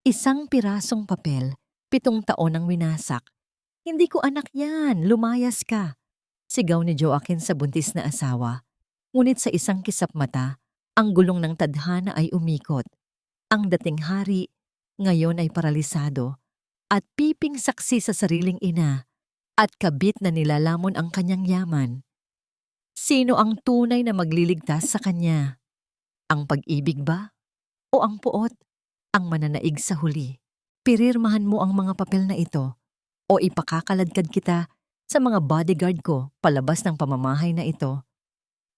Isang pirasong papel, 7 taon ang winasak. Hindi ko anak yan, lumayas ka. Sigaw ni Joaquin sa buntis na asawa. Ngunit sa isang kisap mata, ang gulong ng tadhana ay umikot. Ang dating hari, ngayon ay paralisado at piping saksi sa sariling ina at kabit na nilalamon ang kanyang yaman. Sino ang tunay na magliligtas sa kanya? Ang pag-ibig ba? O ang puot? Ang mananaig sa huli? Pirirmahan mo ang mga papel na ito o ipakakaladkad kita sa mga bodyguard ko palabas ng pamamahay na ito.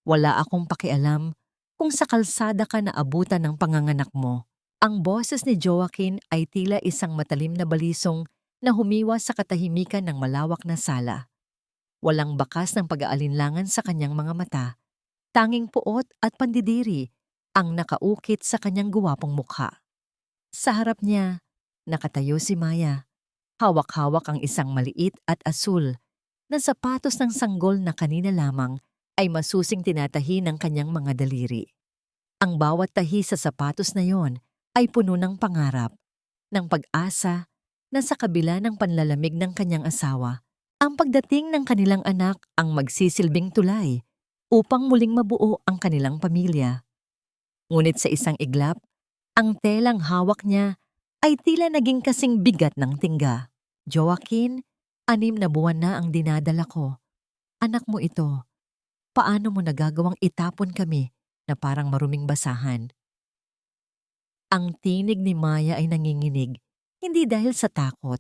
Wala akong pakialam kung sa kalsada ka naabutan ng panganganak mo. Ang boses ni Joaquin ay tila isang matalim na balisong na humiwa sa katahimikan ng malawak na sala. Walang bakas ng pag-aalinlangan sa kanyang mga mata. Tanging puot at pandidiri ang nakaukit sa kanyang guwapong mukha. Sa harap niya, nakatayo si Maya. Hawak-hawak ang isang maliit at asul na sapatos ng sanggol na kanina lamang ay masusing tinatahi ng kanyang mga daliri. Ang bawat tahi sa sapatos na yon ay puno ng pangarap, ng pag-asa na sa kabila ng panlalamig ng kanyang asawa, ang pagdating ng kanilang anak ang magsisilbing tulay upang muling mabuo ang kanilang pamilya. Ngunit sa isang iglap, ang telang hawak niya ay tila naging kasing bigat ng tingga. Joaquin, 6 na buwan na ang dinadala ko. Anak mo ito. Paano mo nagagawang itapon kami na parang maruming basahan? Ang tinig ni Maya ay nanginginig, hindi dahil sa takot,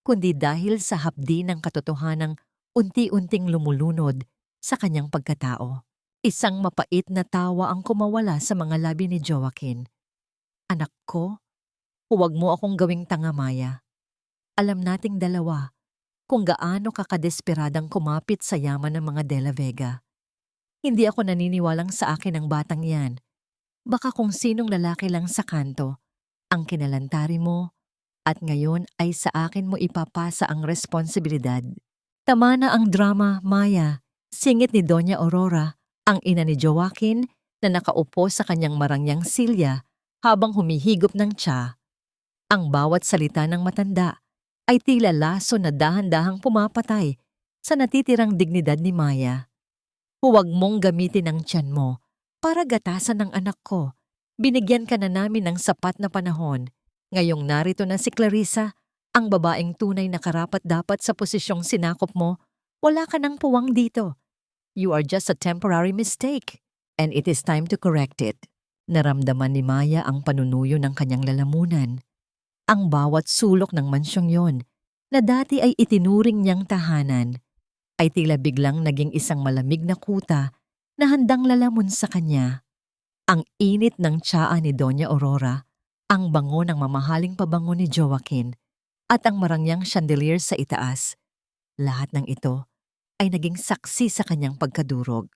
kundi dahil sa hapdi ng katotohanang unti-unting lumulunod sa kanyang pagkatao. Isang mapait na tawa ang kumawala sa mga labi ni Joaquin. Anak ko, huwag mo akong gawing tanga, Maya. Alam nating dalawa kung gaano ka kadesperadang kumapit sa yaman ng mga De La Vega. Hindi ako naniniwalang sa akin ang batang yan. Baka kung sinong lalaki lang sa kanto ang kinalantari mo at ngayon ay sa akin mo ipapasa ang responsibilidad. Tama na ang drama, Maya. Singit ni Doña Aurora, ang ina ni Joaquin na nakaupo sa kanyang marangyang silya habang humihigop ng tsa. Ang bawat salita ng matanda ay tila laso na dahan-dahang pumapatay sa natitirang dignidad ni Maya. Huwag mong gamitin ang tiyan mo para gatasan ng anak ko. Binigyan ka na namin ng sapat na panahon. Ngayong narito na si Clarissa, ang babaeng tunay na karapat-dapat sa posisyong sinakop mo, wala ka nang puwang dito. You are just a temporary mistake, and it is time to correct it. Naramdaman ni Maya ang panunuyo ng kanyang lalamunan. Ang bawat sulok ng mansyong yon, na dati ay itinuring niyang tahanan, ay tila biglang naging isang malamig na kuta na handang lalamon sa kanya. Ang init ng tsaa ni Doña Aurora, ang bango ng mamahaling pabango ni Joaquin, at ang marangyang chandelier sa itaas. Lahat ng ito ay naging saksi sa kanyang pagkadurog.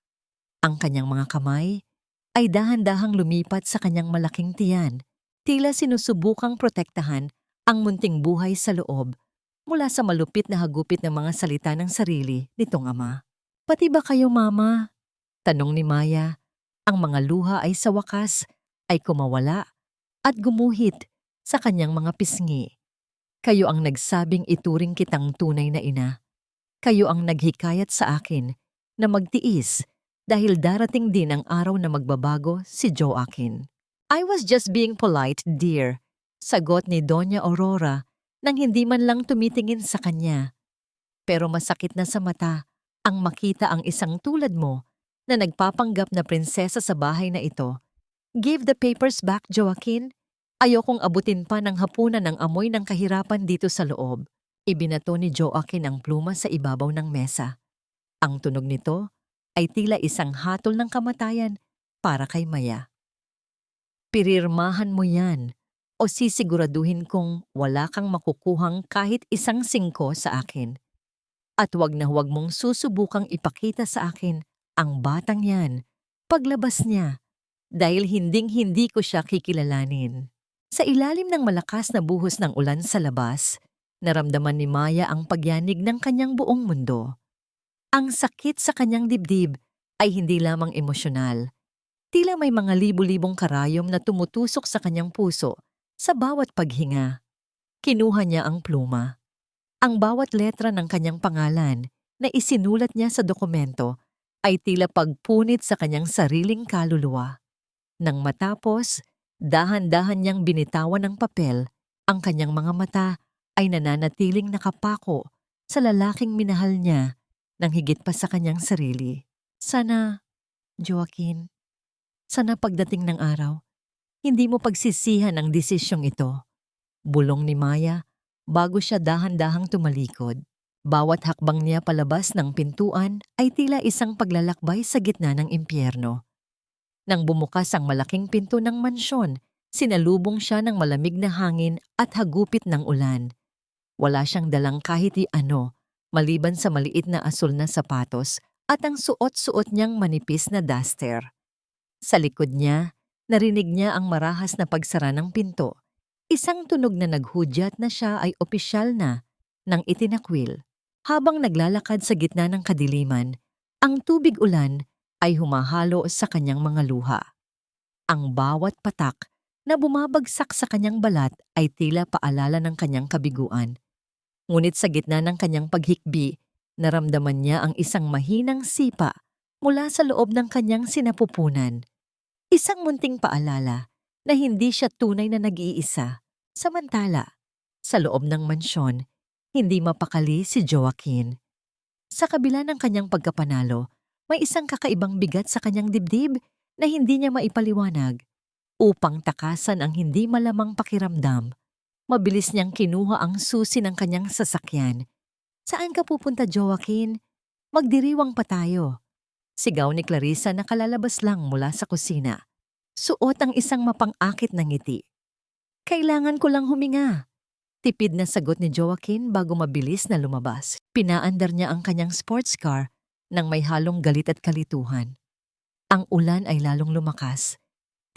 Ang kanyang mga kamay ay dahan-dahang lumipat sa kanyang malaking tiyan, tila sinusubukang protektahan ang munting buhay sa loob mula sa malupit na hagupit ng mga salita ng sarili nitong ama. Pati ba kayo, Mama? Tanong ni Maya. Ang mga luha ay sa wakas ay kumawala at gumuhit sa kanyang mga pisngi. Kayo ang nagsabing ituring kitang tunay na ina. Kayo ang naghikayat sa akin na magtiis dahil darating din ang araw na magbabago si Joaquin. I was just being polite, dear. Sagot ni Doña Aurora nang hindi man lang tumitingin sa kanya. Pero masakit na sa mata ang makita ang isang tulad mo na nagpapanggap na prinsesa sa bahay na ito. Give the papers back, Joaquin. Ayokong abutin pa ng hapunan ng amoy ng kahirapan dito sa loob. Ibinato ni Joaquin ang pluma sa ibabaw ng mesa. Ang tunog nito ay tila isang hatol ng kamatayan para kay Maya. Pirirmahan mo yan o sisiguraduhin kong wala kang makukuhang kahit isang singko sa akin. At huwag na huwag mong susubukang ipakita sa akin ang batang yan paglabas niya dahil hinding-hindi ko siya kikilalanin. Sa ilalim ng malakas na buhos ng ulan sa labas, naramdaman ni Maya ang pagyanig ng kanyang buong mundo. Ang sakit sa kanyang dibdib ay hindi lamang emosyonal. Tila may mga libu-libong karayom na tumutusok sa kanyang puso Sa bawat paghinga, kinuha niya ang pluma. Ang bawat letra ng kanyang pangalan na isinulat niya sa dokumento ay tila pagpunit sa kanyang sariling kaluluwa. Nang matapos, dahan-dahan niyang binitawan ng papel, ang kanyang mga mata ay nananatiling nakapako sa lalaking minahal niya nang higit pa sa kanyang sarili. Sana, Joaquin, sana pagdating ng araw, hindi mo pagsisihan ang desisyong ito. Bulong ni Maya bago siya dahan-dahang tumalikod. Bawat hakbang niya palabas ng pintuan ay tila isang paglalakbay sa gitna ng impyerno. Nang bumukas ang malaking pinto ng mansyon, sinalubong siya ng malamig na hangin at hagupit ng ulan. Wala siyang dalang kahit ano, maliban sa maliit na asul na sapatos at ang suot-suot niyang manipis na duster. Sa likod niya, narinig niya ang marahas na pagsara ng pinto. Isang tunog na naghudyat na siya ay opisyal na nang itinakwil. Habang naglalakad sa gitna ng kadiliman, ang tubig ulan ay humahalo sa kanyang mga luha. Ang bawat patak na bumabagsak sa kanyang balat ay tila paalala ng kanyang kabiguan. Ngunit sa gitna ng kanyang paghikbi, naramdaman niya ang isang mahinang sipa mula sa loob ng kanyang sinapupunan. Isang munting paalala na hindi siya tunay na nag-iisa. Samantala, sa loob ng mansyon, hindi mapakali si Joaquin. Sa kabila ng kanyang pagkapanalo, may isang kakaibang bigat sa kanyang dibdib na hindi niya maipaliwanag. Upang takasan ang hindi malamang pakiramdam, mabilis niyang kinuha ang susi ng kanyang sasakyan. "Saan ka pupunta, Joaquin? Magdiriwang pa tayo." Sigaw ni Clarissa na kalalabas lang mula sa kusina. Suot ang isang mapang-akit na ngiti. "Kailangan ko lang huminga." Tipid na sagot ni Joaquin bago mabilis na lumabas. Pinaandar niya ang kanyang sports car nang may halong galit at kalituhan. Ang ulan ay lalong lumakas,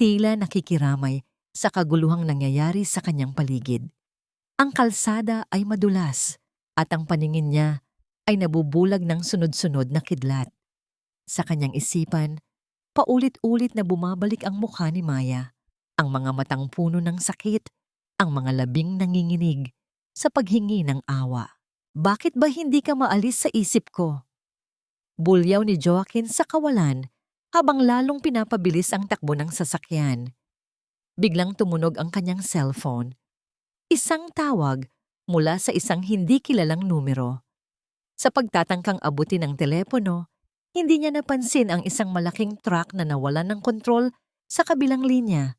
tila nakikiramay sa kaguluhang nangyayari sa kanyang paligid. Ang kalsada ay madulas at ang paningin niya ay nabubulag ng sunod-sunod na kidlat. Sa kanyang isipan, paulit-ulit na bumabalik ang mukha ni Maya, ang mga matang puno ng sakit, ang mga labing nanginginig sa paghingi ng awa. "Bakit ba hindi ka maalis sa isip ko?" Bulyaw ni Joaquin sa kawalan habang lalong pinapabilis ang takbo ng sasakyan. Biglang tumunog ang kanyang cellphone. Isang tawag mula sa isang hindi kilalang numero. Sa pagtatangkang abutin ng telepono, hindi niya napansin ang isang malaking truck na nawalan ng kontrol sa kabilang linya.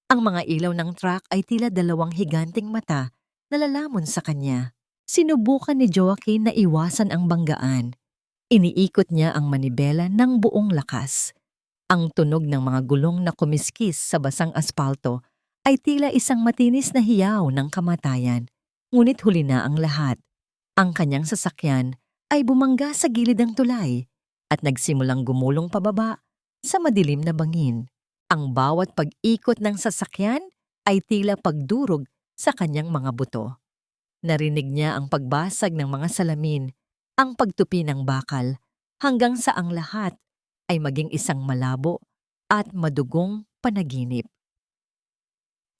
Ang mga ilaw ng truck ay tila dalawang higanting mata na lalamon sa kanya. Sinubukan ni Joaquin na iwasan ang banggaan. Iniikot niya ang manibela ng buong lakas. Ang tunog ng mga gulong na kumiskis sa basang aspalto ay tila isang matinis na hiyaw ng kamatayan. Ngunit huli na ang lahat. Ang kanyang sasakyan ay bumangga sa gilid ng tulay at nagsimulang gumulong pababa sa madilim na bangin. Ang bawat pag-ikot ng sasakyan ay tila pagdurog sa kanyang mga buto. Narinig niya ang pagbasag ng mga salamin, ang pagtupi ng bakal, hanggang sa ang lahat ay maging isang malabo at madugong panaginip.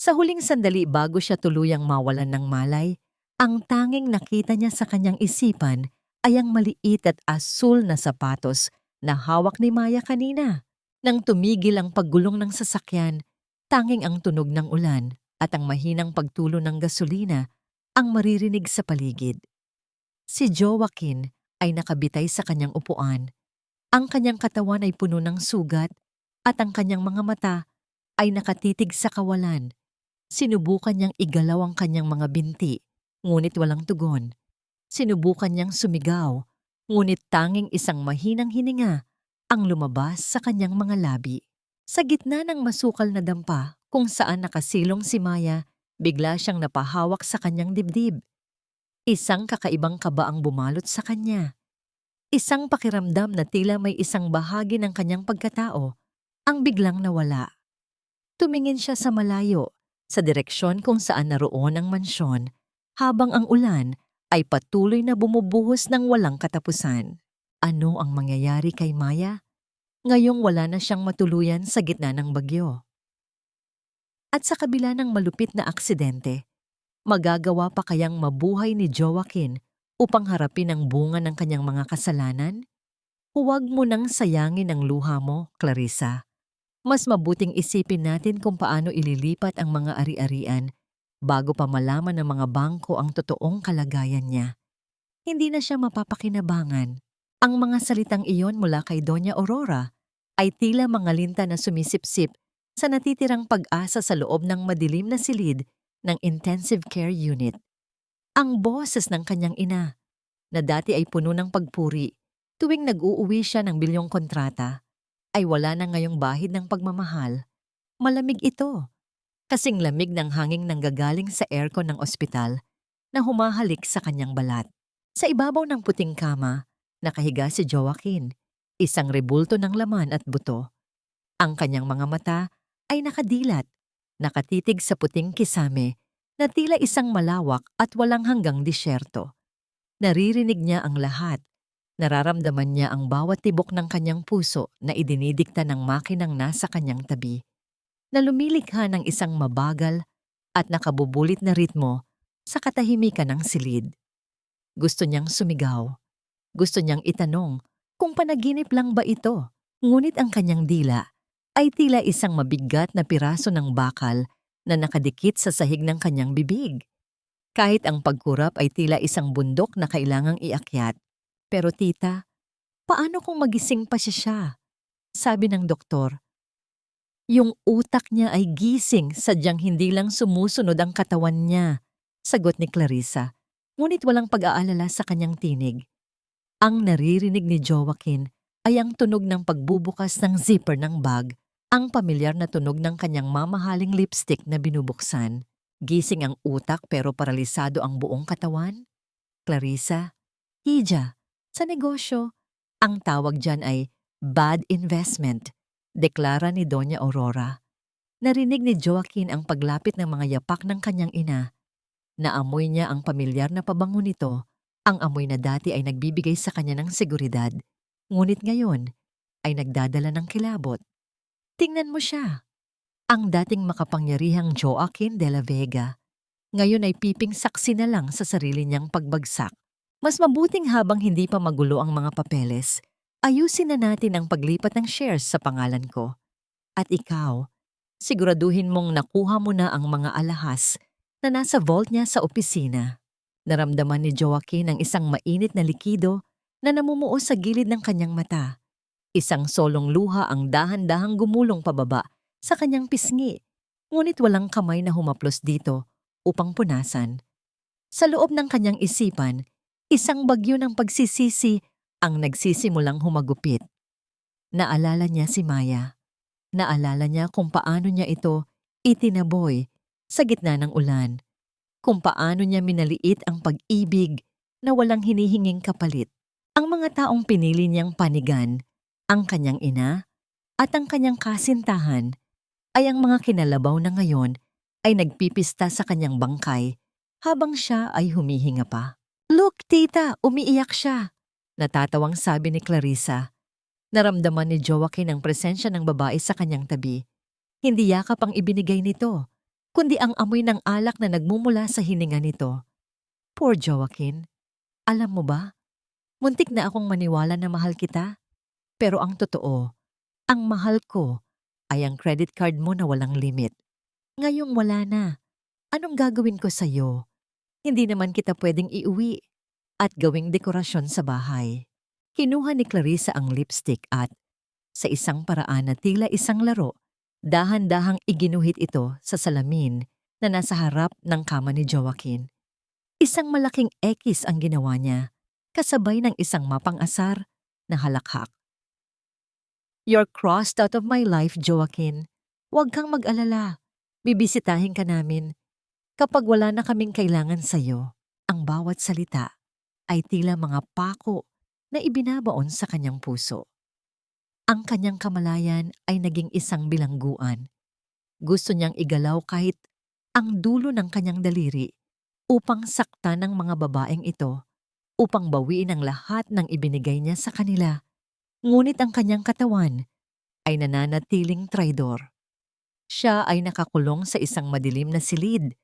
Sa huling sandali bago siya tuluyang mawalan ng malay, ang tanging nakita niya sa kanyang isipan ay ang maliit at asul na sapatos na hawak ni Maya kanina. Nang tumigil ang paggulong ng sasakyan, tanging ang tunog ng ulan at ang mahinang pagtulo ng gasolina ang maririnig sa paligid. Si Joaquin ay nakabitay sa kanyang upuan. Ang kanyang katawan ay puno ng sugat at ang kanyang mga mata ay nakatitig sa kawalan. Sinubukan niyang igalaw ang kanyang mga binti, ngunit walang tugon. Sinubukan niyang sumigaw, ngunit tanging isang mahinang hininga ang lumabas sa kanyang mga labi. Sa gitna ng masukal na dampa kung saan nakasilong si Maya, bigla siyang napahawak sa kanyang dibdib. Isang kakaibang kaba ang bumalot sa kanya. Isang pakiramdam na tila may isang bahagi ng kanyang pagkatao ang biglang nawala. Tumingin siya sa malayo, sa direksyon kung saan naroon ang mansyon, habang ang ulan ay patuloy na bumubuhos ng walang katapusan. Ano ang mangyayari kay Maya? Ngayong wala na siyang matuluyan sa gitna ng bagyo. At sa kabila ng malupit na aksidente, magagawa pa kayang mabuhay ni Joaquin upang harapin ang bunga ng kanyang mga kasalanan? Huwag mo nang sayangin ang luha mo, Clarissa. Mas mabuting isipin natin kung paano ililipat ang mga ari-arian bago pa malaman ng mga bangko ang totoong kalagayan niya. Hindi na siya mapapakinabangan. Ang mga salitang iyon mula kay Doña Aurora ay tila mga linta na sumisipsip sa natitirang pag-asa sa loob ng madilim na silid ng intensive care unit. Ang boses ng kanyang ina, na dati ay puno ng pagpuri tuwing nag-uuwi siya ng bilyong kontrata, ay wala na ngayong bahid ng pagmamahal. Malamig ito, kasing lamig ng hanging nanggagaling sa aircon ng ospital na humahalik sa kanyang balat. Sa ibabaw ng puting kama, nakahiga si Joaquin, isang rebulto ng laman at buto. Ang kanyang mga mata ay nakadilat, nakatitig sa puting kisame na tila isang malawak at walang hanggang disyerto. Naririnig niya ang lahat. Nararamdaman niya ang bawat tibok ng kanyang puso na idinidikta ng makinang nasa kanyang tabi, na lumilikha ng isang mabagal at nakabubulit na ritmo sa katahimikan ng silid. Gusto niyang sumigaw. Gusto niyang itanong kung panaginip lang ba ito, ngunit ang kanyang dila ay tila isang mabigat na piraso ng bakal na nakadikit sa sahig ng kanyang bibig. Kahit ang pagkurap ay tila isang bundok na kailangang iakyat. Pero tita, paano kung magising pa siya? Sabi ng doktor. Yung utak niya ay gising, sadyang hindi lang sumusunod ang katawan niya, sagot ni Clarissa, ngunit walang pag-aalala sa kanyang tinig. Ang naririnig ni Joaquin ay ang tunog ng pagbubukas ng zipper ng bag, ang pamilyar na tunog ng kanyang mamahaling lipstick na binubuksan. Gising ang utak pero paralisado ang buong katawan? Clarissa, Hija, sa negosyo, ang tawag dyan ay bad investment, deklara ni Doña Aurora. Narinig ni Joaquin ang paglapit ng mga yapak ng kanyang ina. Naamoy niya ang pamilyar na pabango nito, ang amoy na dati ay nagbibigay sa kanya ng seguridad, ngunit ngayon ay nagdadala ng kilabot. Tingnan mo siya. Ang dating makapangyarihang Joaquin de la Vega, ngayon ay piping saksi na lang sa sarili niyang pagbagsak. Mas mabuting habang hindi pa magulo ang mga papeles, ayusin na natin ang paglipat ng shares sa pangalan ko. At ikaw, siguraduhin mong nakuha mo na ang mga alahas na nasa vault niya sa opisina. Naramdaman ni Joaquin ang isang mainit na likido na namumuo sa gilid ng kanyang mata. Isang solong luha ang dahan-dahang gumulong pababa sa kanyang pisngi, ngunit walang kamay na humaplos dito upang punasan. Sa loob ng kanyang isipan, isang bagyo ng pagsisisi ang nagsisimulang humagupit. Naalala niya si Maya. Naalala niya kung paano niya ito itinaboy sa gitna ng ulan. Kung paano niya minaliit ang pag-ibig na walang hinihinging kapalit. Ang mga taong pinili niyang panigan, ang kanyang ina at ang kanyang kasintahan, ay ang mga kinalabaw na ngayon ay nagpipista sa kanyang bangkay habang siya ay humihinga pa. Look, tita, umiiyak siya. Natatawang sabi ni Clarissa. Naramdaman ni Joaquin ang presensya ng babae sa kanyang tabi. Hindi yakap ang ibinigay nito, kundi ang amoy ng alak na nagmumula sa hininga nito. Poor Joaquin. Alam mo ba, muntik na akong maniwala na mahal kita. Pero ang totoo, ang mahal ko ay ang credit card mo na walang limit. Ngayong wala na. Anong gagawin ko sa'yo? Hindi naman kita pwedeng iuwi at gawing dekorasyon sa bahay. Kinuha ni Clarissa ang lipstick at, sa isang paraan na tila isang laro, dahan-dahang iginuhit ito sa salamin na nasa harap ng kama ni Joaquin. Isang malaking X ang ginawa niya, kasabay ng isang mapang-asar na halakhak. You're crossed out of my life, Joaquin. Huwag kang mag-alala. Bibisitahin ka namin. Kapag wala na kaming kailangan sa'yo, ang bawat salita ay tila mga pako na ibinabaon sa kanyang puso. Ang kanyang kamalayan ay naging isang bilangguan. Gusto niyang igalaw kahit ang dulo ng kanyang daliri upang saktan ng mga babaeng ito, upang bawiin ang lahat ng ibinigay niya sa kanila. Ngunit ang kanyang katawan ay nananatiling traidor. Siya ay nakakulong sa isang madilim na silid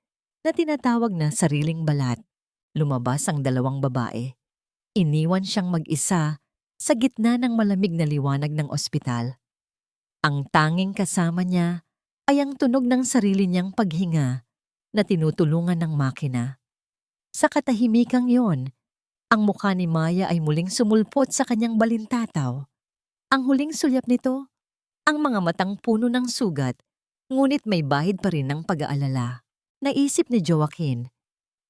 na tinatawag na sariling balat. Lumabas ang dalawang babae. Iniwan siyang mag-isa sa gitna ng malamig na liwanag ng ospital. Ang tanging kasama niya ay ang tunog ng sarili niyang paghinga na tinutulungan ng makina. Sa katahimikang yon, ang mukha ni Maya ay muling sumulpot sa kanyang balintataw. Ang huling sulyap nito, ang mga matang puno ng sugat, ngunit may bahid pa rin ng pag-aalala. Naisip ni Joaquin,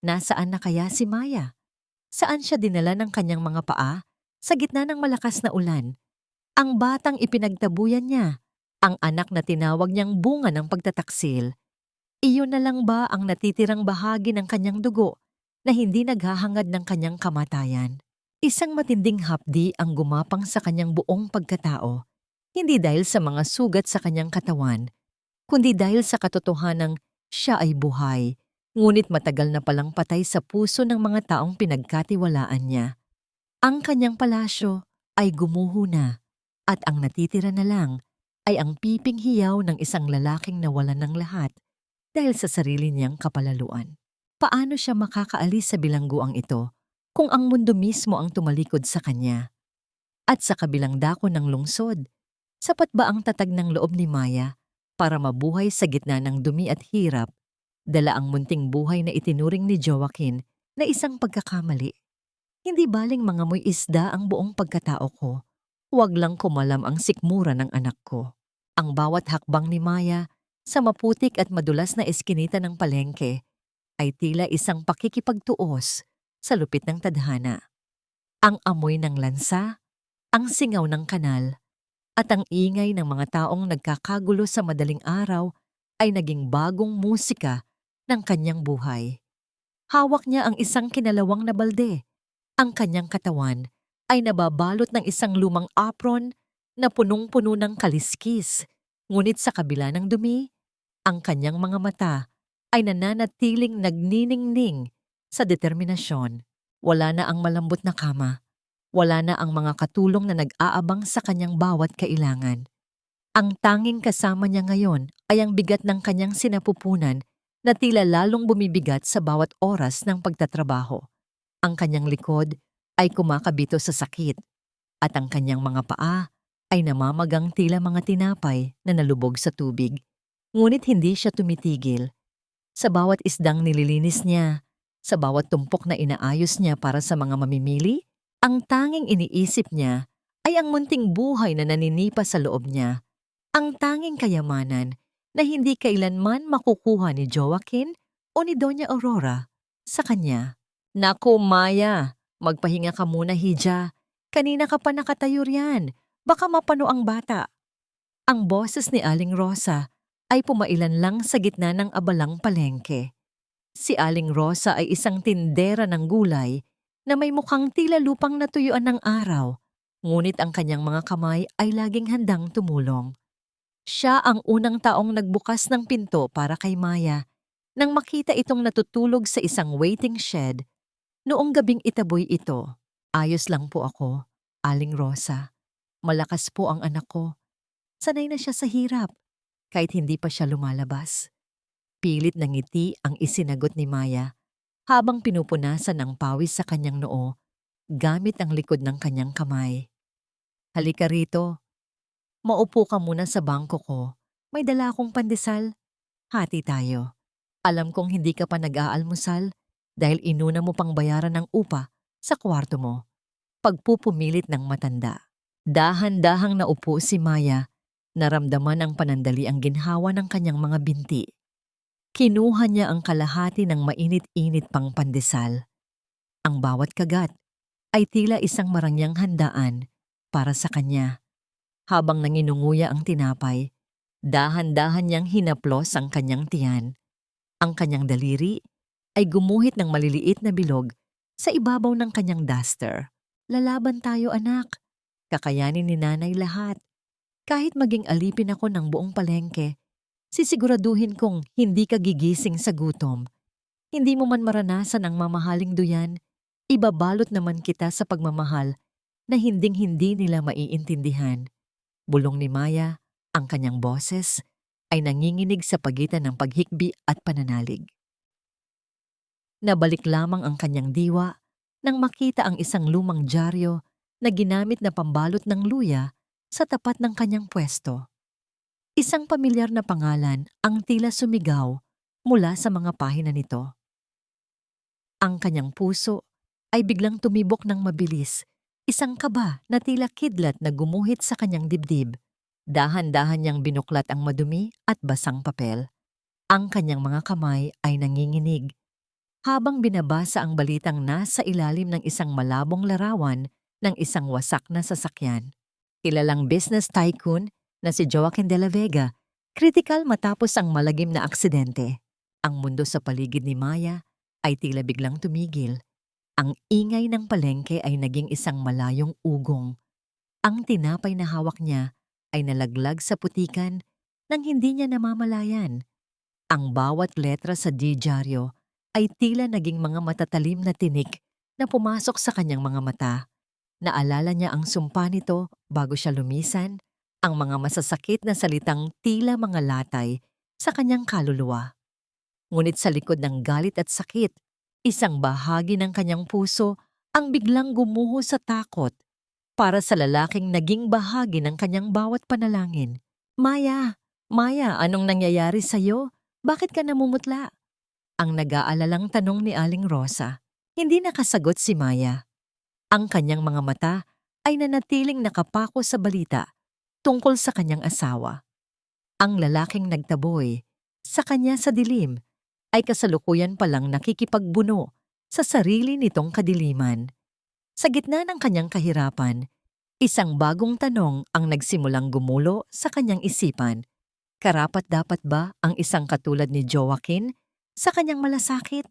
nasaan na kaya si Maya? Saan siya dinala ng kanyang mga paa sa gitna ng malakas na ulan? Ang batang ipinagtabuyan niya, ang anak na tinawag niyang bunga ng pagtataksil. Iyon na lang ba ang natitirang bahagi ng kanyang dugo na hindi naghahangad ng kanyang kamatayan? Isang matinding hapdi ang gumapang sa kanyang buong pagkatao, hindi dahil sa mga sugat sa kanyang katawan, kundi dahil sa katotohanang siya ay buhay, ngunit matagal na palang patay sa puso ng mga taong pinagkatiwalaan niya. Ang kanyang palasyo ay gumuho na, at ang natitira na lang ay ang piping hiyaw ng isang lalaking nawalan ng lahat dahil sa sarili niyang kapalaluan. Paano siya makakaalis sa bilangguang ito kung ang mundo mismo ang tumalikod sa kanya? At sa kabilang dako ng lungsod, sapat ba ang tatag ng loob ni Maya para mabuhay sa gitna ng dumi at hirap, dala ang munting buhay na itinuring ni Joaquin na isang pagkakamali? Hindi baling mangamoy isda ang buong pagkatao ko, huwag lang kumalam ang sikmura ng anak ko. Ang bawat hakbang ni Maya sa maputik at madulas na eskinita ng palengke ay tila isang pakikipagtuos sa lupit ng tadhana. Ang amoy ng lansa, ang singaw ng kanal, at ang ingay ng mga taong nagkakagulo sa madaling araw ay naging bagong musika ng kanyang buhay. Hawak niya ang isang kinalawang na balde. Ang kanyang katawan ay nababalot ng isang lumang apron na punong-puno ng kaliskis. Ngunit sa kabila ng dumi, ang kanyang mga mata ay nananatiling nagniningning sa determinasyon. Wala na ang malambot na kama. Wala na ang mga katulong na nag-aabang sa kanyang bawat kailangan. Ang tanging kasama niya ngayon ay ang bigat ng kanyang sinapupunan na tila lalong bumibigat sa bawat oras ng pagtatrabaho. Ang kanyang likod ay kumakabito sa sakit at ang kanyang mga paa ay namamagang tila mga tinapay na nalubog sa tubig. Ngunit hindi siya tumitigil. Sa bawat isdang nililinis niya, sa bawat tumpok na inaayos niya para sa mga mamimili, ang tanging iniisip niya ay ang munting buhay na naninipa sa loob niya, ang tanging kayamanan na hindi kailanman makukuha ni Joaquin o ni Doña Aurora sa kanya. Naku, Maya, magpahinga ka muna, Hija. Kanina ka pa nakatayo riyan. Baka mapano ang bata. Ang boses ni Aling Rosa ay pumailan lang sa gitna ng abalang palengke. Si Aling Rosa ay isang tindera ng gulay na may mukhang tila lupang natuyuan ng araw, ngunit ang kanyang mga kamay ay laging handang tumulong. Siya ang unang taong nagbukas ng pinto para kay Maya nang makita itong natutulog sa isang waiting shed. Noong gabing itaboy ito, ayos lang po ako, Aling Rosa. Malakas po ang anak ko. Sanay na siya sa hirap, kahit hindi pa siya lumalabas. Pilit ng ngiti ang isinagot ni Maya habang pinupunasan ng pawis sa kanyang noo gamit ang likod ng kanyang kamay. Halika rito. Maupo ka muna sa bangko ko. May dala akong pandesal. Hati tayo. Alam kong hindi ka pa nag-aalmusal dahil inuna mo pang bayaran ng upa sa kwarto mo. Pagpupumilit ng matanda. Dahan-dahang naupo si Maya. Naramdaman ang panandali ang ginhawa ng kanyang mga binti. Kinuha niya ang kalahati ng mainit-init pang pandesal. Ang bawat kagat ay tila isang marangyang handaan para sa kanya. Habang nanginunguya ang tinapay, dahan-dahan niyang hinaplos ang kanyang tiyan. Ang kanyang daliri ay gumuhit ng maliliit na bilog sa ibabaw ng kanyang duster. Lalaban tayo, anak. Kakayanin ni nanay lahat. Kahit maging alipin ako ng buong palengke, sisiguraduhin kong hindi ka gigising sa gutom. Hindi mo man maranasan ang mamahaling duyan, ibabalot naman kita sa pagmamahal na hinding-hindi nila maiintindihan. Bulong ni Maya, ang kanyang boses ay nanginginig sa pagitan ng paghikbi at pananalig. Nabalik lamang ang kanyang diwa nang makita ang isang lumang dyaryo na ginamit na pambalot ng luya sa tapat ng kanyang pwesto. Isang pamilyar na pangalan ang tila sumigaw mula sa mga pahina nito. Ang kanyang puso ay biglang tumibok ng mabilis, isang kaba na tila kidlat na gumuhit sa kanyang dibdib. Dahan-dahan niyang binuklat ang madumi at basang papel. Ang kanyang mga kamay ay nanginginig habang binabasa ang balitang nasa ilalim ng isang malabong larawan ng isang wasak na sasakyan. Kilalang business tycoon na si Joaquin de la Vega, kritikal matapos ang malagim na aksidente. Ang mundo sa paligid ni Maya ay tila biglang tumigil. Ang ingay ng palengke ay naging isang malayong ugong. Ang tinapay na hawak niya ay nalaglag sa putikan nang hindi niya namamalayan. Ang bawat letra sa didyaryo ay tila naging mga matatalim na tinik na pumasok sa kanyang mga mata. Naalala niya ang sumpa nito bago siya lumisan, ang mga masasakit na salitang tila mga latay sa kanyang kaluluwa. Ngunit sa likod ng galit at sakit, isang bahagi ng kanyang puso ang biglang gumuho sa takot para sa lalaking naging bahagi ng kanyang bawat panalangin. Maya, Maya, anong nangyayari sa'yo? Bakit ka namumutla? Ang nag-aalalang tanong ni Aling Rosa. Hindi nakasagot si Maya. Ang kanyang mga mata ay nanatiling nakapako sa balita tungkol sa kanyang asawa. Ang lalaking nagtaboy sa kanya sa dilim ay kasalukuyan palang nakikipagbuno sa sarili nitong kadiliman. Sa gitna ng kanyang kahirapan, isang bagong tanong ang nagsimulang gumulo sa kanyang isipan. Karapat-dapat ba ang isang katulad ni Joaquin sa kanyang malasakit?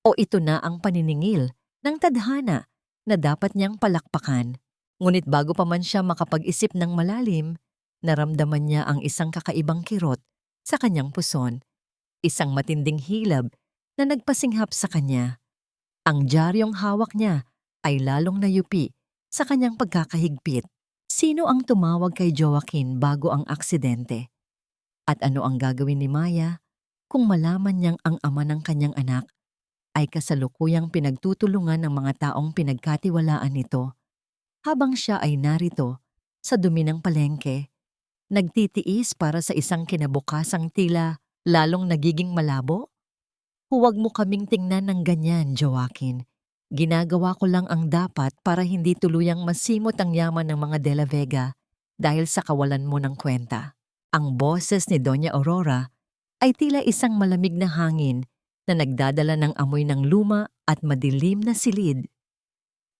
O ito na ang paniningil ng tadhana na dapat niyang palakpakan? Ngunit bago pa man siya makapag-isip ng malalim, naramdaman niya ang isang kakaibang kirot sa kanyang puson. Isang matinding hilab na nagpasinghap sa kanya. Ang dyaryong hawak niya ay lalong nayupi sa kanyang pagkakahigpit. Sino ang tumawag kay Joaquin bago ang aksidente? At ano ang gagawin ni Maya kung malaman niyang ang ama ng kanyang anak ay kasalukuyang pinagtutulungan ng mga taong pinagkatiwalaan nito habang siya ay narito sa dumi ng palengke, nagtitiis para sa isang kinabukasang tila lalong nagiging malabo? Huwag mo kaming tingnan ng ganyan, Joaquin. Ginagawa ko lang ang dapat para hindi tuluyang masimot ang yaman ng mga De La Vega dahil sa kawalan mo ng kwenta. Ang boses ni Doña Aurora ay tila isang malamig na hangin na nagdadala ng amoy ng luma at madilim na silid.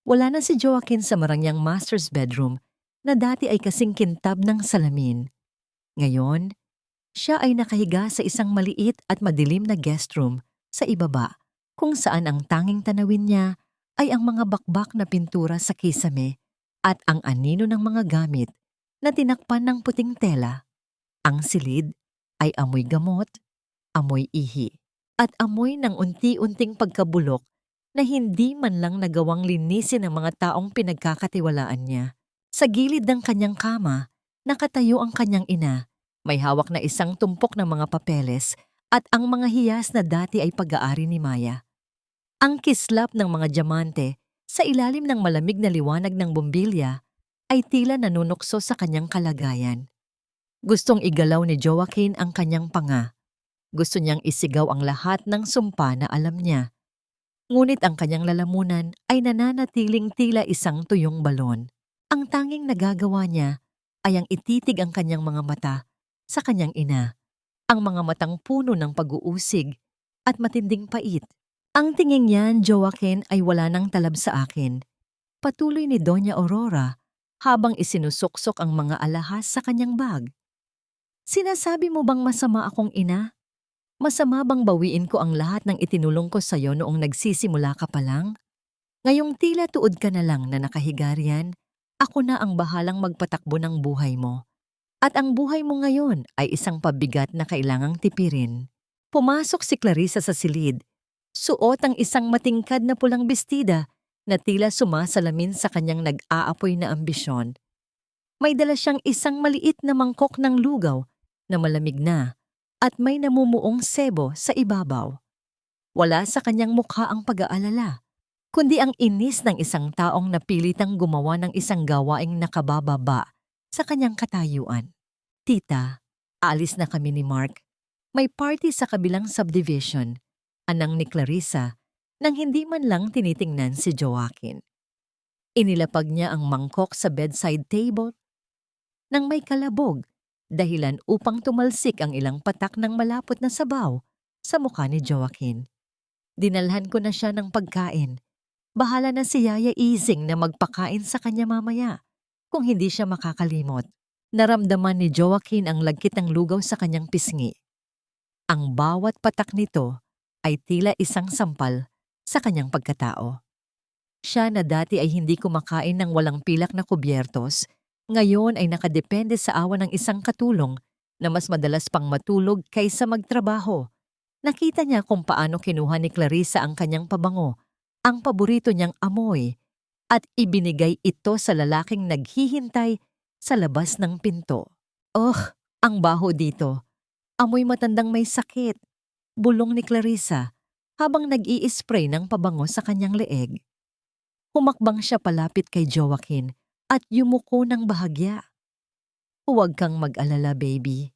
Wala na si Joaquin sa marangyang master's bedroom na dati ay kasing kintab ng salamin. Ngayon, siya ay nakahiga sa isang maliit at madilim na guest room sa ibaba, kung saan ang tanging tanawin niya ay ang mga bakbak na pintura sa kisame at ang anino ng mga gamit na tinakpan ng puting tela. Ang silid ay amoy gamot, amoy ihi, at amoy ng unti-unting pagkabulok na hindi man lang nagawang linisin ng mga taong pinagkakatiwalaan niya. Sa gilid ng kanyang kama, nakatayo ang kanyang ina, may hawak na isang tumpok ng mga papeles at ang mga hiyas na dati ay pag-aari ni Maya. Ang kislap ng mga diamante sa ilalim ng malamig na liwanag ng bombilya ay tila nanunukso sa kanyang kalagayan. Gustong igalaw ni Joaquin ang kanyang panga. Gusto niyang isigaw ang lahat ng sumpa na alam niya. Ngunit ang kanyang lalamunan ay nananatiling tila isang tuyong balon. Ang tanging nagagawa niya ay ang ititig ang kanyang mga mata sa kanyang ina. Ang mga matang puno ng pag-uusig at matinding pait. Ang tingin niyan, Joaquin, ay wala nang talab sa akin. Patuloy ni Doña Aurora habang isinusuksok ang mga alahas sa kanyang bag. Sinasabi mo bang masama akong ina? Masama bang bawiin ko ang lahat ng itinulong ko sa'yo noong nagsisimula ka pa lang? Ngayong tila tuod ka na lang na nakahiga riyan, ako na ang bahalang magpatakbo ng buhay mo. At ang buhay mo ngayon ay isang pabigat na kailangang tipirin. Pumasok si Clarissa sa silid. Suot ang isang matingkad na pulang bestida na tila sumasalamin sa kanyang nag-aapoy na ambisyon. May dala siyang isang maliit na mangkok ng lugaw na malamig na at may namumuong sebo sa ibabaw. Wala sa kanyang mukha ang pag-aalala, kundi ang inis ng isang taong napilitang gumawa ng isang gawaing nakabababa sa kanyang katayuan. Tita, alis na kami ni Mark. May party sa kabilang subdivision, anang ni Clarissa, nang hindi man lang tinitingnan si Joaquin. Inilapag niya ang mangkok sa bedside table nang may kalabog, dahilan upang tumalsik ang ilang patak ng malapot na sabaw sa mukha ni Joaquin. Dinalhan ko na siya ng pagkain. Bahala na si Yaya Ising na magpakain sa kanya mamaya kung hindi siya makakalimot. Naramdaman ni Joaquin ang lagkit ng lugaw sa kanyang pisngi. Ang bawat patak nito ay tila isang sampal sa kanyang pagkatao. Siya na dati ay hindi kumakain ng walang pilak na kubyertos, ngayon ay nakadepende sa awa ng isang katulong na mas madalas pang matulog kaysa magtrabaho. Nakita niya kung paano kinuha ni Clarissa ang kanyang pabango, ang paborito niyang amoy, at ibinigay ito sa lalaking naghihintay sa labas ng pinto. Ang baho dito. Amoy matandang may sakit. Bulong ni Clarissa habang nag-i-spray ng pabango sa kanyang leeg. Humakbang siya palapit kay Joaquin at yumuko ng bahagya. Huwag kang mag-alala, baby.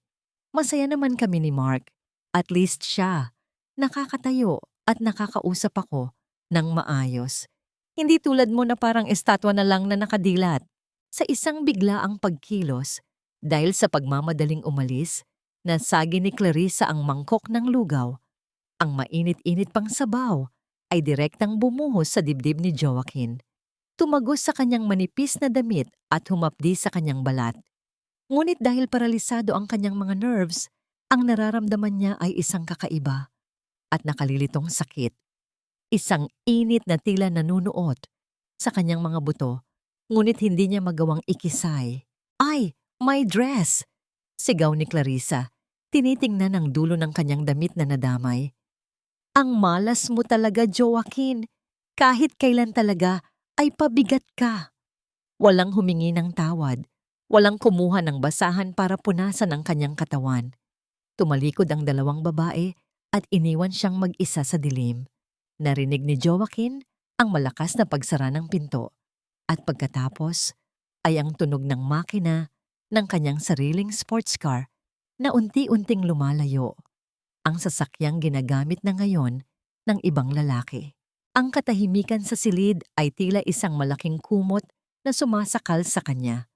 Masaya naman kami ni Mark. At least siya. Nakakatayo at nakakausap ako ng maayos. Hindi tulad mo na parang estatwa na lang na nakadilat. Sa isang biglaang pagkilos, dahil sa pagmamadaling umalis, nasagi ni Clarissa ang mangkok ng lugaw. Ang mainit-init pang sabaw ay direktang bumuhos sa dibdib ni Joaquin. Tumagos sa kanyang manipis na damit at humapdi sa kanyang balat. Ngunit dahil paralisado ang kanyang mga nerves, ang nararamdaman niya ay isang kakaiba at nakalilitong sakit. Isang init na tila nanunuot sa kanyang mga buto, ngunit hindi niya magawang ikisay. Ay, my dress! Sigaw ni Clarissa, tinitingnan ang dulo ng kanyang damit na nadamay. Ang malas mo talaga, Joaquin. Kahit kailan talaga ay pabigat ka. Walang humingi ng tawad, walang kumuha ng basahan para punasan ang kanyang katawan. Tumalikod ang dalawang babae at iniwan siyang mag-isa sa dilim. Narinig ni Joaquin ang malakas na pagsara ng pinto at pagkatapos ay ang tunog ng makina ng kanyang sariling sports car na unti-unting lumalayo. Ang sasakyang ginagamit na ngayon ng ibang lalaki. Ang katahimikan sa silid ay tila isang malaking kumot na sumasakal sa kanya.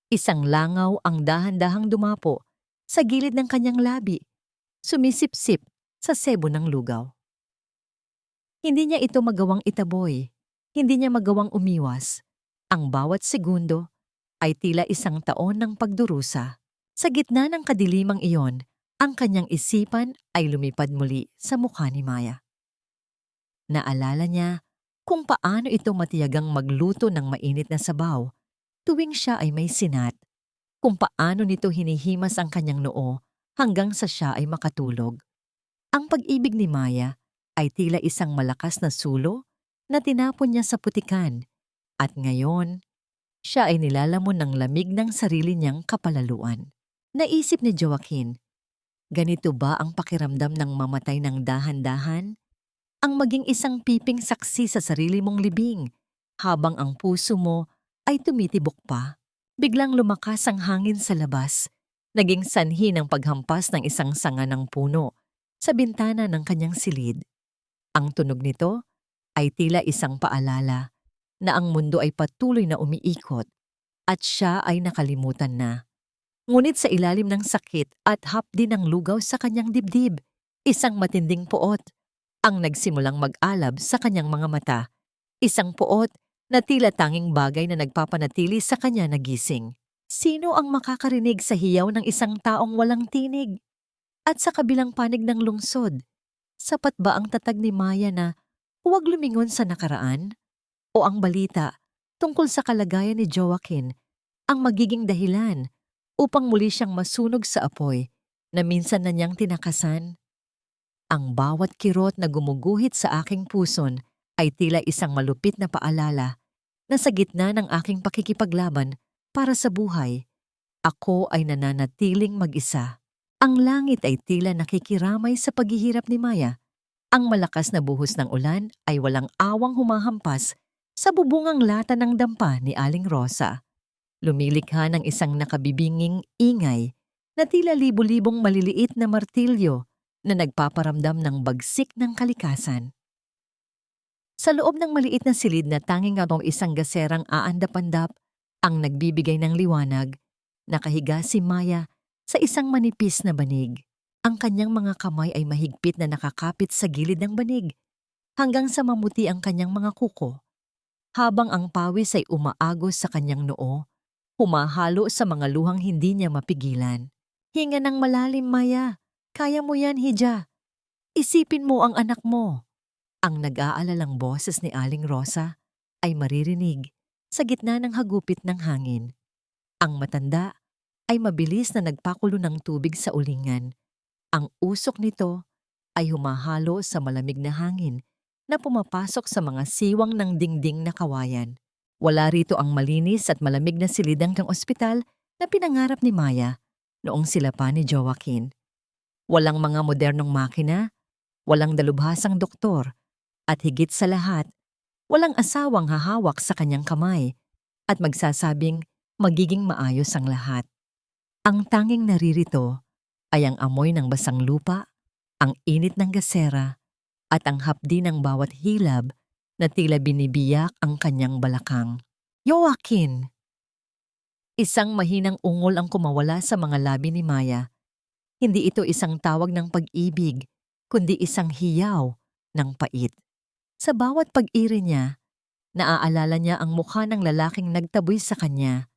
Isang langaw ang dahan-dahang dumapo sa gilid ng kanyang labi, sumisipsip sa sebo ng lugaw. Hindi niya ito magawang itaboy, hindi niya magawang umiwas. Ang bawat segundo ay tila isang taon ng pagdurusa. Sa gitna ng kadilimang iyon, ang kanyang isipan ay lumipad muli sa mukha ni Maya. Naalala niya kung paano ito matiyagang magluto ng mainit na sabaw tuwing siya ay may sinat, kung paano nito hinihimas ang kanyang noo hanggang sa siya ay makatulog. Ang pag-ibig ni Maya ay tila isang malakas na sulo na tinapon niya sa putikan at ngayon, siya ay nilalamon ng lamig ng sarili niyang kapalaluan. Naisip ni Joaquin, ganito ba ang pakiramdam ng mamatay ng dahan-dahan? Ang maging isang piping saksi sa sarili mong libing habang ang puso mo ay tumitibok pa. Biglang lumakas ang hangin sa labas, naging sanhi ng paghampas ng isang sanga ng puno sa bintana ng kanyang silid. Ang tunog nito ay tila isang paalala na ang mundo ay patuloy na umiikot at siya ay nakalimutan na. Ngunit sa ilalim ng sakit at hapdi ng lugaw sa kanyang dibdib, isang matinding puot ang nagsimulang mag-alab sa kanyang mga mata. Isang puot na tila tanging bagay na nagpapanatili sa kanya nagising. Sino ang makakarinig sa hiyaw ng isang taong walang tinig? At sa kabilang panig ng lungsod, sapat ba ang tatag ni Maya na huwag lumingon sa nakaraan? O ang balita tungkol sa kalagayan ni Joaquin ang magiging dahilan upang muli siyang masunog sa apoy na minsan na niyang tinakasan? Ang bawat kirot na gumuguhit sa aking puson ay tila isang malupit na paalala na sa gitna ng aking pakikipaglaban para sa buhay, Ako ay nananatiling mag-isa. Ang langit ay tila nakikiramay sa paghihirap ni Maya. Ang malakas na buhos ng ulan ay walang awang humahampas sa bubungang lata ng dampa ni Aling Rosa. Lumilikha ng isang nakabibinging ingay na tila libu-libong maliliit na martilyo na nagpaparamdam ng bagsik ng kalikasan. Sa loob ng maliit na silid na tanging atong isang gaserang aandap-andap ang nagbibigay ng liwanag, nakahiga si Maya sa isang manipis na banig. Ang kanyang mga kamay ay mahigpit na nakakapit sa gilid ng banig hanggang sa mamuti ang kanyang mga kuko. Habang ang pawis ay umaagos sa kanyang noo, humahalo sa mga luhang hindi niya mapigilan. Hinga ng malalim, Maya. Kaya mo yan, Hija. Isipin mo ang anak mo. Ang nag-aalalang boses ni Aling Rosa ay maririnig sa gitna ng hagupit ng hangin. Ang matanda ay mabilis na nagpakulo ng tubig sa ulingan. Ang usok nito ay humahalo sa malamig na hangin na pumapasok sa mga siwang ng dingding na kawayan. Wala rito ang malinis at malamig na silidang ng ospital na pinangarap ni Maya noong sila pa ni Joaquin. Walang mga modernong makina, walang dalubhasang doktor, at higit sa lahat, walang asawang hahawak sa kanyang kamay at magsasabing magiging maayos ang lahat. Ang tanging naririto ay ang amoy ng basang lupa, ang init ng gasera, at ang hapdi ng bawat hilab na tila binibiyak ang kanyang balakang. Joaquin! Isang mahinang ungol ang kumawala sa mga labi ni Maya. Hindi ito isang tawag ng pag-ibig, kundi isang hiyaw ng pait. Sa bawat pag-iri niya, naaalala niya ang mukha ng lalaking nagtaboy sa kanya.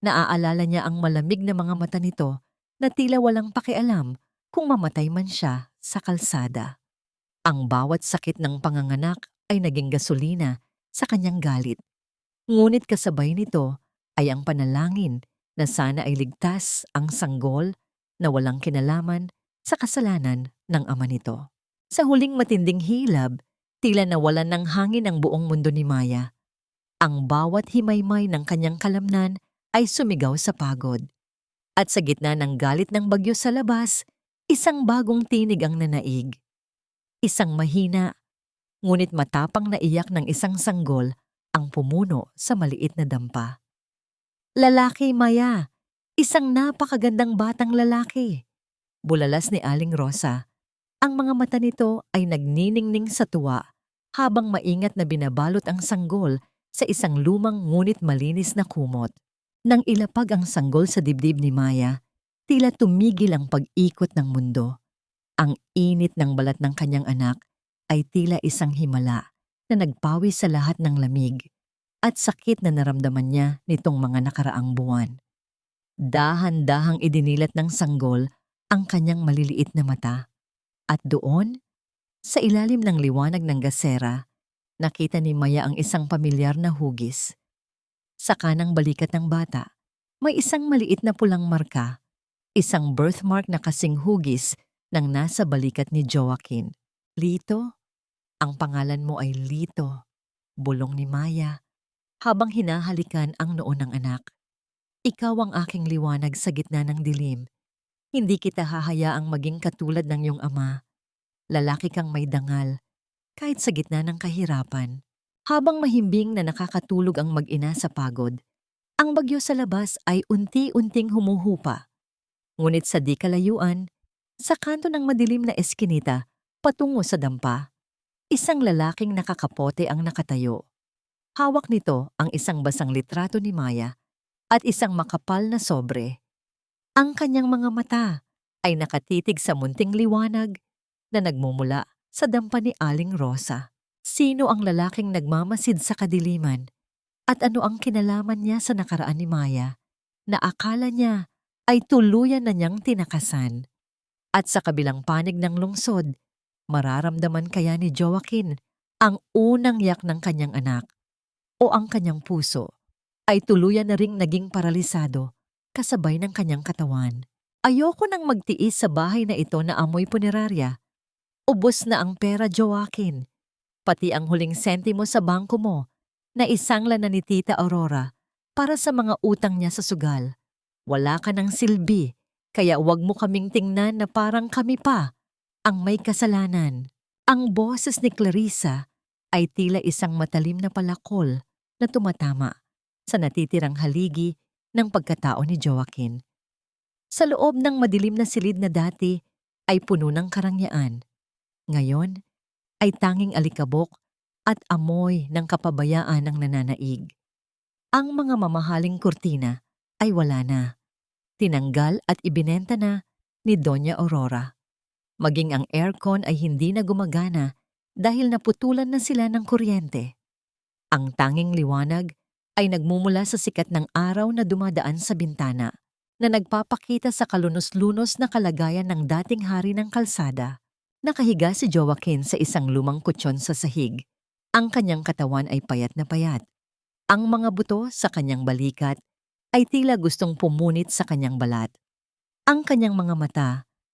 Naaalala niya ang malamig na mga mata nito na tila walang pakialam kung mamatay man siya sa kalsada. Ang bawat sakit ng panganganak ay naging gasolina sa kanyang galit. Ngunit kasabay nito ay ang panalangin na sana ay ligtas ang sanggol na walang kinalaman sa kasalanan ng ama nito. Sa huling matinding hilab, tila nawalan ng hangin ang buong mundo ni Maya. Ang bawat himaymay ng kanyang kalamnan ay sumigaw sa pagod. At sa gitna ng galit ng bagyo sa labas, isang bagong tinig ang nanaig. Isang mahina, ngunit matapang na iyak ng isang sanggol ang pumuno sa maliit na dampa. Lalaki, Maya! Isang napakagandang batang lalaki! Bulalas ni Aling Rosa. Ang mga mata nito ay nagniningning sa tuwa habang maingat na binabalot ang sanggol sa isang lumang ngunit malinis na kumot. Nang ilapag ang sanggol sa dibdib ni Maya, tila tumigil ang pag-ikot ng mundo. Ang init ng balat ng kanyang anak ay tila isang himala na nagpawis sa lahat ng lamig at sakit na naramdaman niya nitong mga nakaraang buwan. Dahan-dahang idinilat ng sanggol ang kanyang maliliit na mata. At doon, sa ilalim ng liwanag ng gasera, nakita ni Maya ang isang pamilyar na hugis. Sa kanang balikat ng bata, may isang maliit na pulang marka, isang birthmark na kasing hugis ng nasa balikat ni Joaquin. Lito? Ang pangalan mo ay Lito, bulong ni Maya, habang hinahalikan ang noo ng anak. Ikaw ang aking liwanag sa gitna ng dilim. Hindi kita hahayaang maging katulad ng iyong ama. Lalaki kang may dangal, kahit sa gitna ng kahirapan. Habang mahimbing na nakakatulog ang mag-ina sa pagod, ang bagyo sa labas ay unti-unting humuhupa. Ngunit sa di kalayuan, sa kanto ng madilim na eskinita, patungo sa dampa, isang lalaking nakakapote ang nakatayo. Hawak nito ang isang basang litrato ni Maya at isang makapal na sobre. Ang kanyang mga mata ay nakatitig sa munting liwanag na nagmumula sa dampa ni Aling Rosa. Sino ang lalaking nagmamasid sa kadiliman at ano ang kinalaman niya sa nakaraan ni Maya na akala niya ay tuluyan na niyang tinakasan? At sa kabilang panig ng lungsod, mararamdaman kaya ni Joaquin ang unang yak ng kanyang anak o ang kanyang puso ay tuluyan na ring naging paralisado kasabay ng kanyang katawan. Ayoko nang magtiis sa bahay na ito na amoy punerarya. Ubos na ang pera, Joaquin. Pati ang huling sentimo sa bangko mo na isangla na ni Tita Aurora para sa mga utang niya sa sugal. Wala ka ng silbi, kaya wag mo kaming tingnan na parang kami pa ang may kasalanan. Ang boses ni Clarissa ay tila isang matalim na palakol na tumatama sa natitirang haligi ng pagkatao ni Joaquin. Sa loob ng madilim na silid na dati ay puno ng karangyaan. Ngayon ay tanging alikabok at amoy ng kapabayaan ang nananaig. Ang mga mamahaling kurtina ay wala na. Tinanggal at ibinenta na ni Doña Aurora. Maging ang aircon ay hindi na gumagana dahil naputulan na sila ng kuryente. Ang tanging liwanag ay nagmumula sa sikat ng araw na dumadaan sa bintana na nagpapakita sa kalunos-lunos na kalagayan ng dating hari ng kalsada. Nakahiga si Joaquin sa isang lumang kutsyon sa sahig. Ang kanyang katawan ay payat na payat. Ang mga buto sa kanyang balikat ay tila gustong pumunit sa kanyang balat. Ang kanyang mga mata,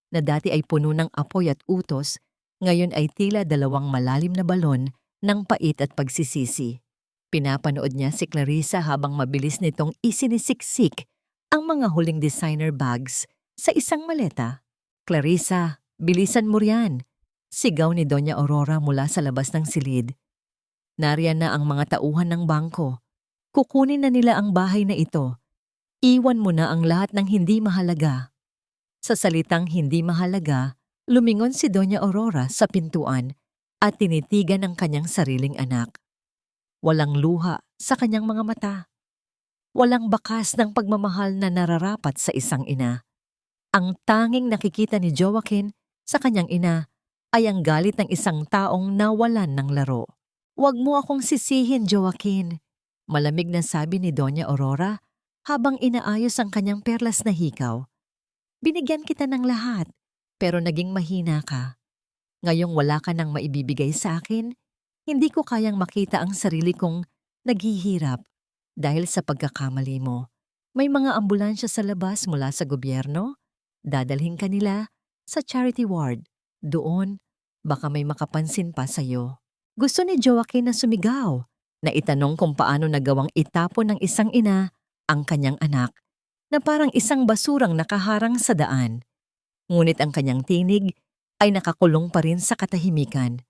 na dati ay puno ng apoy at utos, ngayon ay tila dalawang malalim na balon ng pait at pagsisisi. Pinapanood niya si Clarissa habang mabilis nitong isinisiksik ang mga huling designer bags sa isang maleta. "Clarissa, bilisan mo riyan!" Sigaw ni Doña Aurora mula sa labas ng silid. "Nariyan na ang mga tauhan ng bangko. Kukunin na nila ang bahay na ito. Iwan mo na ang lahat ng hindi mahalaga." Sa salitang hindi mahalaga, lumingon si Doña Aurora sa pintuan at tinitigan ang kanyang sariling anak. Walang luha sa kanyang mga mata. Walang bakas ng pagmamahal na nararapat sa isang ina. Ang tanging nakikita ni Joaquin sa kanyang ina ay ang galit ng isang taong nawalan ng laro. "Huwag mo akong sisihin, Joaquin," malamig na sabi ni Doña Aurora habang inaayos ang kanyang perlas na hikaw. "Binigyan kita ng lahat, pero naging mahina ka. Ngayong wala ka nang maibibigay sa akin, hindi ko kayang makita ang sarili kong naghihirap dahil sa pagkakamali mo. May mga ambulansya sa labas mula sa gobyerno. Dadalhin ka nila sa charity ward. Doon, baka may makapansin pa sa'yo." Gusto ni Joaquin na sumigaw, na itanong kung paano nagawang itapon ng isang ina ang kanyang anak, na parang isang basurang nakaharang sa daan. Ngunit ang kanyang tinig ay nakakulong pa rin sa katahimikan.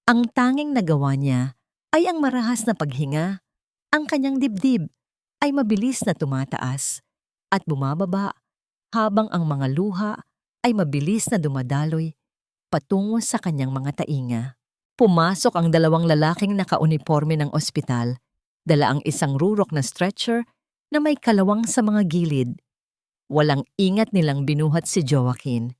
Ang tanging nagawa niya ay ang marahas na paghinga. Ang kanyang dibdib ay mabilis na tumataas at bumababa habang ang mga luha ay mabilis na dumadaloy patungo sa kanyang mga tainga. Pumasok ang dalawang lalaking nakauniporme ng ospital, dala ang isang rurok na stretcher na may kalawang sa mga gilid. Walang ingat nilang binuhat si Joaquin.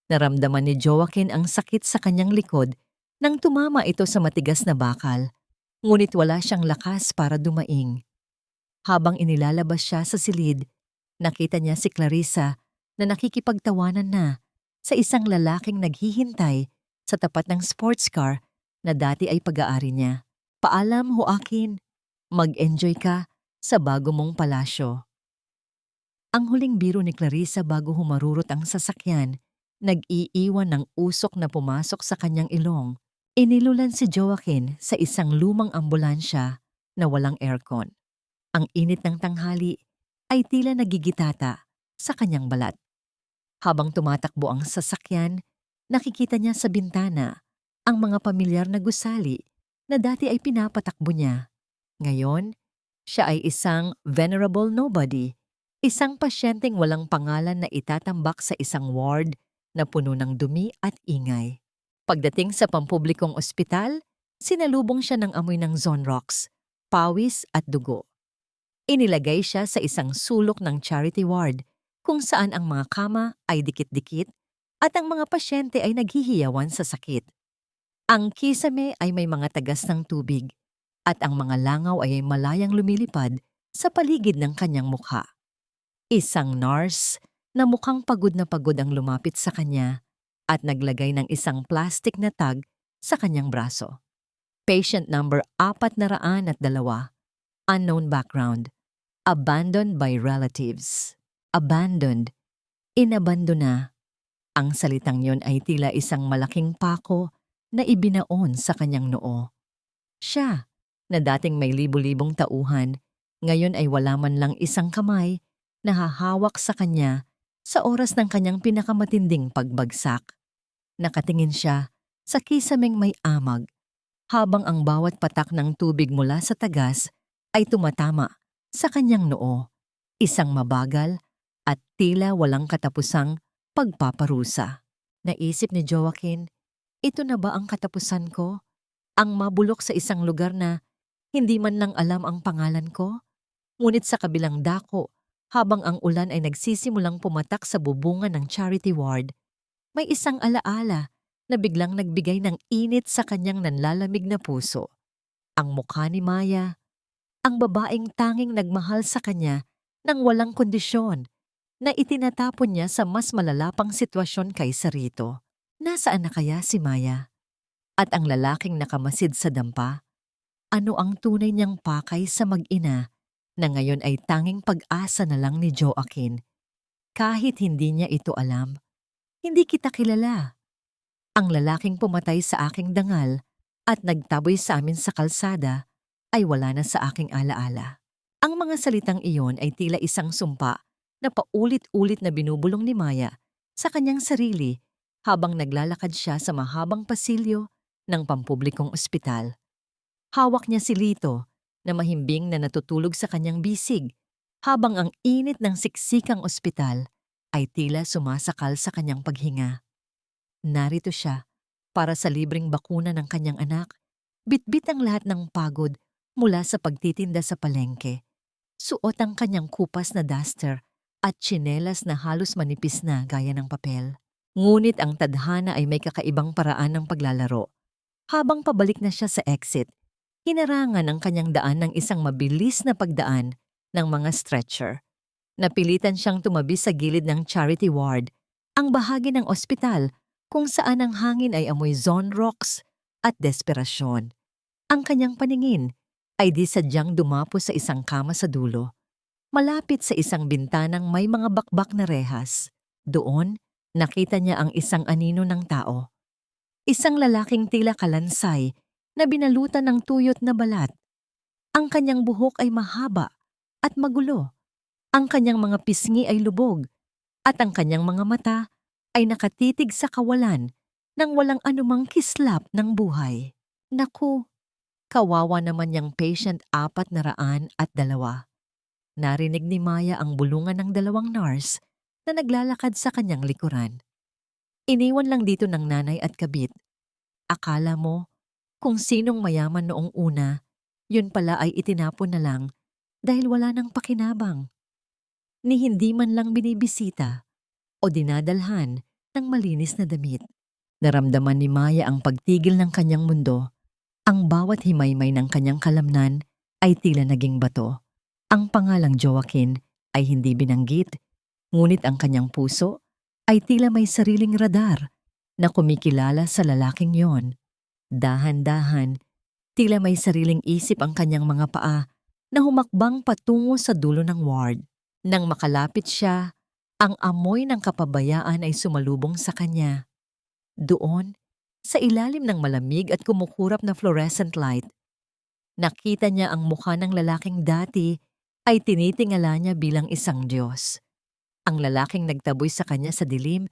Naramdaman ni Joaquin ang sakit sa kanyang likod nang tumama ito sa matigas na bakal, ngunit wala siyang lakas para dumaing. Habang inilalabas siya sa silid, nakita niya si Clarissa na nakikipagtawanan na sa isang lalaking naghihintay sa tapat ng sports car na dati ay pag-aari niya. "Paalam, Joaquin. Mag-enjoy ka sa bago mong palasyo." Ang huling biro ni Clarissa bago humarurot ang sasakyan, nag-iiwan ng usok na pumasok sa kanyang ilong. Inilulan si Joaquin sa isang lumang ambulansya na walang aircon. Ang init ng tanghali ay tila nagigitata sa kanyang balat. Habang tumatakbo ang sasakyan, nakikita niya sa bintana ang mga pamilyar na gusali na dati ay pinapatakbo niya. Ngayon, siya ay isang venerable nobody, isang pasyenteng walang pangalan na itatambak sa isang ward na puno ng dumi at ingay. Pagdating sa pampublikong ospital, sinalubong siya ng amoy ng Zonrox, pawis at dugo. Inilagay siya sa isang sulok ng charity ward kung saan ang mga kama ay dikit-dikit at ang mga pasyente ay naghihiyawan sa sakit. Ang kisame ay may mga tagas ng tubig at ang mga langaw ay malayang lumilipad sa paligid ng kanyang mukha. Isang nurse na mukhang pagod na pagod ang lumapit sa kanya at naglagay ng isang plastic na tag sa kanyang braso. Patient number 402, unknown background, abandoned by relatives. Abandoned, inabandona. Ang salitang yon ay tila isang malaking pako na ibinaon sa kanyang noo. Siya, na dating may libu-libong tauhan, ngayon ay wala man lang isang kamay nahahawak sa kanya sa oras ng kanyang pinakamatinding pagbagsak. Nakatingin siya sa kisameng may amag habang ang bawat patak ng tubig mula sa tagas ay tumatama sa kanyang noo, isang mabagal at tila walang katapusang pagpaparusa. Naisip ni Joaquin, ito na ba ang katapusan ko? Ang mabulok sa isang lugar na hindi man lang alam ang pangalan ko? Ngunit sa kabilang dako, habang ang ulan ay nagsisimulang pumatak sa bubungan ng charity ward, may isang alaala na biglang nagbigay ng init sa kanyang nanlalamig na puso. Ang mukha ni Maya, ang babaeng tanging nagmahal sa kanya ng walang kondisyon, na itinatapon niya sa mas malalapang sitwasyon kaysa rito. Nasaan na kaya si Maya? At ang lalaking nakamasid sa dampa, ano ang tunay niyang pakay sa mag-ina na ngayon ay tanging pag-asa na lang ni Joaquin? Kahit hindi niya ito alam, hindi kita kilala. Ang lalaking pumatay sa aking dangal at nagtaboy sa amin sa kalsada ay wala na sa aking alaala. Ang mga salitang iyon ay tila isang sumpa na paulit-ulit na binubulong ni Maya sa kanyang sarili habang naglalakad siya sa mahabang pasilyo ng pampublikong ospital. Hawak niya si Lito na mahimbing na natutulog sa kanyang bisig habang ang init ng siksikang ospital ay tila sumasakal sa kanyang paghinga. Narito siya para sa libreng bakuna ng kanyang anak, bitbit ang lahat ng pagod mula sa pagtitinda sa palengke. Suot ang kanyang kupas na duster at tsinelas na halos manipis na gaya ng papel. Ngunit ang tadhana ay may kakaibang paraan ng paglalaro. Habang pabalik na siya sa exit, hinarangan ang kanyang daan ng isang mabilis na pagdaan ng mga stretcher. Napilitan siyang tumabi sa gilid ng charity ward, ang bahagi ng ospital kung saan ang hangin ay amoy zone rocks at desperasyon. Ang kanyang paningin ay di sadyang dumapo sa isang kama sa dulo, malapit sa isang bintanang may mga bakbak na rehas. Doon, nakita niya ang isang anino ng tao. Isang lalaking tila kalansay na binalutan ng tuyot na balat. Ang kanyang buhok ay mahaba at magulo. Ang kanyang mga pisngi ay lubog at ang kanyang mga mata ay nakatitig sa kawalan ng walang anumang kislap ng buhay. Naku, kawawa naman niyang patient 402. Narinig ni Maya ang bulungan ng 2 nurse na naglalakad sa kanyang likuran. Iniwan lang dito ng nanay at kabit. Akala mo, kung sinong mayaman noong una, yun pala ay itinapon na lang dahil wala nang pakinabang. Ni hindi man lang binibisita o dinadalhan ng malinis na damit. Naramdaman ni Maya ang pagtigil ng kanyang mundo. Ang bawat himaymay ng kanyang kalamnan ay tila naging bato. Ang pangalang Joaquin ay hindi binanggit, ngunit ang kanyang puso ay tila may sariling radar na kumikilala sa lalaking yon. Dahan-dahan, tila may sariling isip ang kanyang mga paa na humakbang patungo sa dulo ng ward. Nang makalapit siya, ang amoy ng kapabayaan ay sumalubong sa kanya. Doon, sa ilalim ng malamig at kumukurap na fluorescent light, nakita niya ang mukha ng lalaking dati ay tinitingala niya bilang isang Diyos. Ang lalaking nagtaboy sa kanya sa dilim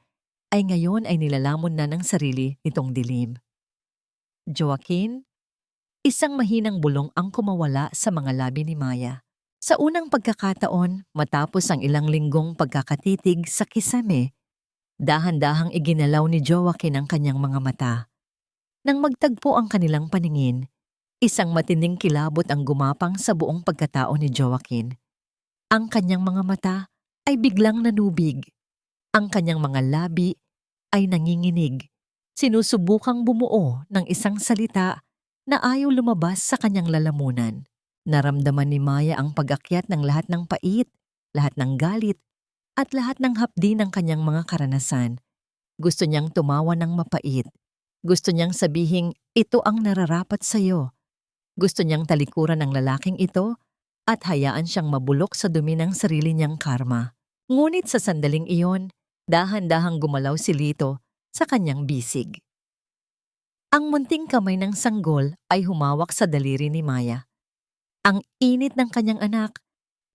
ay ngayon ay nilalamon na ng sarili nitong dilim. Joaquin, isang mahinang bulong ang kumawala sa mga labi ni Maya. Sa unang pagkakataon, matapos ang ilang linggong pagkakatitig sa kisame, dahan-dahang iginalaw ni Joaquin ang kanyang mga mata. Nang magtagpo ang kanilang paningin, isang matinding kilabot ang gumapang sa buong pagkatao ni Joaquin. Ang kanyang mga mata ay biglang nanubig. Ang kanyang mga labi ay nanginginig. Sinusubukang bumuo ng isang salita na ayaw lumabas sa kanyang lalamunan. Naramdaman ni Maya ang pag-akyat ng lahat ng pait, lahat ng galit, at lahat ng hapdi ng kanyang mga karanasan. Gusto niyang tumawa ng mapait. Gusto niyang sabihing, ito ang nararapat sa'yo. Gusto niyang talikuran ng lalaking ito at hayaan siyang mabulok sa dumi ng sarili niyang karma. Ngunit sa sandaling iyon, dahan-dahang gumalaw si Lito sa kanyang bisig. Ang munting kamay ng sanggol ay humawak sa daliri ni Maya. Ang init ng kanyang anak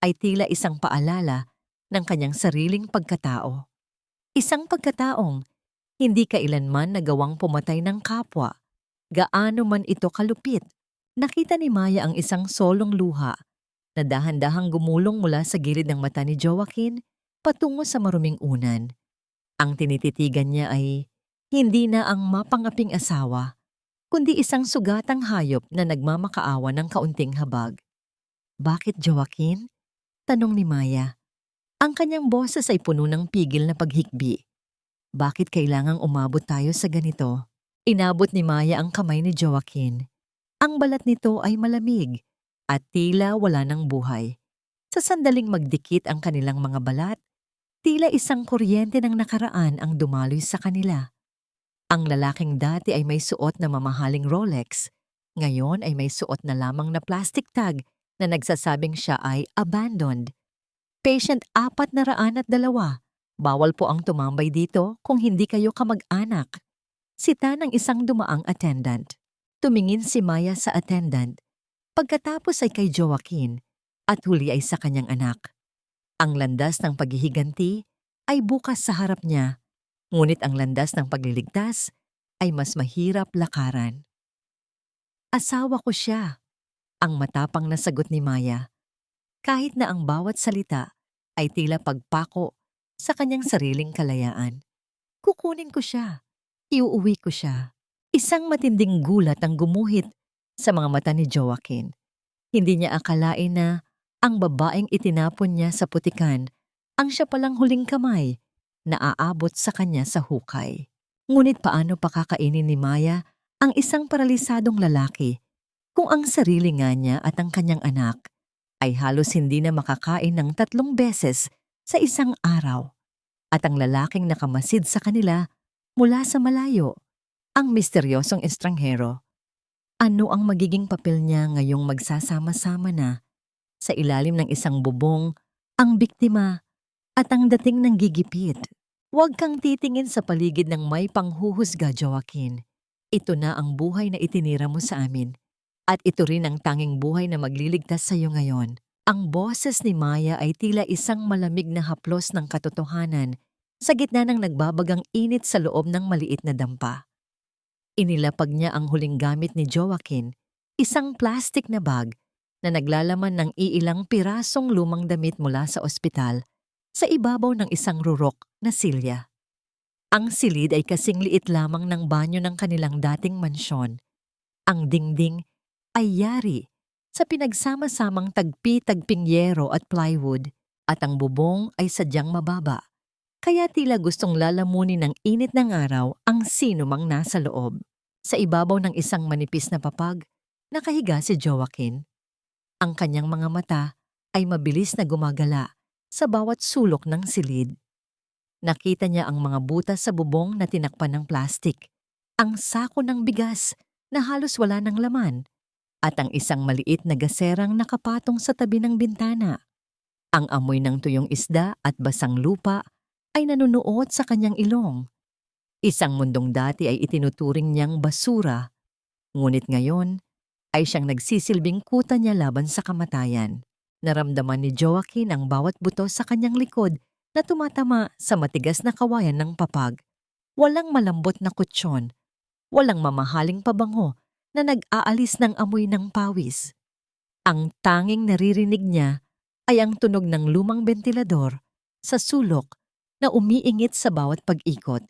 ay tila isang paalala ng kanyang sariling pagkatao. Isang pagkataong hindi kailanman nagawang pumatay ng kapwa, gaano man ito kalupit. Nakita ni Maya ang isang solong luha na dahan-dahang gumulong mula sa gilid ng mata ni Joaquin patungo sa maruming unan. Ang tinititigan niya ay hindi na ang mapangaping asawa, kundi isang sugatang hayop na nagmamakaawa ng kaunting habag. "Bakit, Joaquin?" tanong ni Maya. Ang kanyang boses ay puno ng pigil na paghikbi. "Bakit kailangang umabot tayo sa ganito?" Inabot ni Maya ang kamay ni Joaquin. Ang balat nito ay malamig at tila wala ng buhay. Sa sandaling magdikit ang kanilang mga balat, tila isang kuryente ng nakaraan ang dumaloy sa kanila. Ang lalaking dati ay may suot na mamahaling Rolex, ngayon ay may suot na lamang na plastic tag na nagsasabing siya ay abandoned. Patient 402, bawal po ang tumambay dito kung hindi kayo kamag-anak. Sita ng isang dumaang attendant. Tumingin si Maya sa attendant, pagkatapos ay kay Joaquin at huli ay sa kanyang anak. Ang landas ng paghihiganti ay bukas sa harap niya, ngunit ang landas ng pagliligtas ay mas mahirap lakaran. "Asawa ko siya," ang matapang na sagot ni Maya, kahit na ang bawat salita ay tila pagpako sa kanyang sariling kalayaan. "Kukunin ko siya. Iuuwi ko siya." Isang matinding gulat ang gumuhit sa mga mata ni Joaquin. Hindi niya akalain na ang babaeng itinapon niya sa putikan ang siya palang huling kamay na aabot sa kanya sa hukay. Ngunit paano pakakainin ni Maya ang isang paralisadong lalaki kung ang sarili nga niya at ang kanyang anak ay halos hindi na makakain ng 3 beses sa isang araw, at ang lalaking nakamasid sa kanila mula sa malayo, ang misteryosong estranghero? Ano ang magiging papel niya ngayong magsasama-sama na sa ilalim ng isang bubong ang biktima at ang dating ng gigipit? Huwag kang titingin sa paligid ng may panghuhusga, Joaquin. Ito na ang buhay na itinira mo sa amin, at ito rin ang tanging buhay na magliligtas sa iyo ngayon. Ang boses ni Maya ay tila isang malamig na haplos ng katotohanan sa gitna ng nagbabagang init sa loob ng maliit na dampa. Inilapag niya ang huling gamit ni Joaquin, isang plastic na bag na naglalaman ng iilang pirasong lumang damit mula sa ospital, sa ibabaw ng isang rurok na silya. Ang silid ay kasing liit lamang ng banyo ng kanilang dating mansyon. Ang dingding ay yari sa pinagsama-samang tagpi-tagping yero at plywood, at ang bubong ay sadyang mababa, kaya tila gustong lalamunin ng init ng araw ang sino mang nasa loob. Sa ibabaw ng isang manipis na papag, nakahiga si Joaquin. Ang kanyang mga mata ay mabilis na gumagala sa bawat sulok ng silid. Nakita niya ang mga butas sa bubong na tinakpan ng plastik, ang sako ng bigas na halos wala ng laman, at ang isang maliit na gaserang nakapatong sa tabi ng bintana. Ang amoy ng tuyong isda at basang lupa ay nanunuot sa kanyang ilong. Isang mundong dati ay itinuturing niyang basura, ngunit ngayon ay siyang nagsisilbing kuta niya laban sa kamatayan. Naramdaman ni Joaquin ang bawat buto sa kanyang likod na tumatama sa matigas na kawayan ng papag. Walang malambot na kutsyon, walang mamahaling pabango na nag-aalis ng amoy ng pawis. Ang tanging naririnig niya ay ang tunog ng lumang bentilador sa sulok na umiingit sa bawat pag-ikot,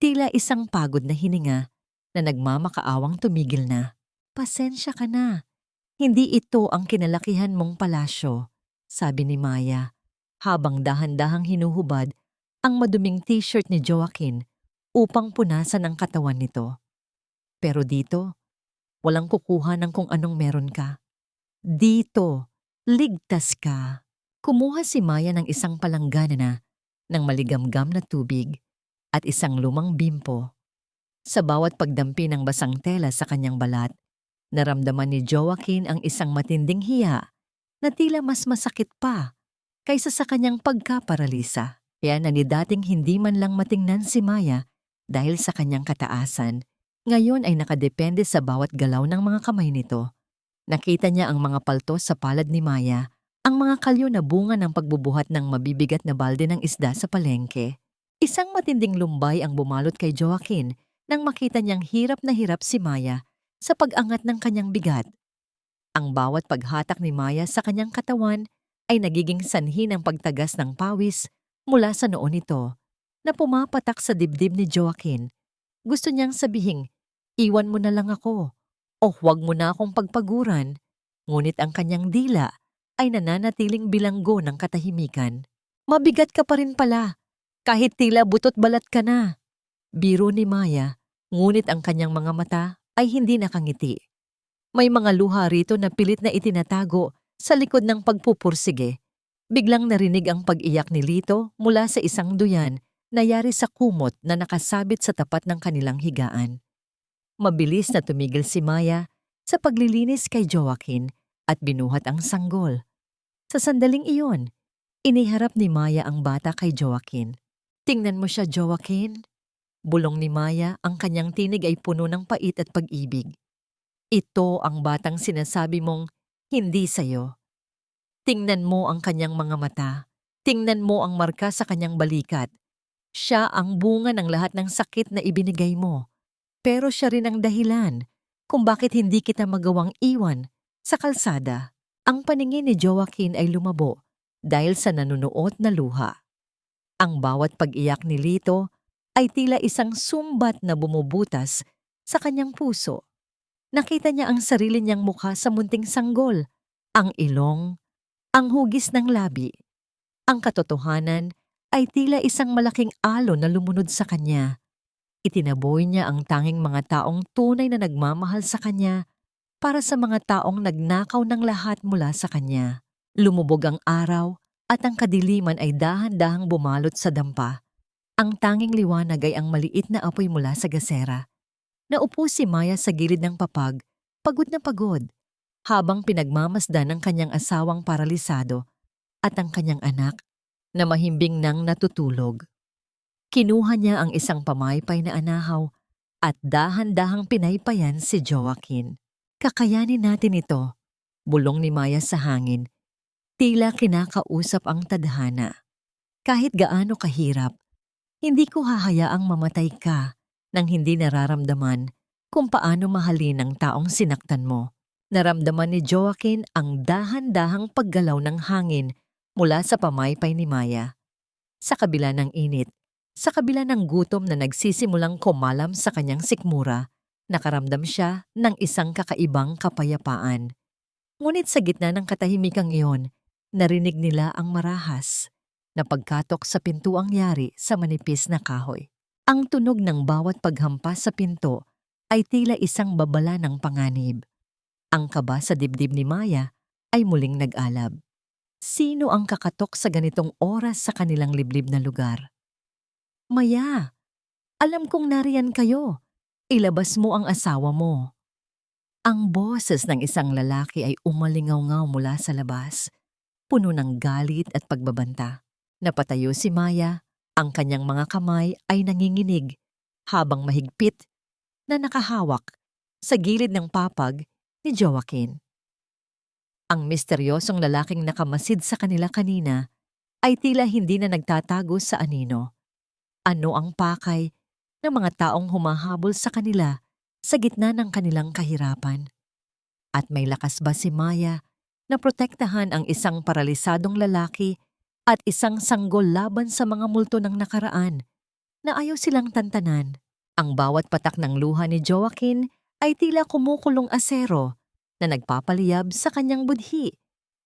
tila isang pagod na hininga na nagmamakaawang tumigil na. "Pasensya ka na. Hindi ito ang kinalakihan mong palasyo," sabi ni Maya, habang dahan-dahang hinuhubad ang maduming t-shirt ni Joaquin upang punasan ang katawan nito. "Pero dito, walang kukuha ng kung anong meron ka. Dito, ligtas ka." Kumuha si Maya ng isang palanggana ng maligamgam na tubig at isang lumang bimpo. Sa bawat pagdampi ng basang tela sa kanyang balat, naramdaman ni Joaquin ang isang matinding hiya na tila mas masakit pa kaysa sa kanyang pagkaparalisa. Kaya na ni dating hindi man lang matingnan si Maya dahil sa kanyang kataasan, ngayon ay nakadepende sa bawat galaw ng mga kamay nito. Nakita niya ang mga paltos sa palad ni Maya Ang mga kalyo na bunga ng pagbubuhat ng mabibigat na balde ng isda sa palengke. Isang matinding lumbay ang bumalot kay Joaquin nang makita niyang hirap na hirap si Maya sa pag-angat ng kanyang bigat. Ang bawat paghatak ni Maya sa kanyang katawan ay nagiging sanhi ng pagtagas ng pawis mula sa noo nito na pumapatak sa dibdib ni Joaquin. Gusto niyang sabihing, "Iwan mo na lang ako," o "Huwag mo na akong pagpaguran." Ngunit ang kanyang dila ay nananatiling bilanggo ng katahimikan. "Mabigat ka pa rin pala, kahit tila butot balat ka na." Biro ni Maya, ngunit ang kanyang mga mata ay hindi nakangiti. May mga luha rito na pilit na itinatago sa likod ng pagpupursige. Biglang narinig ang pag-iyak ni Lito mula sa isang duyan na yari sa kumot na nakasabit sa tapat ng kanilang higaan. Mabilis na tumigil si Maya sa paglilinis kay Joaquin at binuhat ang sanggol. Sa sandaling iyon, iniharap ni Maya ang bata kay Joaquin. "Tingnan mo siya, Joaquin." Bulong ni Maya, ang kanyang tinig ay puno ng pait at pag-ibig. "Ito ang batang sinasabi mong hindi sa'yo. Tingnan mo ang kanyang mga mata. Tingnan mo ang marka sa kanyang balikat. Siya ang bunga ng lahat ng sakit na ibinigay mo. Pero siya rin ang dahilan kung bakit hindi kita magawang iwan sa kalsada." Ang paningin ni Joaquin ay lumabo dahil sa nanunuot na luha. Ang bawat pag-iyak ni Lito ay tila isang sumbat na bumubutas sa kanyang puso. Nakita niya ang sarili niyang mukha sa munting sanggol, ang ilong, ang hugis ng labi. Ang katotohanan ay tila isang malaking alon na lumunod sa kanya. Itinaboy niya ang tanging mga taong tunay na nagmamahal sa kanya para sa mga taong nagnakaw ng lahat mula sa kanya. Lumubog ang araw at ang kadiliman ay dahan-dahang bumalot sa dampa. Ang tanging liwanag ay ang maliit na apoy mula sa gasera. Naupo si Maya sa gilid ng papag, pagod na pagod, habang pinagmamasdan ng kanyang asawang paralisado at ang kanyang anak na mahimbing nang natutulog. Kinuha niya ang isang pamaypay na anahaw at dahan-dahang pinaypayan si Joaquin. "Kakayanin natin ito," bulong ni Maya sa hangin. Tila kinakausap ang tadhana. "Kahit gaano kahirap, hindi ko hahayaang mamatay ka nang hindi nararamdaman kung paano mahalin ang taong sinaktan mo." Naramdaman ni Joaquin ang dahan-dahang paggalaw ng hangin mula sa pamaypay ni Maya. Sa kabila ng init, sa kabila ng gutom na nagsisimulang kumalam sa kanyang sikmura, nakaramdam siya ng isang kakaibang kapayapaan. Ngunit sa gitna ng katahimikang iyon, narinig nila ang marahas na pagkatok sa pintuang yari sa manipis na kahoy. Ang tunog ng bawat paghampas sa pinto ay tila isang babala ng panganib. Ang kaba sa dibdib ni Maya ay muling nag-alab. Sino ang kakatok sa ganitong oras sa kanilang liblib na lugar? "Maya, alam kong nariyan kayo. Ilabas mo ang asawa mo." Ang boses ng isang lalaki ay umalingaw-ngaw mula sa labas, puno ng galit at pagbabanta. Napatayo si Maya, ang kanyang mga kamay ay nanginginig habang mahigpit na nakahawak sa gilid ng papag ni Joaquin. Ang misteryosong lalaking nakamasid sa kanila kanina ay tila hindi na nagtatago sa anino. Ano ang pakay ng mga taong humahabol sa kanila sa gitna ng kanilang kahirapan? At may lakas ba si Maya na protektahan ang isang paralisadong lalaki at isang sanggol laban sa mga multo ng nakaraan na ayaw silang tantanan? Ang bawat patak ng luha ni Joaquin ay tila kumukulong asero na nagpapaliyab sa kanyang budhi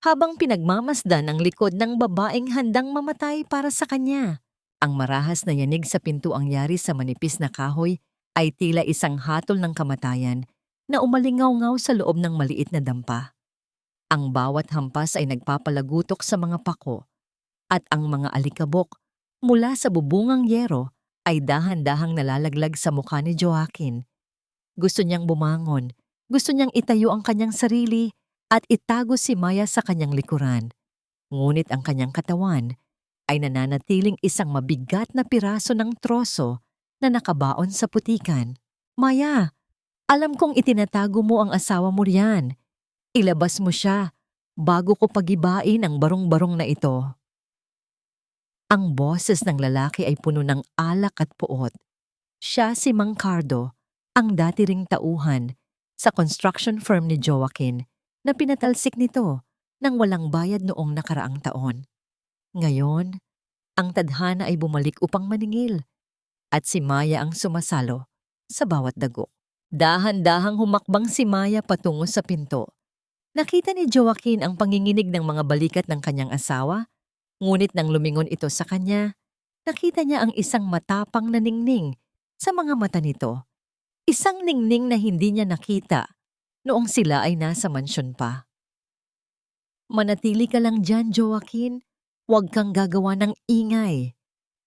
habang pinagmamasdan ang likod ng babaeng handang mamatay para sa kanya. Ang marahas na yanig sa pintuang yari sa manipis na kahoy ay tila isang hatol ng kamatayan na umalingaw-ngaw sa loob ng maliit na dampa. Ang bawat hampas ay nagpapalagutok sa mga pako at ang mga alikabok mula sa bubungang yero ay dahan-dahang nalalaglag sa mukha ni Joaquin. Gusto niyang bumangon, gusto niyang itayo ang kanyang sarili at itago si Maya sa kanyang likuran. Ngunit ang kanyang katawan ay nananatiling isang mabigat na piraso ng troso na nakabaon sa putikan. "Maya, alam kong itinatago mo ang asawa mo riyan. Ilabas mo siya bago ko pagibain ang barong-barong na ito. Ang boses ng lalaki ay puno ng alak at puot. Siya si Mang Cardo, ang dati ring tauhan sa construction firm ni Joaquin na pinatalsik nito nang walang bayad noong nakaraang taon. Ngayon, ang tadhana ay bumalik upang maningil at si Maya ang sumasalo sa bawat dagok. Dahan-dahang humakbang si Maya patungo sa pinto. Nakita ni Joaquin ang panginginig ng mga balikat ng kanyang asawa, ngunit nang lumingon ito sa kanya, nakita niya ang isang matapang na ningning sa mga mata nito. Isang ningning na hindi niya nakita noong sila ay nasa mansyon pa. "Manatili ka lang dyan, Joaquin. Huwag kang gagawa ng ingay,"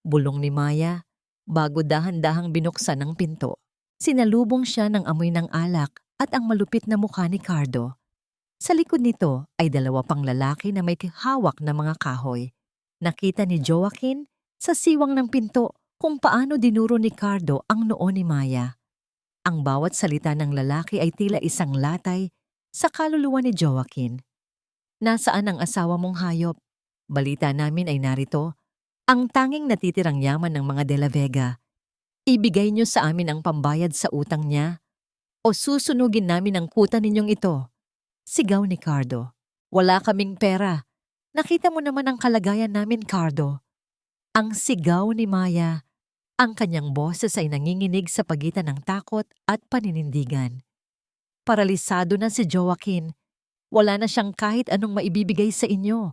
bulong ni Maya bago dahan-dahang binuksan ang pinto. Sinalubong siya ng amoy ng alak at ang malupit na mukha ni Cardo. Sa likod nito ay dalawa pang lalaki na may hawak na mga kahoy. Nakita ni Joaquin sa siwang ng pinto kung paano dinuro ni Cardo ang noo ni Maya. Ang bawat salita ng lalaki ay tila isang latay sa kaluluwa ni Joaquin. "Nasaan ang asawa mong hayop? Balita namin ay narito, ang tanging natitirang yaman ng mga De La Vega. Ibigay niyo sa amin ang pambayad sa utang niya o susunugin namin ang kuta ninyong ito." Sigaw ni Cardo. "Wala kaming pera. Nakita mo naman ang kalagayan namin, Cardo." Ang sigaw ni Maya. Ang kanyang boses ay nanginginig sa pagitan ng takot at paninindigan. Paralisado na si Joaquin. Wala na siyang kahit anong maibibigay sa inyo.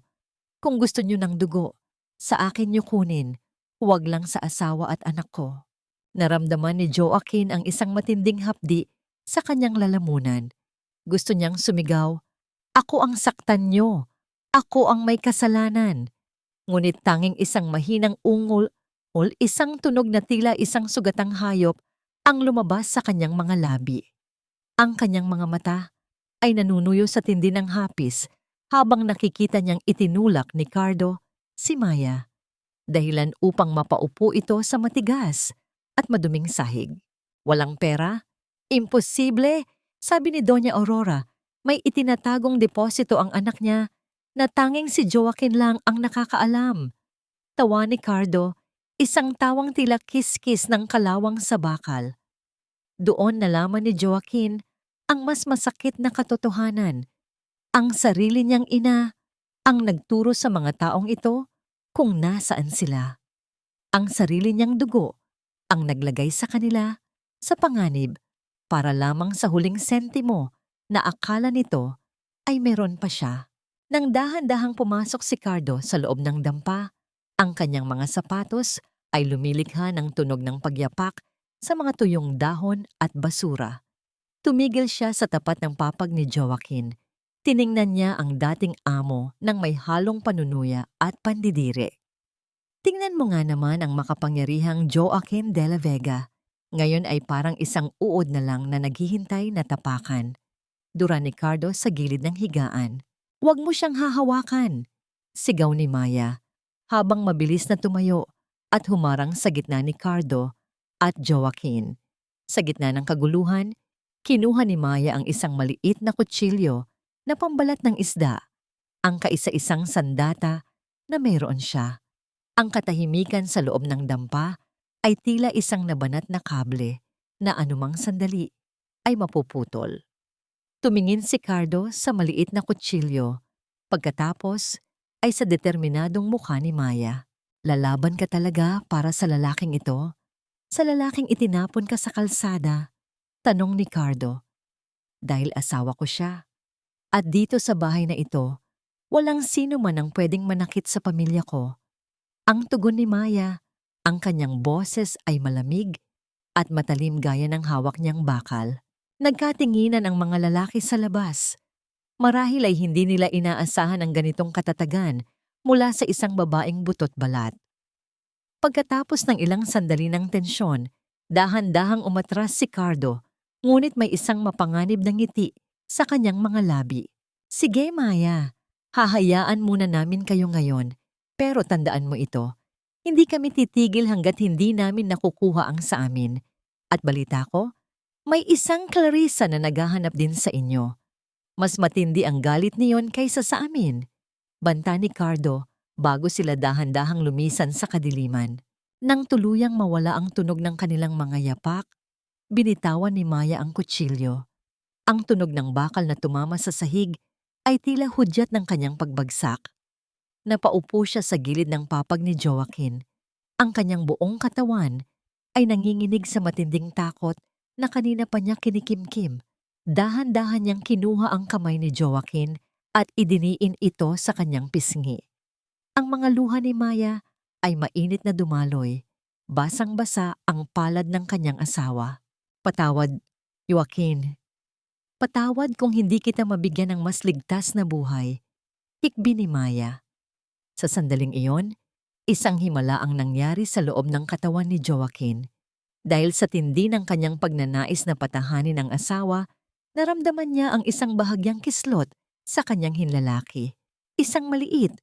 Kung gusto niyo ng dugo, sa akin niyo kunin. Huwag lang sa asawa at anak ko. Naramdaman ni Joaquin ang isang matinding hapdi sa kanyang lalamunan. Gusto niyang sumigaw, "Ako ang saktan niyo. Ako ang may kasalanan." Ngunit tanging isang mahinang ungol o isang tunog na tila isang sugatang hayop ang lumabas sa kanyang mga labi. Ang kanyang mga mata ay nanunuyo sa tindi ng hapis habang nakikita niyang itinulak ni Cardo si Maya, dahilan upang mapaupo ito sa matigas at maduming sahig. "Walang pera? Imposible!" Sabi ni Doña Aurora, may itinatagong deposito ang anak niya na tanging si Joaquin lang ang nakakaalam. Tawa ni Cardo, isang tawang tila kiskis ng kalawang sa bakal. Doon nalaman ni Joaquin ang mas masakit na katotohanan. Ang sarili niyang ina ang nagturo sa mga taong ito kung nasaan sila. Ang sarili niyang dugo ang naglagay sa kanila sa panganib para lamang sa huling sentimo na akala nito ay meron pa siya. Nang dahan-dahang pumasok si Cardo sa loob ng dampa, ang kanyang mga sapatos ay lumilikha ng tunog ng pagyapak sa mga tuyong dahon at basura. Tumigil siya sa tapat ng papag ni Joaquin. Tiningnan niya ang dating amo ng may halong panunuya at pandidiri. "Tingnan mo nga naman ang makapangyarihang Joaquin de la Vega. Ngayon ay parang isang uod na lang na naghihintay na tapakan." Dura ni Cardo sa gilid ng higaan. "Huwag mo siyang hahawakan," sigaw ni Maya, habang mabilis na tumayo at humarang sa gitna ni Cardo at Joaquin. Sa gitna ng kaguluhan, kinuha ni Maya ang isang maliit na kutsilyo na pambalat ng isda, ang kaisa-isang sandata na mayroon siya. Ang katahimikan sa loob ng dampa ay tila isang nabanat na kable na anumang sandali ay mapuputol. Tumingin si Cardo sa maliit na kutsilyo. Pagkatapos ay sa determinadong mukha ni Maya. "Lalaban ka talaga para sa lalaking ito? Sa lalaking itinapon ka sa kalsada?" tanong ni Cardo. "Dahil asawa ko siya. At dito sa bahay na ito, walang sino man ang pwedeng manakit sa pamilya ko." Ang tugon ni Maya, ang kanyang boses ay malamig at matalim gaya ng hawak niyang bakal. Nagkatinginan ang mga lalaki sa labas. Marahil ay hindi nila inaasahan ang ganitong katatagan mula sa isang babaeng butot balat. Pagkatapos ng ilang sandali ng tensyon, dahan-dahang umatras si Cardo, ngunit may isang mapanganib na ngiti sa kanyang mga labi. "Sige, Maya, hahayaan muna namin kayo ngayon, pero tandaan mo ito, hindi kami titigil hanggat hindi namin nakukuha ang sa amin. At balita ko, may isang Clarissa na naghahanap din sa inyo. Mas matindi ang galit niyon kaysa sa amin. Banta ni Cardo bago sila dahan-dahang lumisan sa kadiliman. Nang tuluyang mawala ang tunog ng kanilang mga yapak, binitawan ni Maya ang kutsilyo. Ang tunog ng bakal na tumama sa sahig ay tila hudyat ng kanyang pagbagsak. Napaupo siya sa gilid ng papag ni Joaquin. Ang kanyang buong katawan ay nanginginig sa matinding takot na kanina pa niya kinikimkim. Dahan-dahan niyang kinuha ang kamay ni Joaquin at idiniin ito sa kanyang pisngi. Ang mga luha ni Maya ay mainit na dumaloy. Basang-basa ang palad ng kanyang asawa. Patawad, Joaquin. Patawad kung hindi kita mabigyan ng mas ligtas na buhay. Hikbi ni Maya. Sa sandaling iyon, isang himala ang nangyari sa loob ng katawan ni Joaquin. Dahil sa tindi ng kanyang pagnanais na patahanin ang asawa, naramdaman niya ang isang bahagyang kislot sa kanyang hinlalaki. Isang maliit,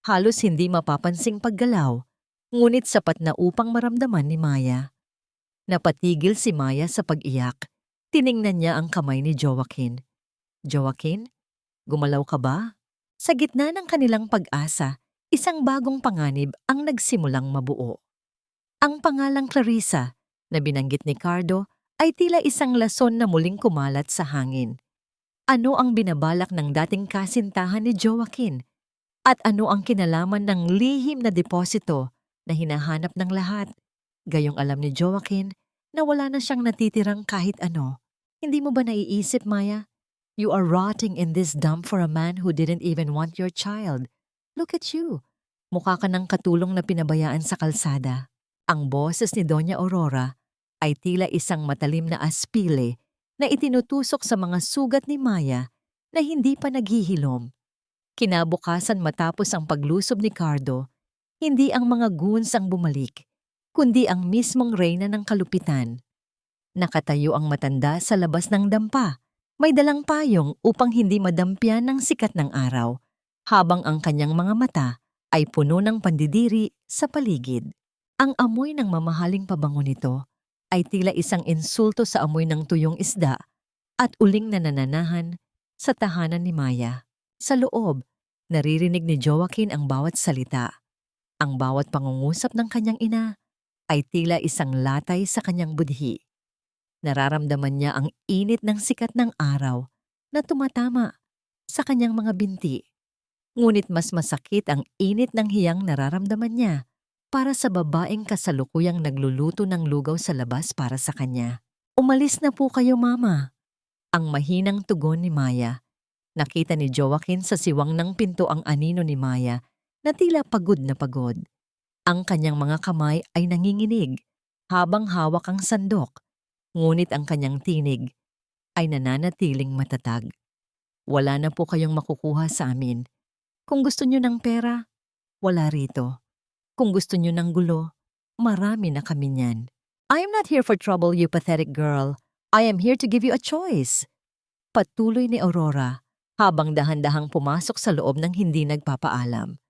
halos hindi mapapansing paggalaw, ngunit sapat na upang maramdaman ni Maya. Napatigil si Maya sa pag-iyak. Tiningnan niya ang kamay ni Joaquin. Joaquin, gumalaw ka ba? Sa gitna ng kanilang pag-asa, isang bagong panganib ang nagsimulang mabuo. Ang pangalang Clarissa na binanggit ni Cardo ay tila isang lason na muling kumalat sa hangin. Ano ang binabalak ng dating kasintahan ni Joaquin? At ano ang kinalaman ng lihim na deposito na hinahanap ng lahat? Gayong alam ni Joaquin na wala na siyang natitirang kahit ano. Hindi mo ba naiisip, Maya? You are rotting in this dump for a man who didn't even want your child. Look at you. Mukha ka ng katulong na pinabayaan sa kalsada. Ang boses ni Doña Aurora ay tila isang matalim na aspile na itinutusok sa mga sugat ni Maya na hindi pa naghihilom. Kinabukasan matapos ang paglusob ni Cardo, hindi ang mga goons ang bumalik, kundi ang mismong reyna ng kalupitan. Nakatayo ang matanda sa labas ng dampa. May dalang payong upang hindi madampyan ng sikat ng araw, habang ang kanyang mga mata ay puno ng pandidiri sa paligid. Ang amoy ng mamahaling pabango nito ay tila isang insulto sa amoy ng tuyong isda at uling na nananahan sa tahanan ni Maya. Sa loob, naririnig ni Joaquin ang bawat salita. Ang bawat pangungusap ng kanyang ina ay tila isang latay sa kanyang budhi. Nararamdaman niya ang init ng sikat ng araw na tumatama sa kanyang mga binti. Ngunit mas masakit ang init ng hiyang nararamdaman niya para sa babaeng kasalukuyang nagluluto ng lugaw sa labas para sa kanya. Umalis na po kayo, Mama. Ang mahinang tugon ni Maya. Nakita ni Joaquin sa siwang ng pinto ang anino ni Maya na tila pagod na pagod. Ang kanyang mga kamay ay nanginginig habang hawak ang sandok, ngunit ang kanyang tinig ay nananatiling matatag. Wala na po kayong makukuha sa amin. Kung gusto niyo ng pera, wala rito. Kung gusto niyo ng gulo, marami na kami niyan. I am not here for trouble, you pathetic girl. I am here to give you a choice. Patuloy ni Aurora habang dahan-dahang pumasok sa loob ng hindi nagpapaalam.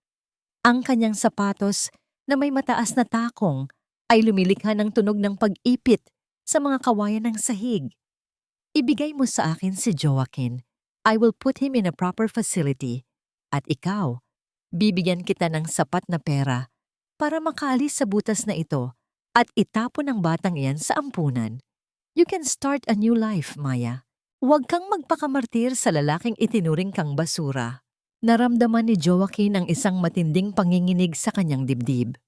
Ang kanyang sapatos na may mataas na takong ay lumilikha ng tunog ng pag-ipit sa mga kawayan ng sahig. Ibigay mo sa akin si Joaquin. I will put him in a proper facility. At ikaw, bibigyan kita ng sapat na pera para makaalis sa butas na ito at itapon ang batang iyan sa ampunan. You can start a new life, Maya. Huwag kang magpakamartir sa lalaking itinuring kang basura. Naramdaman ni Joaquin ang isang matinding panginginig sa kanyang dibdib.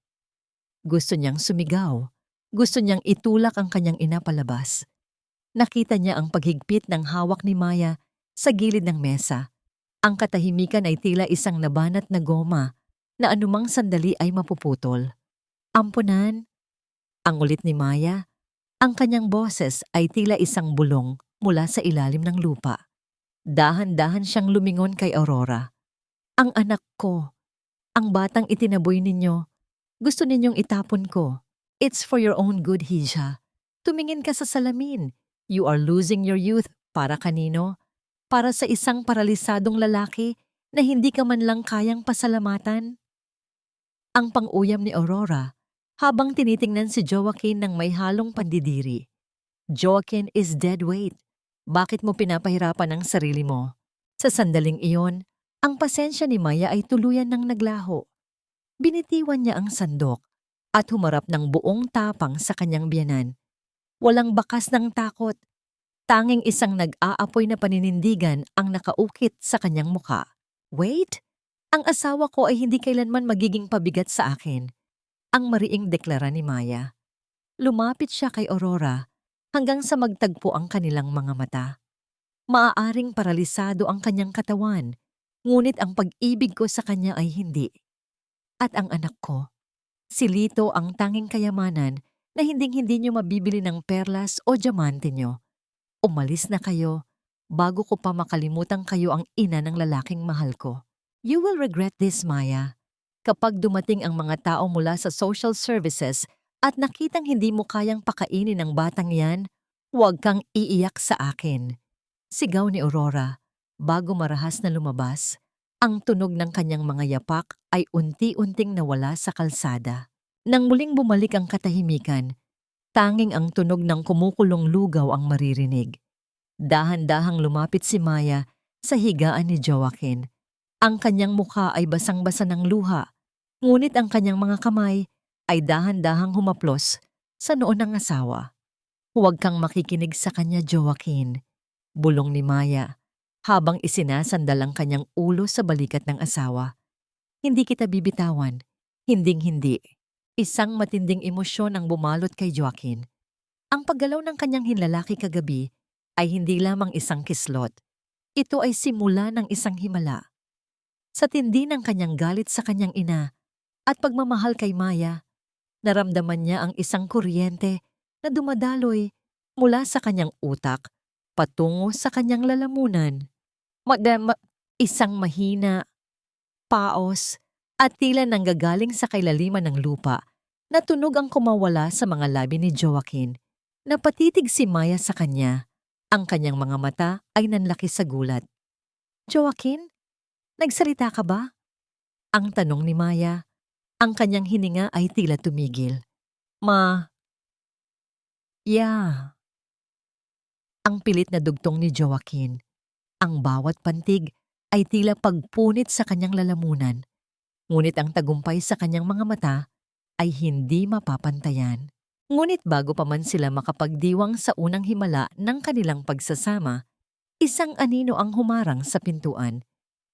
Gusto niyang sumigaw. Gusto niyang itulak ang kanyang ina palabas. Nakita niya ang paghigpit ng hawak ni Maya sa gilid ng mesa. Ang katahimikan ay tila isang nabanat na goma na anumang sandali ay mapuputol. Ampunan. Ang ulit ni Maya, ang kanyang boses ay tila isang bulong mula sa ilalim ng lupa. Dahan-dahan siyang lumingon kay Aurora. Ang anak ko, ang batang itinaboy ninyo, gusto ninyong itapon ko. It's for your own good, Hija. Tumingin ka sa salamin. You are losing your youth. Para kanino? Para sa isang paralisadong lalaki na hindi ka man lang kayang pasalamatan? Ang pang-uyam ni Aurora habang tinitingnan si Joaquin ng may halong pandidiri. Joaquin is dead weight. Bakit mo pinapahirapan ang sarili mo? Sa sandaling iyon, ang pasensya ni Maya ay tuluyan ng naglaho. Binitiwan niya ang sandok at humarap ng buong tapang sa kanyang biyanan. Walang bakas ng takot. Tanging isang nag-aapoy na paninindigan ang nakaukit sa kanyang muka. Wait, ang asawa ko ay hindi kailanman magiging pabigat sa akin. Ang mariing deklara ni Maya. Lumapit siya kay Aurora hanggang sa magtagpo ang kanilang mga mata. Maaaring paralisado ang kanyang katawan, ngunit ang pag-ibig ko sa kanya ay hindi. At ang anak ko, si Lito ang tanging kayamanan na hinding-hindi niyo mabibili ng perlas o diamante niyo. Umalis na kayo bago ko pa makalimutan kayo ang ina ng lalaking mahal ko. You will regret this, Maya. Kapag dumating ang mga tao mula sa social services at nakitang hindi mo kayang pakainin ang batang yan, huwag kang iiyak sa akin. Sigaw ni Aurora. Bago marahas na lumabas, ang tunog ng kanyang mga yapak ay unti-unting nawala sa kalsada. Nang muling bumalik ang katahimikan, tanging ang tunog ng kumukulong lugaw ang maririnig. Dahan-dahang lumapit si Maya sa higaan ni Joaquin. Ang kanyang mukha ay basang-basa ng luha, ngunit ang kanyang mga kamay ay dahan-dahang humaplos sa noo ng asawa. Huwag kang makikinig sa kanya, Joaquin. Bulong ni Maya habang isinasandal ang kanyang ulo sa balikat ng asawa. Hindi kita bibitawan. Hinding-hindi. Isang matinding emosyon ang bumalot kay Joaquin. Ang paggalaw ng kanyang hinlalaki kagabi ay hindi lamang isang kislot. Ito ay simula ng isang himala. Sa tindi ng kanyang galit sa kanyang ina at pagmamahal kay Maya, naramdaman niya ang isang kuryente na dumadaloy mula sa kanyang utak patungo sa kanyang lalamunan. Isang mahina, paos, at tila nanggagaling sa kailaliman ng lupa na tunog ang kumawala sa mga labi ni Joaquin. Napatitig si Maya sa kanya. Ang kanyang mga mata ay nanlaki sa gulat. Joaquin, nagsalita ka ba? Ang tanong ni Maya. Ang kanyang hininga ay tila tumigil. Yeah. Ang pilit na dugtong ni Joaquin. Ang bawat pantig ay tila pagpunit sa kanyang lalamunan. Ngunit ang tagumpay sa kanyang mga mata ay hindi mapapantayan. Ngunit bago pa man sila makapagdiwang sa unang himala ng kanilang pagsasama, isang anino ang humarang sa pintuan.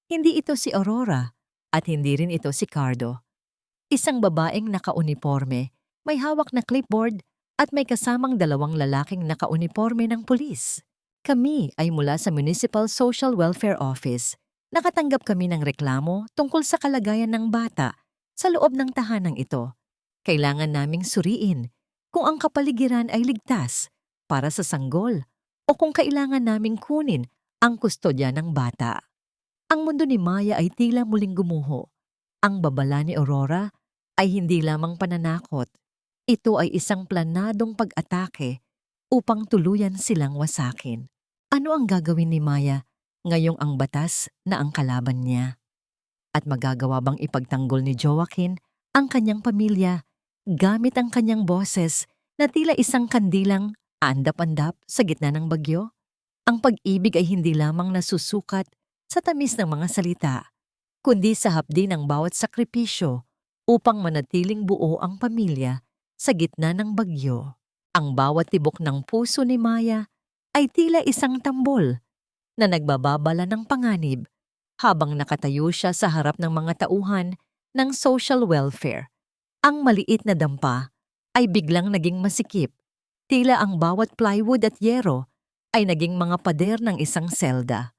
Hindi ito si Aurora at hindi rin ito si Cardo. Isang babaeng nakauniporme, may hawak na clipboard at may kasamang dalawang lalaking nakauniporme ng pulis. Kami ay mula sa Municipal Social Welfare Office. Nakatanggap kami ng reklamo tungkol sa kalagayan ng bata sa loob ng tahanang ito. Kailangan naming suriin kung ang kapaligiran ay ligtas para sa sanggol o kung kailangan naming kunin ang kustodya ng bata. Ang mundo ni Maya ay tila muling gumuho. Ang babala ni Aurora ay hindi lamang pananakot. Ito ay isang planadong pag-atake upang tuluyan silang wasakin. Ano ang gagawin ni Maya ngayong ang batas na ang kalaban niya? At magagawa bang ipagtanggol ni Joaquin ang kanyang pamilya gamit ang kanyang boses na tila isang kandilang andap-andap sa gitna ng bagyo? Ang pag-ibig ay hindi lamang nasusukat sa tamis ng mga salita, kundi sa hapdi ng bawat sakripisyo upang manatiling buo ang pamilya sa gitna ng bagyo. Ang bawat tibok ng puso ni Maya ay tila isang tambol na nagbababala ng panganib habang nakatayo siya sa harap ng mga tauhan ng social welfare. Ang maliit na dampa ay biglang naging masikip, tila ang bawat plywood at yero ay naging mga pader ng isang selda.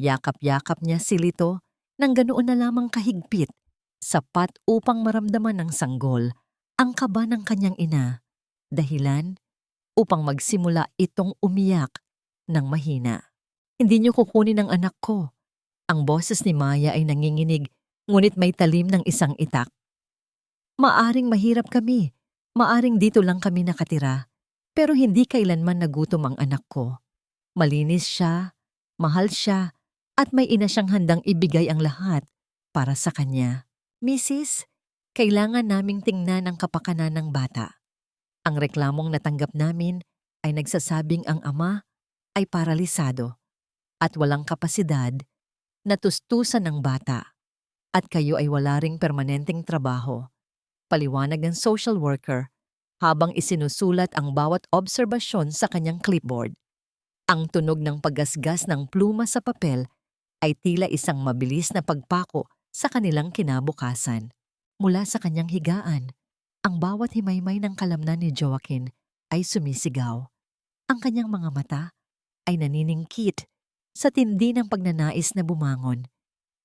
Yakap-yakap niya si Lito nang ganoon na lamang kahigpit, sapat upang maramdaman ng sanggol ang kaba ng kanyang ina. Dahilan upang magsimula itong umiyak ng mahina. Hindi niyo kukunin ang anak ko. Ang boses ni Maya ay nanginginig, ngunit may talim ng isang itak. Maaring mahirap kami. Maaring dito lang kami nakatira. Pero hindi kailanman nagutom ang anak ko. Malinis siya, mahal siya, at may ina siyang handang ibigay ang lahat para sa kanya. Mrs., kailangan naming tingnan ang kapakanan ng bata. Ang reklamong natanggap namin ay nagsasabing ang ama ay paralisado at walang kapasidad Natustusan ng bata at kayo ay wala ring permanenteng trabaho. Paliwanag ng social worker habang isinusulat ang bawat obserbasyon sa kanyang clipboard. Ang tunog ng paggasgas ng pluma sa papel ay tila isang mabilis na pagpako sa kanilang kinabukasan. Mula sa kanyang higaan, ang bawat himaymay ng kalamnan ni Joaquin ay sumisigaw. Ang kanyang mga mata ay naniningkit sa tindi ng pagnanais na bumangon.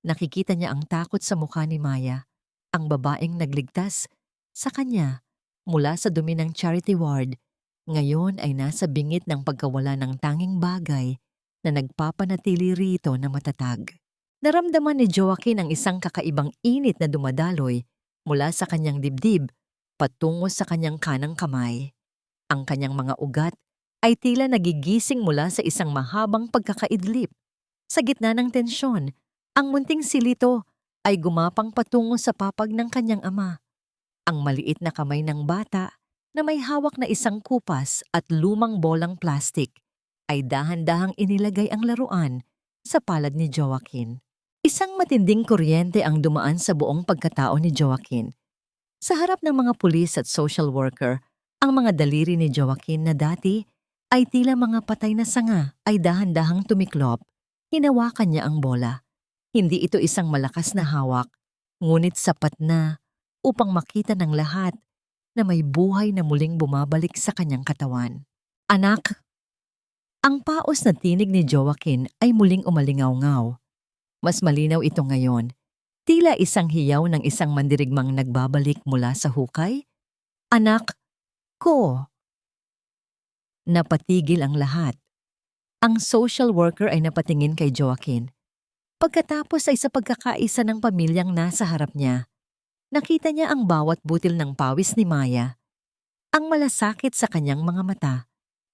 Nakikita niya ang takot sa mukha ni Maya, ang babaeng nagligtas sa kanya mula sa dumi ng charity ward. Ngayon ay nasa bingit ng pagkawala ng tanging bagay na nagpapanatili rito na matatag. Naramdaman ni Joaquin ang isang kakaibang init na dumadaloy mula sa kanyang dibdib patungo sa kanyang kanang kamay. Ang kanyang mga ugat ay tila nagigising mula sa isang mahabang pagkakaidlip. Sa gitna ng tensyon, ang munting silito ay gumapang patungo sa papag ng kanyang ama. Ang maliit na kamay ng bata na may hawak na isang kupas at lumang bolang plastik ay dahan-dahang inilagay ang laruan sa palad ni Joaquin. Isang matinding kuryente ang dumaan sa buong pagkatao ni Joaquin. Sa harap ng mga pulis at social worker, ang mga daliri ni Joaquin na dati ay tila mga patay na sanga ay dahan-dahang tumiklop. Hinawakan niya ang bola. Hindi ito isang malakas na hawak, ngunit sapat na upang makita ng lahat na may buhay na muling bumabalik sa kanyang katawan. Anak! Ang paos na tinig ni Joaquin ay muling umalingaw-ngaw. Mas malinaw ito ngayon. Tila isang hiyaw ng isang mandirigmang nagbabalik mula sa hukay. Anak ko! Napatigil ang lahat. Ang social worker ay napatingin kay Joaquin. Pagkatapos ay sa pagkakaisa ng pamilyang nasa harap niya, nakita niya ang bawat butil ng pawis ni Maya, ang malasakit sa kanyang mga mata,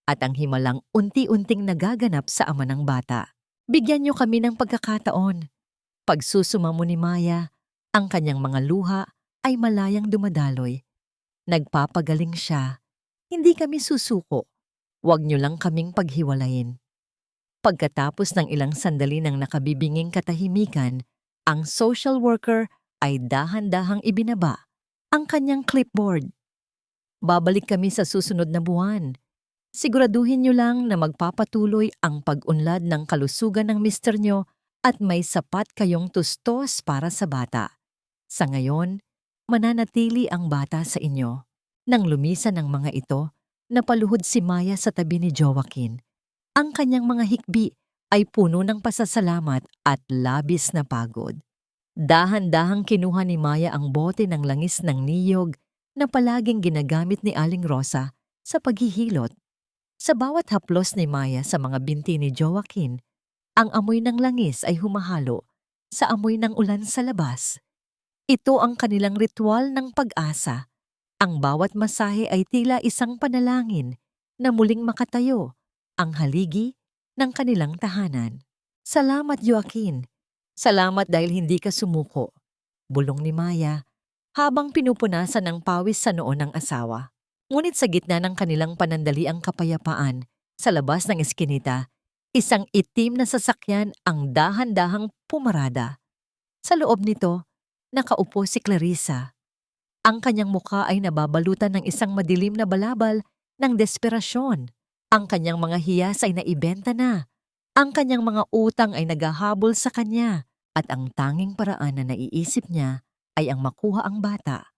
at ang himalang unti-unting nagaganap sa ama ng bata. Bigyan niyo kami ng pagkakataon. Pagsusuma mo ni Maya, ang kanyang mga luha ay malayang dumadaloy. Nagpapagaling siya. Hindi kami susuko. Huwag niyo lang kaming paghiwalayin. Pagkatapos ng ilang sandali ng nakabibinging katahimikan, ang social worker ay dahan-dahang ibinaba ang kanyang clipboard. Babalik kami sa susunod na buwan. Siguraduhin niyo lang na magpapatuloy ang pag-unlad ng kalusugan ng mister niyo at may sapat kayong tustos para sa bata. Sa ngayon, mananatili ang bata sa inyo. Nang lumisan ng mga ito, napaluhod si Maya sa tabi ni Joaquin. Ang kanyang mga hikbi ay puno ng pasasalamat at labis na pagod. Dahan-dahang kinuha ni Maya ang bote ng langis ng niyog na palaging ginagamit ni Aling Rosa sa paghihilot. Sa bawat haplos ni Maya sa mga binti ni Joaquin, ang amoy ng langis ay humahalo sa amoy ng ulan sa labas. Ito ang kanilang ritual ng pag-asa. Ang bawat masahe ay tila isang panalangin na muling makatayo ang haligi ng kanilang tahanan. Salamat, Joaquin. Salamat dahil hindi ka sumuko. Bulong ni Maya habang pinupunasan ng pawis sa noo ng asawa. Ngunit sa gitna ng kanilang panandaliang kapayapaan, sa labas ng eskinita, isang itim na sasakyan ang dahan-dahang pumarada. Sa loob nito, nakaupo si Clarissa. Ang kanyang mukha ay nababalutan ng isang madilim na balabal ng desperasyon. Ang kanyang mga hiyas ay naibenta na. Ang kanyang mga utang ay naghahabol sa kanya. At ang tanging paraan na naiisip niya ay ang makuha ang bata.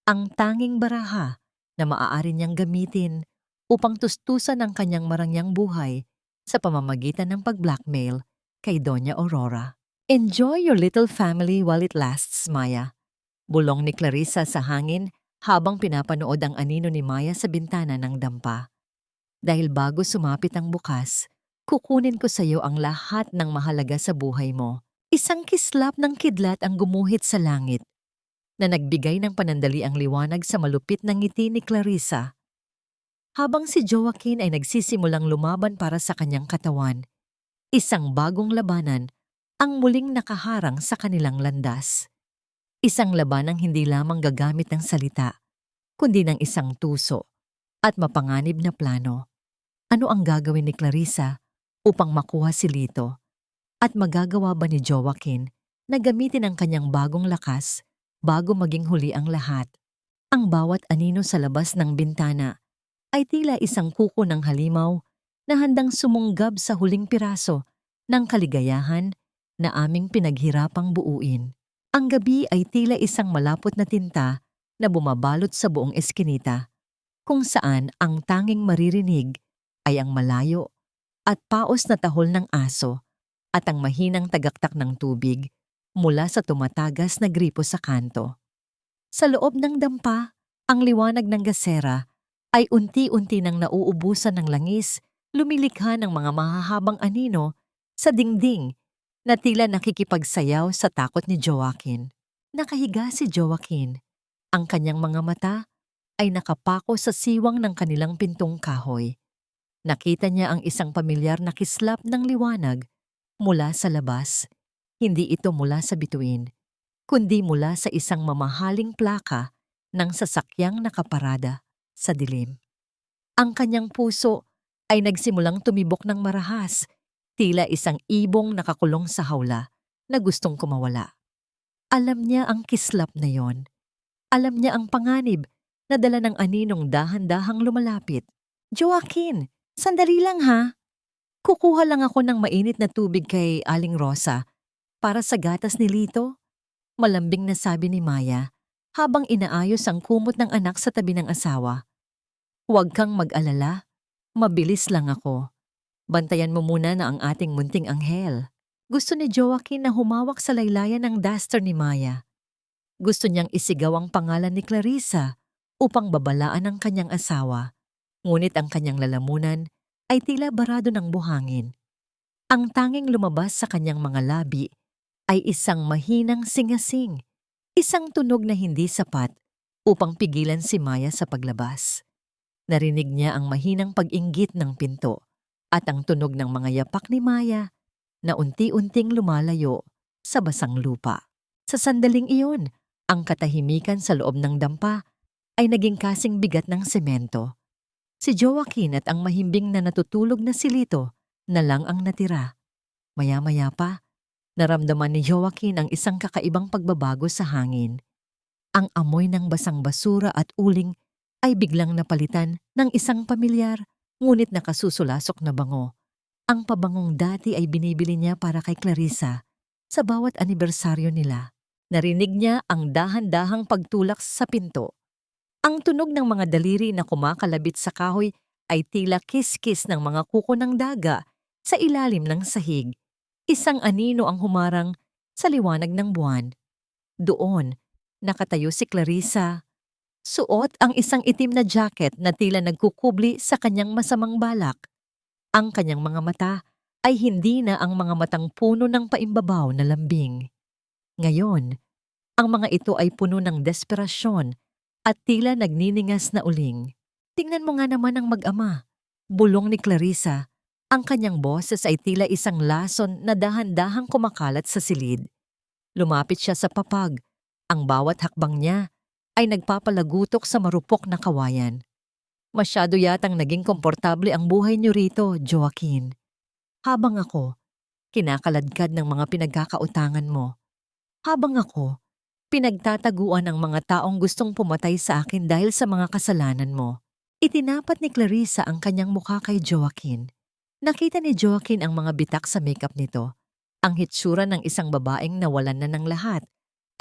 Ang tanging baraha na maaari niyang gamitin upang tustusan ang kanyang marangyang buhay sa pamamagitan ng pag-blackmail kay Doña Aurora. Enjoy your little family while it lasts, Maya. Bulong ni Clarissa sa hangin habang pinapanood ang anino ni Maya sa bintana ng dampa. Dahil bago sumapit ang bukas, kukunin ko sa iyo ang lahat ng mahalaga sa buhay mo. Isang kislap ng kidlat ang gumuhit sa langit na nagbigay ng panandaliang liwanag sa malupit na ngiti ni Clarissa. Habang si Joaquin ay nagsisimulang lumaban para sa kanyang katawan, isang bagong labanan ang muling nakaharang sa kanilang landas. Isang labanang hindi lamang gagamit ng salita, kundi ng isang tuso at mapanganib na plano. Ano ang gagawin ni Clarissa upang makuha si Lito? At magagawa ba ni Joaquin na gamitin ang kanyang bagong lakas bago maging huli ang lahat? Ang bawat anino sa labas ng bintana ay tila isang kuko ng halimaw na handang sumunggab sa huling piraso ng kaligayahan na aming pinaghirapang buuin. Ang gabi ay tila isang malapot na tinta na bumabalot sa buong eskinita, kung saan ang tanging maririnig ay ang malayo at paos na tahol ng aso at ang mahinang tagaktak ng tubig mula sa tumatagas na gripo sa kanto. Sa loob ng dampa, ang liwanag ng gasera ay unti-unti nang nauubusan ng langis, lumilikha ng mga mahahabang anino sa dingding na tila nakikipagsayaw sa takot ni Joaquin. Nakahiga si Joaquin. Ang kanyang mga mata ay nakapako sa siwang ng kanilang pintong kahoy. Nakita niya ang isang pamilyar na kislap ng liwanag mula sa labas. Hindi ito mula sa bituin, kundi mula sa isang mamahaling plaka ng sasakyang nakaparada sa dilim. Ang kanyang puso ay nagsimulang tumibok ng marahas, tila isang ibong nakakulong sa hawla na gustong kumawala. Alam niya ang kislap na yon. Alam niya ang panganib na dala ng aninong dahan-dahang lumalapit. Joaquin, sandali lang ha. Kukuha lang ako ng mainit na tubig kay Aling Rosa para sa gatas ni Lito. Malambing na sabi ni Maya habang inaayos ang kumot ng anak sa tabi ng asawa. Huwag kang mag-alala. Mabilis lang ako. Bantayan mo muna na ang ating munting anghel. Gusto ni Joaquin na humawak sa laylayan ng duster ni Maya. Gusto niyang isigaw ang pangalan ni Clarissa upang babalaan ang kanyang asawa. Ngunit ang kanyang lalamunan ay tila barado ng buhangin. Ang tanging lumabas sa kanyang mga labi ay isang mahinang singasing, isang tunog na hindi sapat upang pigilan si Maya sa paglabas. Narinig niya ang mahinang pag-inggit ng pinto at ang tunog ng mga yapak ni Maya na unti-unting lumalayo sa basang lupa. Sa sandaling iyon, ang katahimikan sa loob ng dampa ay naging kasing bigat ng semento. Si Joaquin at ang mahimbing na natutulog na si Lito na lang ang natira. Maya-maya pa, naramdaman ni Joaquin ang isang kakaibang pagbabago sa hangin. Ang amoy ng basang basura at uling ay biglang napalitan ng isang pamilyar ngunit nakasusulasok na bango. Ang pabangong dati ay binibili niya para kay Clarissa sa bawat anibersaryo nila. Narinig niya ang dahan-dahang pagtulak sa pinto. Ang tunog ng mga daliri na kumakalabit sa kahoy ay tila kiskis ng mga kuko ng daga sa ilalim ng sahig. Isang anino ang humarang sa liwanag ng buwan. Doon, nakatayo si Clarissa. Suot ang isang itim na jacket na tila nagkukubli sa kanyang masamang balak. Ang kanyang mga mata ay hindi na ang mga matang puno ng paimbabaw na lambing. Ngayon, ang mga ito ay puno ng desperasyon at tila nagniningas na uling. Tingnan mo nga naman ang mag-ama. Bulong ni Clarissa. Ang kanyang boses ay tila isang lason na dahan-dahang kumakalat sa silid. Lumapit siya sa papag. Ang bawat hakbang niya ay nagpapalagutok sa marupok na kawayan. Masyado yatang naging komportable ang buhay niyo rito, Joaquin. Habang ako, kinakaladkad ng mga pinagkakautangan mo. Habang ako, pinagtataguan ang mga taong gustong pumatay sa akin dahil sa mga kasalanan mo. Itinapat ni Clarissa ang kanyang mukha kay Joaquin. Nakita ni Joaquin ang mga bitak sa makeup nito, ang hitsura ng isang babaeng nawalan na ng lahat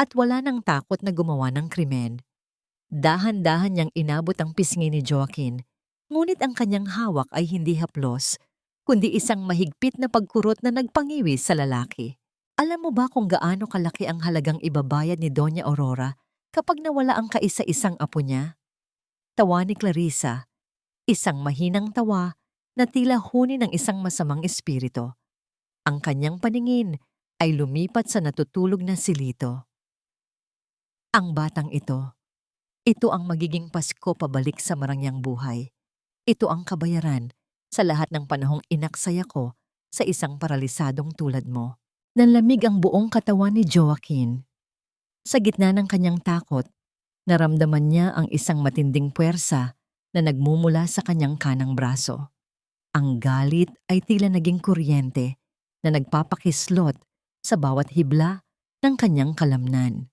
at wala ng takot na gumawa ng krimen. Dahan-dahan niyang inabot ang pisngi ni Joaquin, ngunit ang kanyang hawak ay hindi haplos, kundi isang mahigpit na pagkurot na nagpangiwi sa lalaki. Alam mo ba kung gaano kalaki ang halagang ibabayad ni Doña Aurora kapag nawala ang kaisa-isang apo niya? Tawa ni Clarissa, isang mahinang tawa na tila huni ng isang masamang espiritu. Ang kanyang paningin ay lumipat sa natutulog na si Lito. Ang batang ito ang magiging Pasko pabalik sa marangyang buhay. Ito ang kabayaran sa lahat ng panahong inaksaya ko sa isang paralisadong tulad mo. Nanlamig ang buong katawan ni Joaquin. Sa gitna ng kanyang takot, naramdaman niya ang isang matinding puwersa na nagmumula sa kanyang kanang braso. Ang galit ay tila naging kuryente na nagpapakislot sa bawat hibla ng kanyang kalamnan.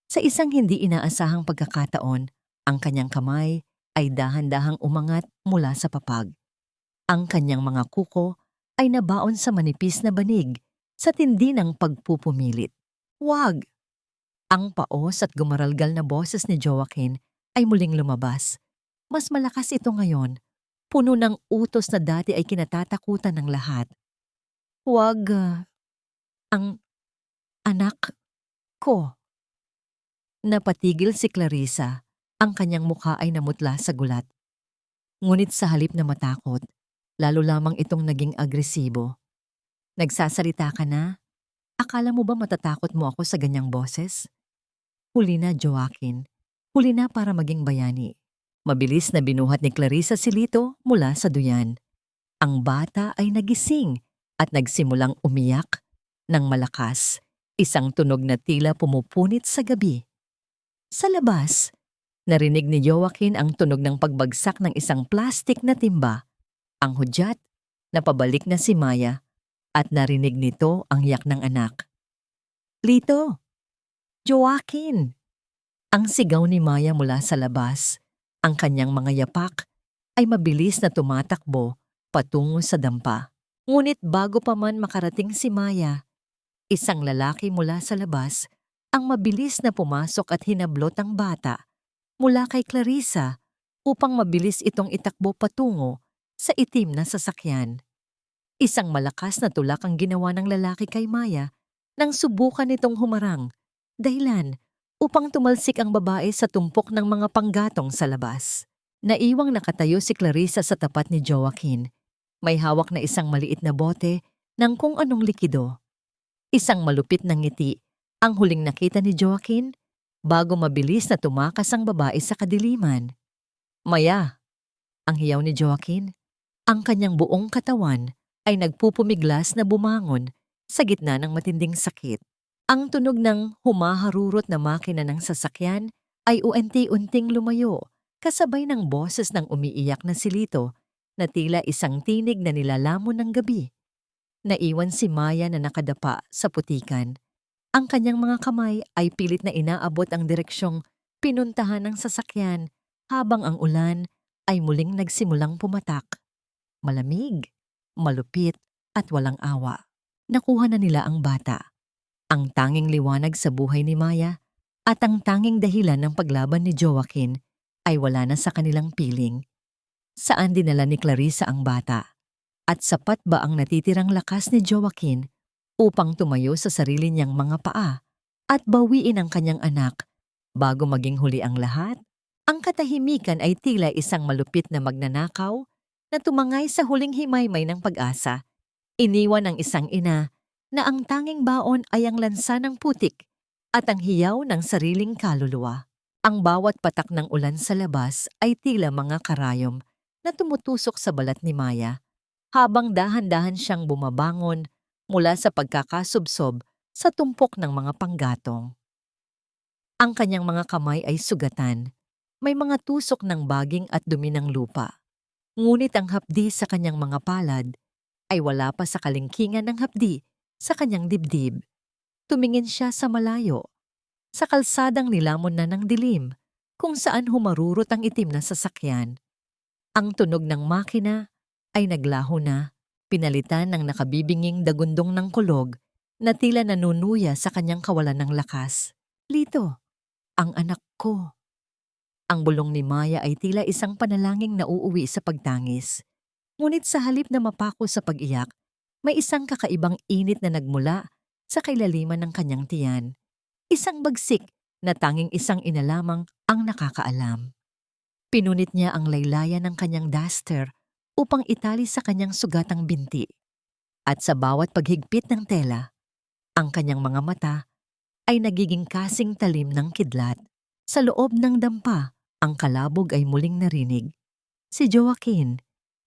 Sa isang hindi inaasahang pagkakataon, ang kanyang kamay ay dahan-dahang umangat mula sa papag. Ang kanyang mga kuko ay nabaon sa manipis na banig sa tindi ng pagpupumilit. "Wag!" Ang paos at gumaralgal na boses ni Joaquin ay muling lumabas. Mas malakas ito ngayon, puno ng utos na dati ay kinatatakutan ng lahat. "Wag, ang anak ko." Napatigil si Clarissa, ang kanyang mukha ay namutla sa gulat. Ngunit sa halip na matakot, lalo lamang itong naging agresibo. "Nagsasalita ka na? Akala mo ba matatakot mo ako sa ganyang boses?" Huli na, Joaquin. Huli na para maging bayani. Mabilis na binuhat ni Clarissa si Lito mula sa duyan. Ang bata ay nagising at nagsimulang umiyak ng malakas, isang tunog na tila pumupunit sa gabi. Sa labas, narinig ni Joaquin ang tunog ng pagbagsak ng isang plastik na timba. Ang hudyat, napabalik na si Maya at narinig nito ang yak ng anak. "Lito! Joaquin!" Ang sigaw ni Maya mula sa labas. Ang kanyang mga yapak ay mabilis na tumatakbo patungo sa dampa. Ngunit bago pa man makarating si Maya, isang lalaki mula sa labas ang mabilis na pumasok at hinablot ang bata mula kay Clarissa upang mabilis itong itakbo patungo sa itim na sasakyan. Isang malakas na tulak ang ginawa ng lalaki kay Maya nang subukan nitong humarang, dahilan upang tumalsik ang babae sa tumpok ng mga panggatong sa labas. Naiwang nakatayo si Clarissa sa tapat ni Joaquin. May hawak na isang maliit na bote ng kung anong likido. Isang malupit na ngiti ang huling nakita ni Joaquin bago mabilis na tumakas ang babae sa kadiliman. "Maya!" Ang hiyaw ni Joaquin. Ang kanyang buong katawan ay nagpupumiglas na bumangon sa gitna ng matinding sakit. Ang tunog ng humaharurot na makina ng sasakyan ay unti-unting lumayo kasabay ng boses ng umiiyak na si Lito na tila isang tinig na nilalamon ng gabi. Naiwan si Maya na nakadapa sa putikan. Ang kanyang mga kamay ay pilit na inaabot ang direksyong pinuntahan ng sasakyan habang ang ulan ay muling nagsimulang pumatak. Malamig, malupit at walang awa. Nakuha na nila ang bata. Ang tanging liwanag sa buhay ni Maya at ang tanging dahilan ng paglaban ni Joaquin ay wala na sa kanilang piling. Saan dinala ni Clarissa ang bata? At sapat ba ang natitirang lakas ni Joaquin upang tumayo sa sarili niyang mga paa at bawiin ang kanyang anak bago maging huli ang lahat? Ang katahimikan ay tila isang malupit na magnanakaw na tumangay sa huling himaymay ng pag-asa. Iniwan ng isang ina na ang tanging baon ay ang lansa ng putik at ang hiyaw ng sariling kaluluwa. Ang bawat patak ng ulan sa labas ay tila mga karayom na tumutusok sa balat ni Maya habang dahan-dahan siyang bumabangon mula sa pagkakasubsob sa tumpok ng mga panggatong. Ang kanyang mga kamay ay sugatan. May mga tusok ng baging at dumi ng lupa. Ngunit ang hapdi sa kanyang mga palad ay wala pa sa kalingkingan ng hapdi sa kanyang dibdib. Tumingin siya sa malayo, sa kalsadang nilamon na ng dilim, kung saan humarurot ang itim na sasakyan. Ang tunog ng makina ay naglaho na, pinalitan ng nakabibinging dagundong ng kulog na tila nanunuya sa kanyang kawalan ng lakas. "Lito, ang anak ko." Ang bulong ni Maya ay tila isang panalangin na uuwi sa pagtangis. Ngunit sa halip na mapako sa pag-iyak, may isang kakaibang init na nagmula sa kailaliman ng kanyang tiyan. Isang bagsik na tanging isang ina lamang ang nakakaalam. Pinunit niya ang laylayan ng kanyang duster upang itali sa kanyang sugatang binti. At sa bawat paghigpit ng tela, ang kanyang mga mata ay nagiging kasing talim ng kidlat. Sa loob ng dampa, ang kalabog ay muling narinig. Si Joaquin,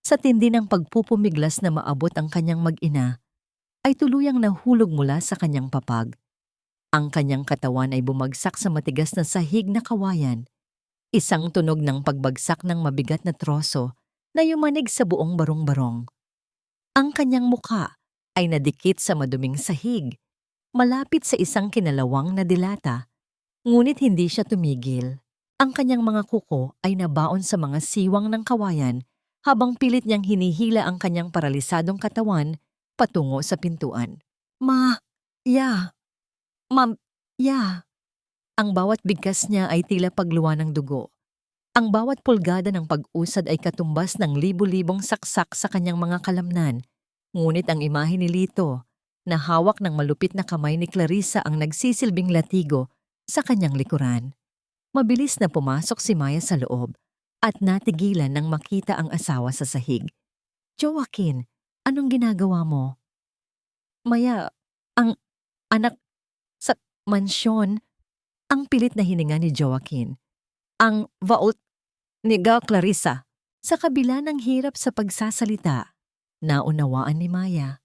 sa tindi ng pagpupumiglas na maabot ang kanyang mag-ina, ay tuluyang nahulog mula sa kanyang papag. Ang kanyang katawan ay bumagsak sa matigas na sahig na kawayan. Isang tunog ng pagbagsak ng mabigat na troso na yumanig sa buong barong-barong. Ang kanyang mukha ay nadikit sa maduming sahig, malapit sa isang kinalawang na dilata. Ngunit hindi siya tumigil. Ang kanyang mga kuko ay nabaon sa mga siwang ng kawayan habang pilit niyang hinihila ang kanyang paralisadong katawan patungo sa pintuan. Ya, Ma'am, ya. Ang bawat bigkas niya ay tila pagluwa ng dugo. Ang bawat pulgada ng pag-usad ay katumbas ng libu-libong saksak sa kanyang mga kalamnan. Ngunit ang imahe ni Lito, na hawak ng malupit na kamay ni Clarissa ang nagsisilbing latigo sa kanyang likuran. Mabilis na pumasok si Maya sa loob at natigilan nang makita ang asawa sa sahig. Joaquin, anong ginagawa mo? Maya, ang anak sa mansyon, ang pilit na hininga ni Joaquin. Ang vault ni Clarissa. Sa kabila ng hirap sa pagsasalita, naunawaan ni Maya.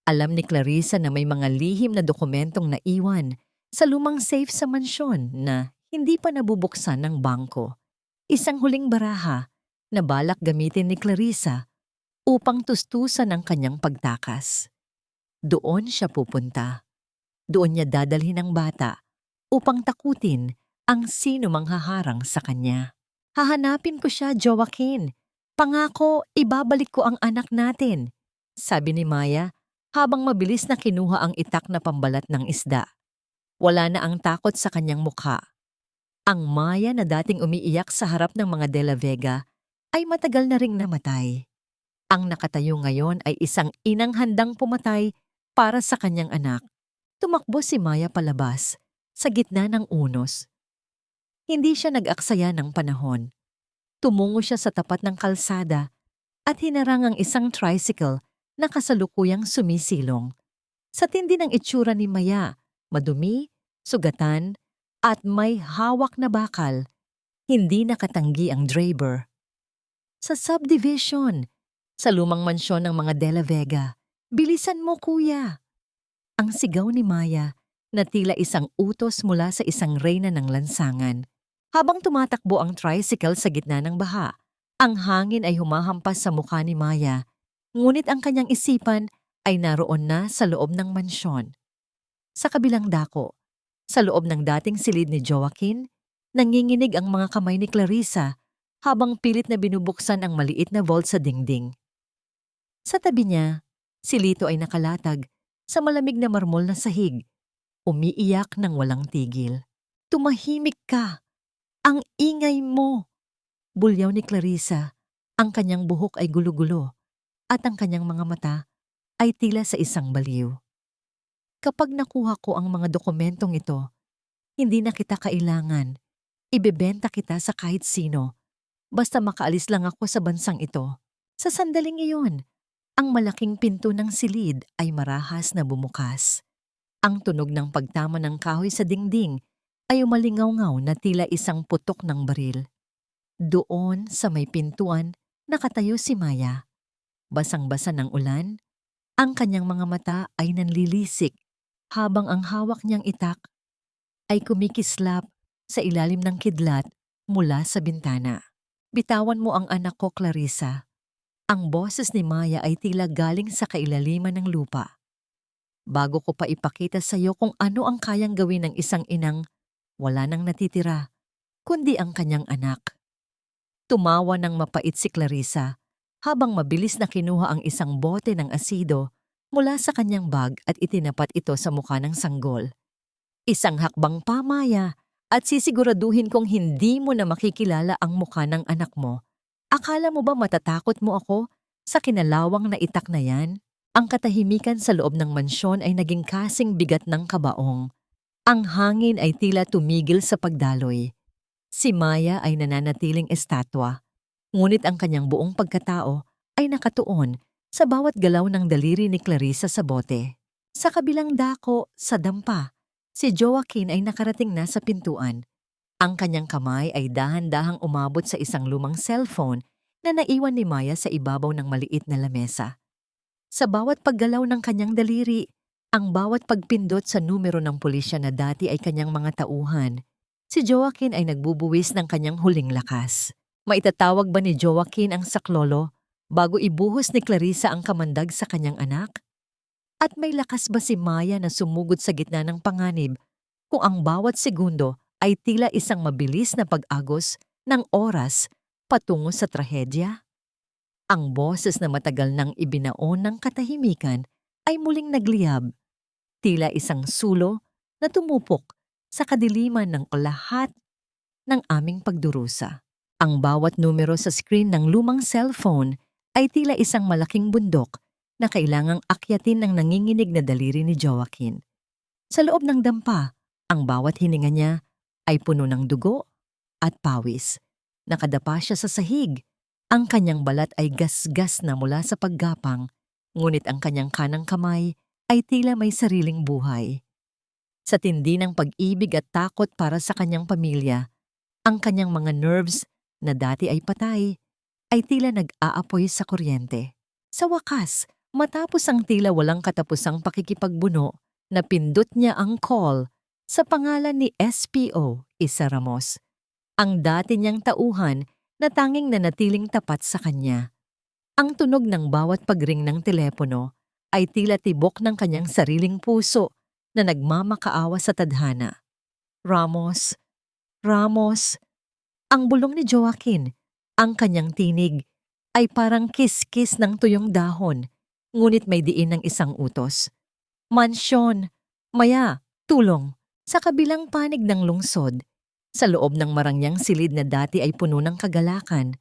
Alam ni Clarissa na may mga lihim na dokumentong naiwan sa lumang safe sa mansyon na hindi pa nabubuksan ng bangko. Isang huling baraha na balak gamitin ni Clarissa upang tustusan ang kanyang pagtakas. Doon siya pupunta. Doon niya dadalhin ang bata upang takutin ang sino mang haharang sa kanya. Hahanapin ko siya, Joaquin. Pangako, ibabalik ko ang anak natin, sabi ni Maya habang mabilis na kinuha ang itak na pambalat ng isda. Wala na ang takot sa kanyang mukha. Ang Maya na dating umiiyak sa harap ng mga De La Vega ay matagal na ring namatay. Ang nakatayo ngayon ay isang inang handang pumatay para sa kanyang anak. Tumakbo si Maya palabas sa gitna ng unos. Hindi siya nag-aksaya ng panahon. Tumungo siya sa tapat ng kalsada at hinarang ang isang tricycle na kasalukuyang sumisilong. Sa tindi ng itsura ni Maya, madumi, sugatan, at may hawak na bakal, hindi nakatanggi ang driver. Sa subdivision, sa lumang mansyon ng mga De La Vega, bilisan mo kuya! Ang sigaw ni Maya na tila isang utos mula sa isang reyna ng lansangan. Habang tumatakbo ang tricycle sa gitna ng baha, ang hangin ay humahampas sa mukha ni Maya, ngunit ang kanyang isipan ay naroon na sa loob ng mansyon. Sa kabilang dako, sa loob ng dating silid ni Joaquin, nanginginig ang mga kamay ni Clarissa habang pilit na binubuksan ang maliit na vault sa dingding. Sa tabi niya, si Lito ay nakalatag sa malamig na marmol na sahig, umiiyak ng walang tigil. Tumahimik ka! Ang ingay mo! Bulyaw ni Clarissa. Ang kanyang buhok ay gulo-gulo at ang kanyang mga mata ay tila sa isang baliw. Kapag nakuha ko ang mga dokumentong ito, hindi na kita kailangan. Ibebenta kita sa kahit sino. Basta makaalis lang ako sa bansang ito. Sa sandaling iyon, ang malaking pinto ng silid ay marahas na bumukas. Ang tunog ng pagtama ng kahoy sa dingding ay umalingaw-ngaw na tila isang putok ng baril. Doon sa may pintuan, nakatayo si Maya. Basang-basa ng ulan, ang kanyang mga mata ay nanlilisik habang ang hawak niyang itak ay kumikislap sa ilalim ng kidlat mula sa bintana. Bitawan mo ang anak ko, Clarissa. Ang boses ni Maya ay tila galing sa kailaliman ng lupa. Bago ko pa ipakita sa iyo kung ano ang kayang gawin ng isang inang wala nang natitira, kundi ang kanyang anak. Tumawa ng mapait si Clarissa habang mabilis na kinuha ang isang bote ng asido mula sa kanyang bag at itinapat ito sa mukha ng sanggol. Isang hakbang pa, Maya, at sisiguraduhin kong hindi mo na makikilala ang mukha ng anak mo. Akala mo ba matatakot mo ako sa kinalawang na itak na yan? Ang katahimikan sa loob ng mansyon ay naging kasing bigat ng kabaong. Ang hangin ay tila tumigil sa pagdaloy. Si Maya ay nananatiling estatwa, ngunit ang kanyang buong pagkatao ay nakatuon sa bawat galaw ng daliri ni Clarissa sa bote. Sa kabilang dako, sa dampa, si Joaquin ay nakarating na sa pintuan. Ang kanyang kamay ay dahan-dahang umabot sa isang lumang cellphone na naiwan ni Maya sa ibabaw ng maliit na lamesa. Sa bawat paggalaw ng kanyang daliri, ang bawat pagpindot sa numero ng pulisya na dati ay kanyang mga tauhan, si Joaquin ay nagbubuwis ng kanyang huling lakas. Maitatawag ba ni Joaquin ang saklolo bago ibuhos ni Clarissa ang kamandag sa kanyang anak? At may lakas ba si Maya na sumugod sa gitna ng panganib kung ang bawat segundo ay tila isang mabilis na pag-agos ng oras patungo sa trahedya? Ang boses na matagal nang ibinaon ng katahimikan ay muling nagliyab, tila isang sulo na tumupok sa kadiliman ng lahat ng aming pagdurusa. Ang bawat numero sa screen ng lumang cellphone ay tila isang malaking bundok na kailangang akyatin ng nanginginig na daliri ni Joaquin. Sa loob ng dampa, ang bawat hininga niya ay puno ng dugo at pawis. Nakadapa siya sa sahig. Ang kanyang balat ay gasgas na mula sa paggapang, ngunit ang kanyang kanang kamay ay tila may sariling buhay. Sa tindi ng pag-ibig at takot para sa kanyang pamilya, ang kanyang mga nerves na dati ay patay ay tila nag-aapoy sa kuryente. Sa wakas, matapos ang tila walang katapusang pakikipagbuno, napindot niya ang call sa pangalan ni SPO Isa Ramos, ang dati niyang tauhan na tanging nanatiling tapat sa kanya. Ang tunog ng bawat pagring ng telepono ay tila tibok ng kanyang sariling puso na nagmamakaawa sa tadhana. Ramos, Ramos. Ang bulong ni Joaquin, ang kanyang tinig, ay parang kiskis ng tuyong dahon, ngunit may diin ng isang utos. Mansyon, Maya, tulong. Sa kabilang panig ng lungsod, sa loob ng marangyang silid na dati ay puno ng kagalakan,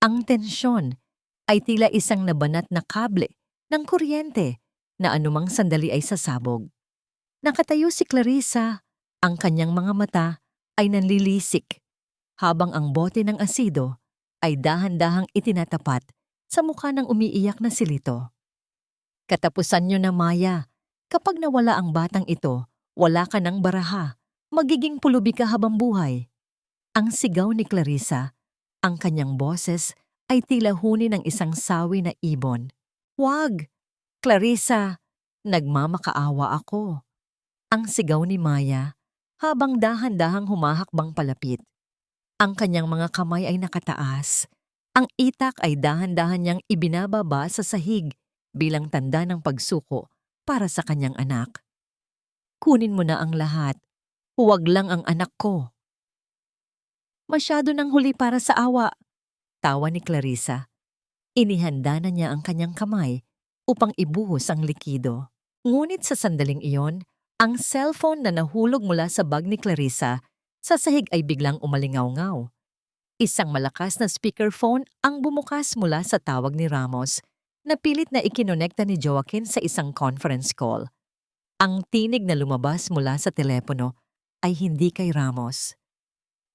ang tensyon ay tila isang nabanat na kable ng kuryente na anumang sandali ay sasabog. Nakatayo si Clarissa, ang kanyang mga mata ay nanlilisik, habang ang bote ng asido ay dahan-dahang itinatapat sa mukha ng umiiyak na si Lito. Katapusan niyo na, Maya. Kapag nawala ang batang ito, wala ka ng baraha. Magiging pulubi ka habang buhay. Ang sigaw ni Clarissa, ang kanyang boses ay tila huni ng isang sawi na ibon. Wag! Clarissa! Nagmamakaawa ako. Ang sigaw ni Maya habang dahan-dahang humahakbang palapit. Ang kanyang mga kamay ay nakataas. Ang itak ay dahan-dahan niyang ibinababa sa sahig bilang tanda ng pagsuko para sa kanyang anak. Kunin mo na ang lahat. Huwag lang ang anak ko. Masyado nang huli para sa awa, tawa ni Clarissa. Inihanda na niya ang kanyang kamay upang ibuhos ang likido. Ngunit sa sandaling iyon, ang cellphone na nahulog mula sa bag ni Clarissa sa sahig ay biglang umalingaw-ngaw. Isang malakas na speakerphone ang bumukas mula sa tawag ni Ramos na pilit na ikinonekta ni Joaquin sa isang conference call. Ang tinig na lumabas mula sa telepono ay hindi kay Ramos.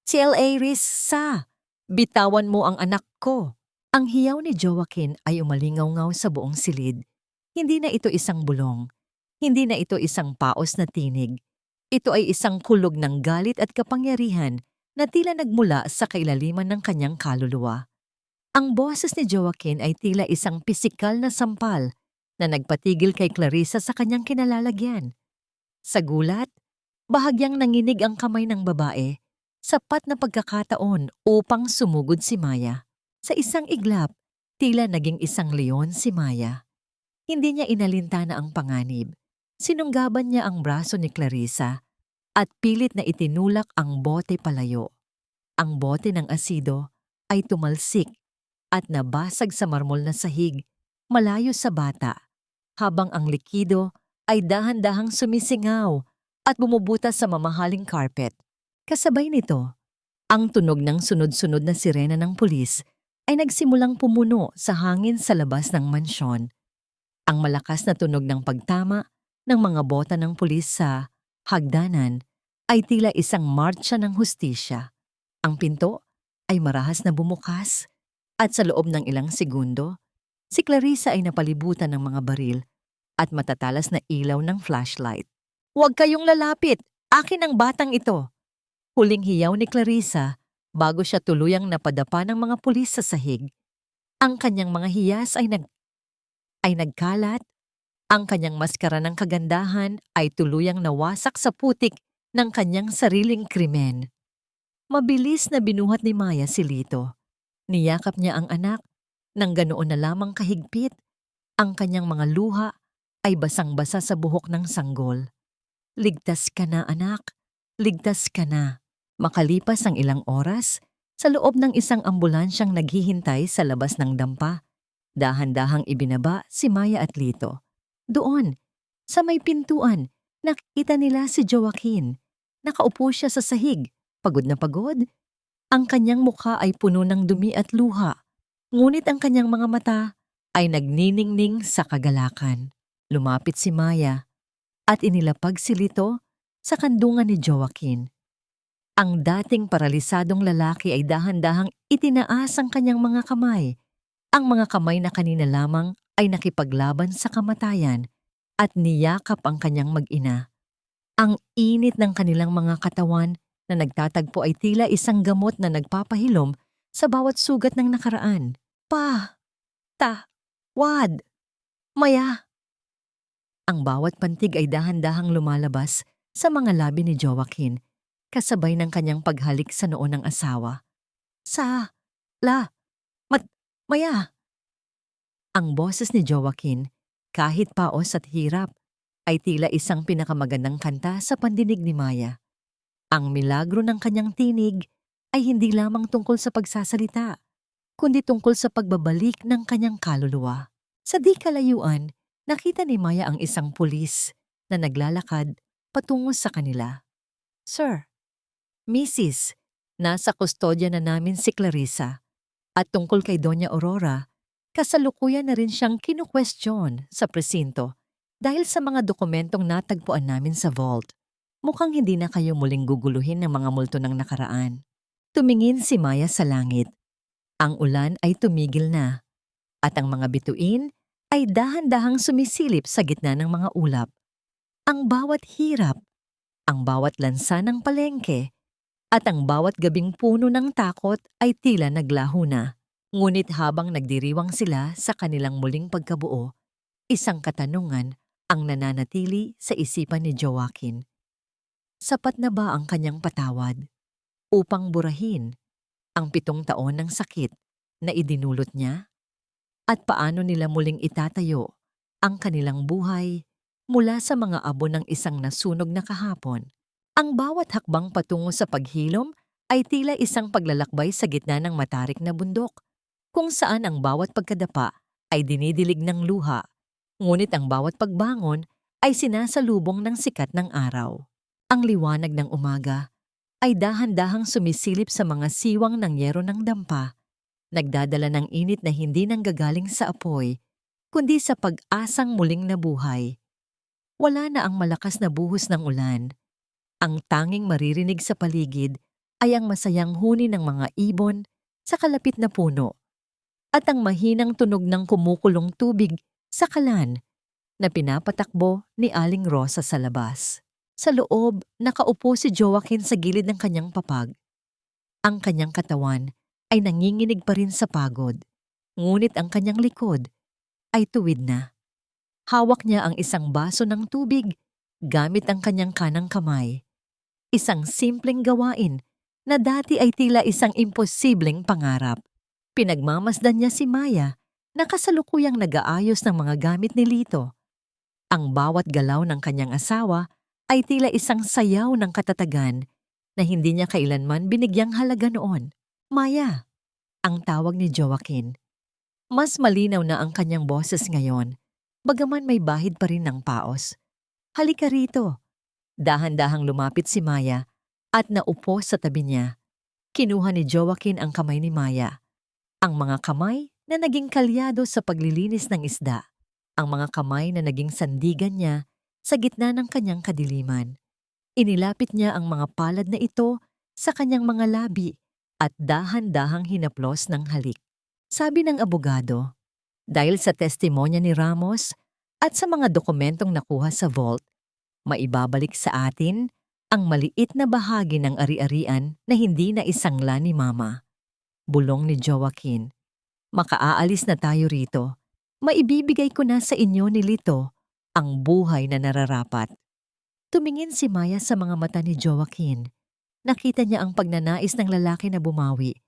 CLA Risa, bitawan mo ang anak ko. Ang hiyaw ni Joaquin ay umalingaw-ngaw sa buong silid. Hindi na ito isang bulong. Hindi na ito isang paos na tinig. Ito ay isang kulog ng galit at kapangyarihan na tila nagmula sa kailaliman ng kanyang kaluluwa. Ang boses ni Joaquin ay tila isang pisikal na sampal na nagpatigil kay Clarissa sa kanyang kinalalagyan. Sa gulat, bahagyang nanginig ang kamay ng babae, sapat na pagkakataon upang sumugod si Maya. Sa isang iglap, tila naging isang leon si Maya. Hindi niya inalintana ang panganib. Sinunggaban niya ang braso ni Clarissa at pilit na itinulak ang bote palayo. Ang bote ng asido ay tumalsik at nabasag sa marmol na sahig malayo sa bata, habang ang likido ay dahan-dahang sumisingaw at bumubutas sa mamahaling carpet. Kasabay nito, ang tunog ng sunod-sunod na sirena ng pulis ay nagsimulang pumuno sa hangin sa labas ng mansyon. Ang malakas na tunog ng pagtama ng mga bota ng pulis sa hagdanan ay tila isang martsya ng hustisya. Ang pinto ay marahas na bumukas at sa loob ng ilang segundo, si Clarissa ay napalibutan ng mga baril at matatalas na ilaw ng flashlight. Huwag kayong lalapit! Akin ang batang ito! Huling hiyaw ni Clarissa bago siya tuluyang napadapa ng mga pulis sa sahig. Ang kanyang mga hiyas ay nagkalat, ang kanyang maskara ng kagandahan ay tuluyang nawasak sa putik ng kanyang sariling krimen. Mabilis na binuhat ni Maya si Lito. Niyakap niya ang anak nang ganoon na lamang kahigpit. Ang kanyang mga luha ay basang-basa sa buhok ng sanggol. Ligtas ka na, anak. Ligtas ka na. Makalipas ang ilang oras, sa loob ng isang ambulansyang naghihintay sa labas ng dampa, dahan-dahang ibinaba si Maya at Lito. Doon, sa may pintuan, nakita nila si Joaquin. Nakaupo siya sa sahig, pagod na pagod. Ang kanyang mukha ay puno ng dumi at luha, ngunit ang kanyang mga mata ay nagniningning sa kagalakan. Lumapit si Maya at inilapag si Lito sa kandungan ni Joaquin. Ang dating paralisadong lalaki ay dahan-dahang itinaas ang kanyang mga kamay. Ang mga kamay na kanina lamang ay nakipaglaban sa kamatayan at niyakap ang kanyang mag-ina. Ang init ng kanilang mga katawan na nagtatagpo ay tila isang gamot na nagpapahilom sa bawat sugat ng nakaraan. Wad! Maya! Ang bawat pantig ay dahan-dahang lumalabas sa mga labi ni Joaquin, kasabay ng kanyang paghalik sa noo ng asawa. Maya! Ang boses ni Joaquin, kahit paos at hirap, ay tila isang pinakamagandang kanta sa pandinig ni Maya. Ang milagro ng kanyang tinig ay hindi lamang tungkol sa pagsasalita, kundi tungkol sa pagbabalik ng kanyang kaluluwa. Sa di kalayuan, nakita ni Maya ang isang pulis na naglalakad patungo sa kanila. Sir, Mrs., nasa kustodya na namin si Clarissa. At tungkol kay Doña Aurora, kasalukuyan na rin siyang kinukwestiyon sa presinto dahil sa mga dokumentong natagpuan namin sa vault. Mukhang hindi na kayo muling guguluhin ng mga multo ng nakaraan. Tumingin si Maya sa langit. Ang ulan ay tumigil na, at ang mga bituin ay dahan-dahang sumisilip sa gitna ng mga ulap. Ang bawat hirap, ang bawat lansa ng palengke, at ang bawat gabing puno ng takot ay tila naglaho na. Ngunit habang nagdiriwang sila sa kanilang muling pagkabuo, isang katanungan ang nananatili sa isipan ni Joaquin. Sapat na ba ang kanyang patawad upang burahin ang 7 taon ng sakit na idinulot niya? At paano nila muling itatayo ang kanilang buhay mula sa mga abo ng isang nasunog na kahapon? Ang bawat hakbang patungo sa paghilom ay tila isang paglalakbay sa gitna ng matarik na bundok, kung saan ang bawat pagkadapa ay dinidilig ng luha, ngunit ang bawat pagbangon ay sinasalubong ng sikat ng araw. Ang liwanag ng umaga ay dahan-dahang sumisilip sa mga siwang ng yero ng dampa, nagdadala ng init na hindi nanggagaling sa apoy, kundi sa pag-asang muling nabuhay. Wala na ang malakas na buhos ng ulan. Ang tanging maririnig sa paligid ay ang masayang huni ng mga ibon sa kalapit na puno at ang mahinang tunog ng kumukulong tubig sa kalan na pinapatakbo ni Aling Rosa sa labas. Sa loob, nakaupo si Joaquin sa gilid ng kanyang papag. Ang kanyang katawan ay nanginginig pa rin sa pagod, ngunit ang kanyang likod ay tuwid na. Hawak niya ang isang baso ng tubig gamit ang kanyang kanang kamay. Isang simpleng gawain na dati ay tila isang imposibleng pangarap. Pinagmamasdan niya si Maya na kasalukuyang nag-aayos ng mga gamit ni Lito. Ang bawat galaw ng kanyang asawa ay tila isang sayaw ng katatagan na hindi niya kailanman binigyang halaga noon. Maya, ang tawag ni Joaquin. Mas malinaw na ang kanyang boses ngayon, bagaman may bahid pa rin ng paos. Halika rito. Dahan-dahang lumapit si Maya at naupo sa tabi niya. Kinuha ni Joaquin ang kamay ni Maya. Ang mga kamay na naging kalyado sa paglilinis ng isda. Ang mga kamay na naging sandigan niya sa gitna ng kanyang kadiliman. Inilapit niya ang mga palad na ito sa kanyang mga labi at dahan-dahang hinaplos ng halik. Sabi ng abogado, dahil sa testimonya ni Ramos at sa mga dokumentong nakuha sa vault, maibabalik sa atin ang maliit na bahagi ng ari-arian na hindi na isangla ni Mama. Bulong ni Joaquin. Makaaalis na tayo rito. Maibibigay ko na sa inyo ni Lito ang buhay na nararapat. Tumingin si Maya sa mga mata ni Joaquin. Nakita niya ang pagnanais ng lalaki na bumawi.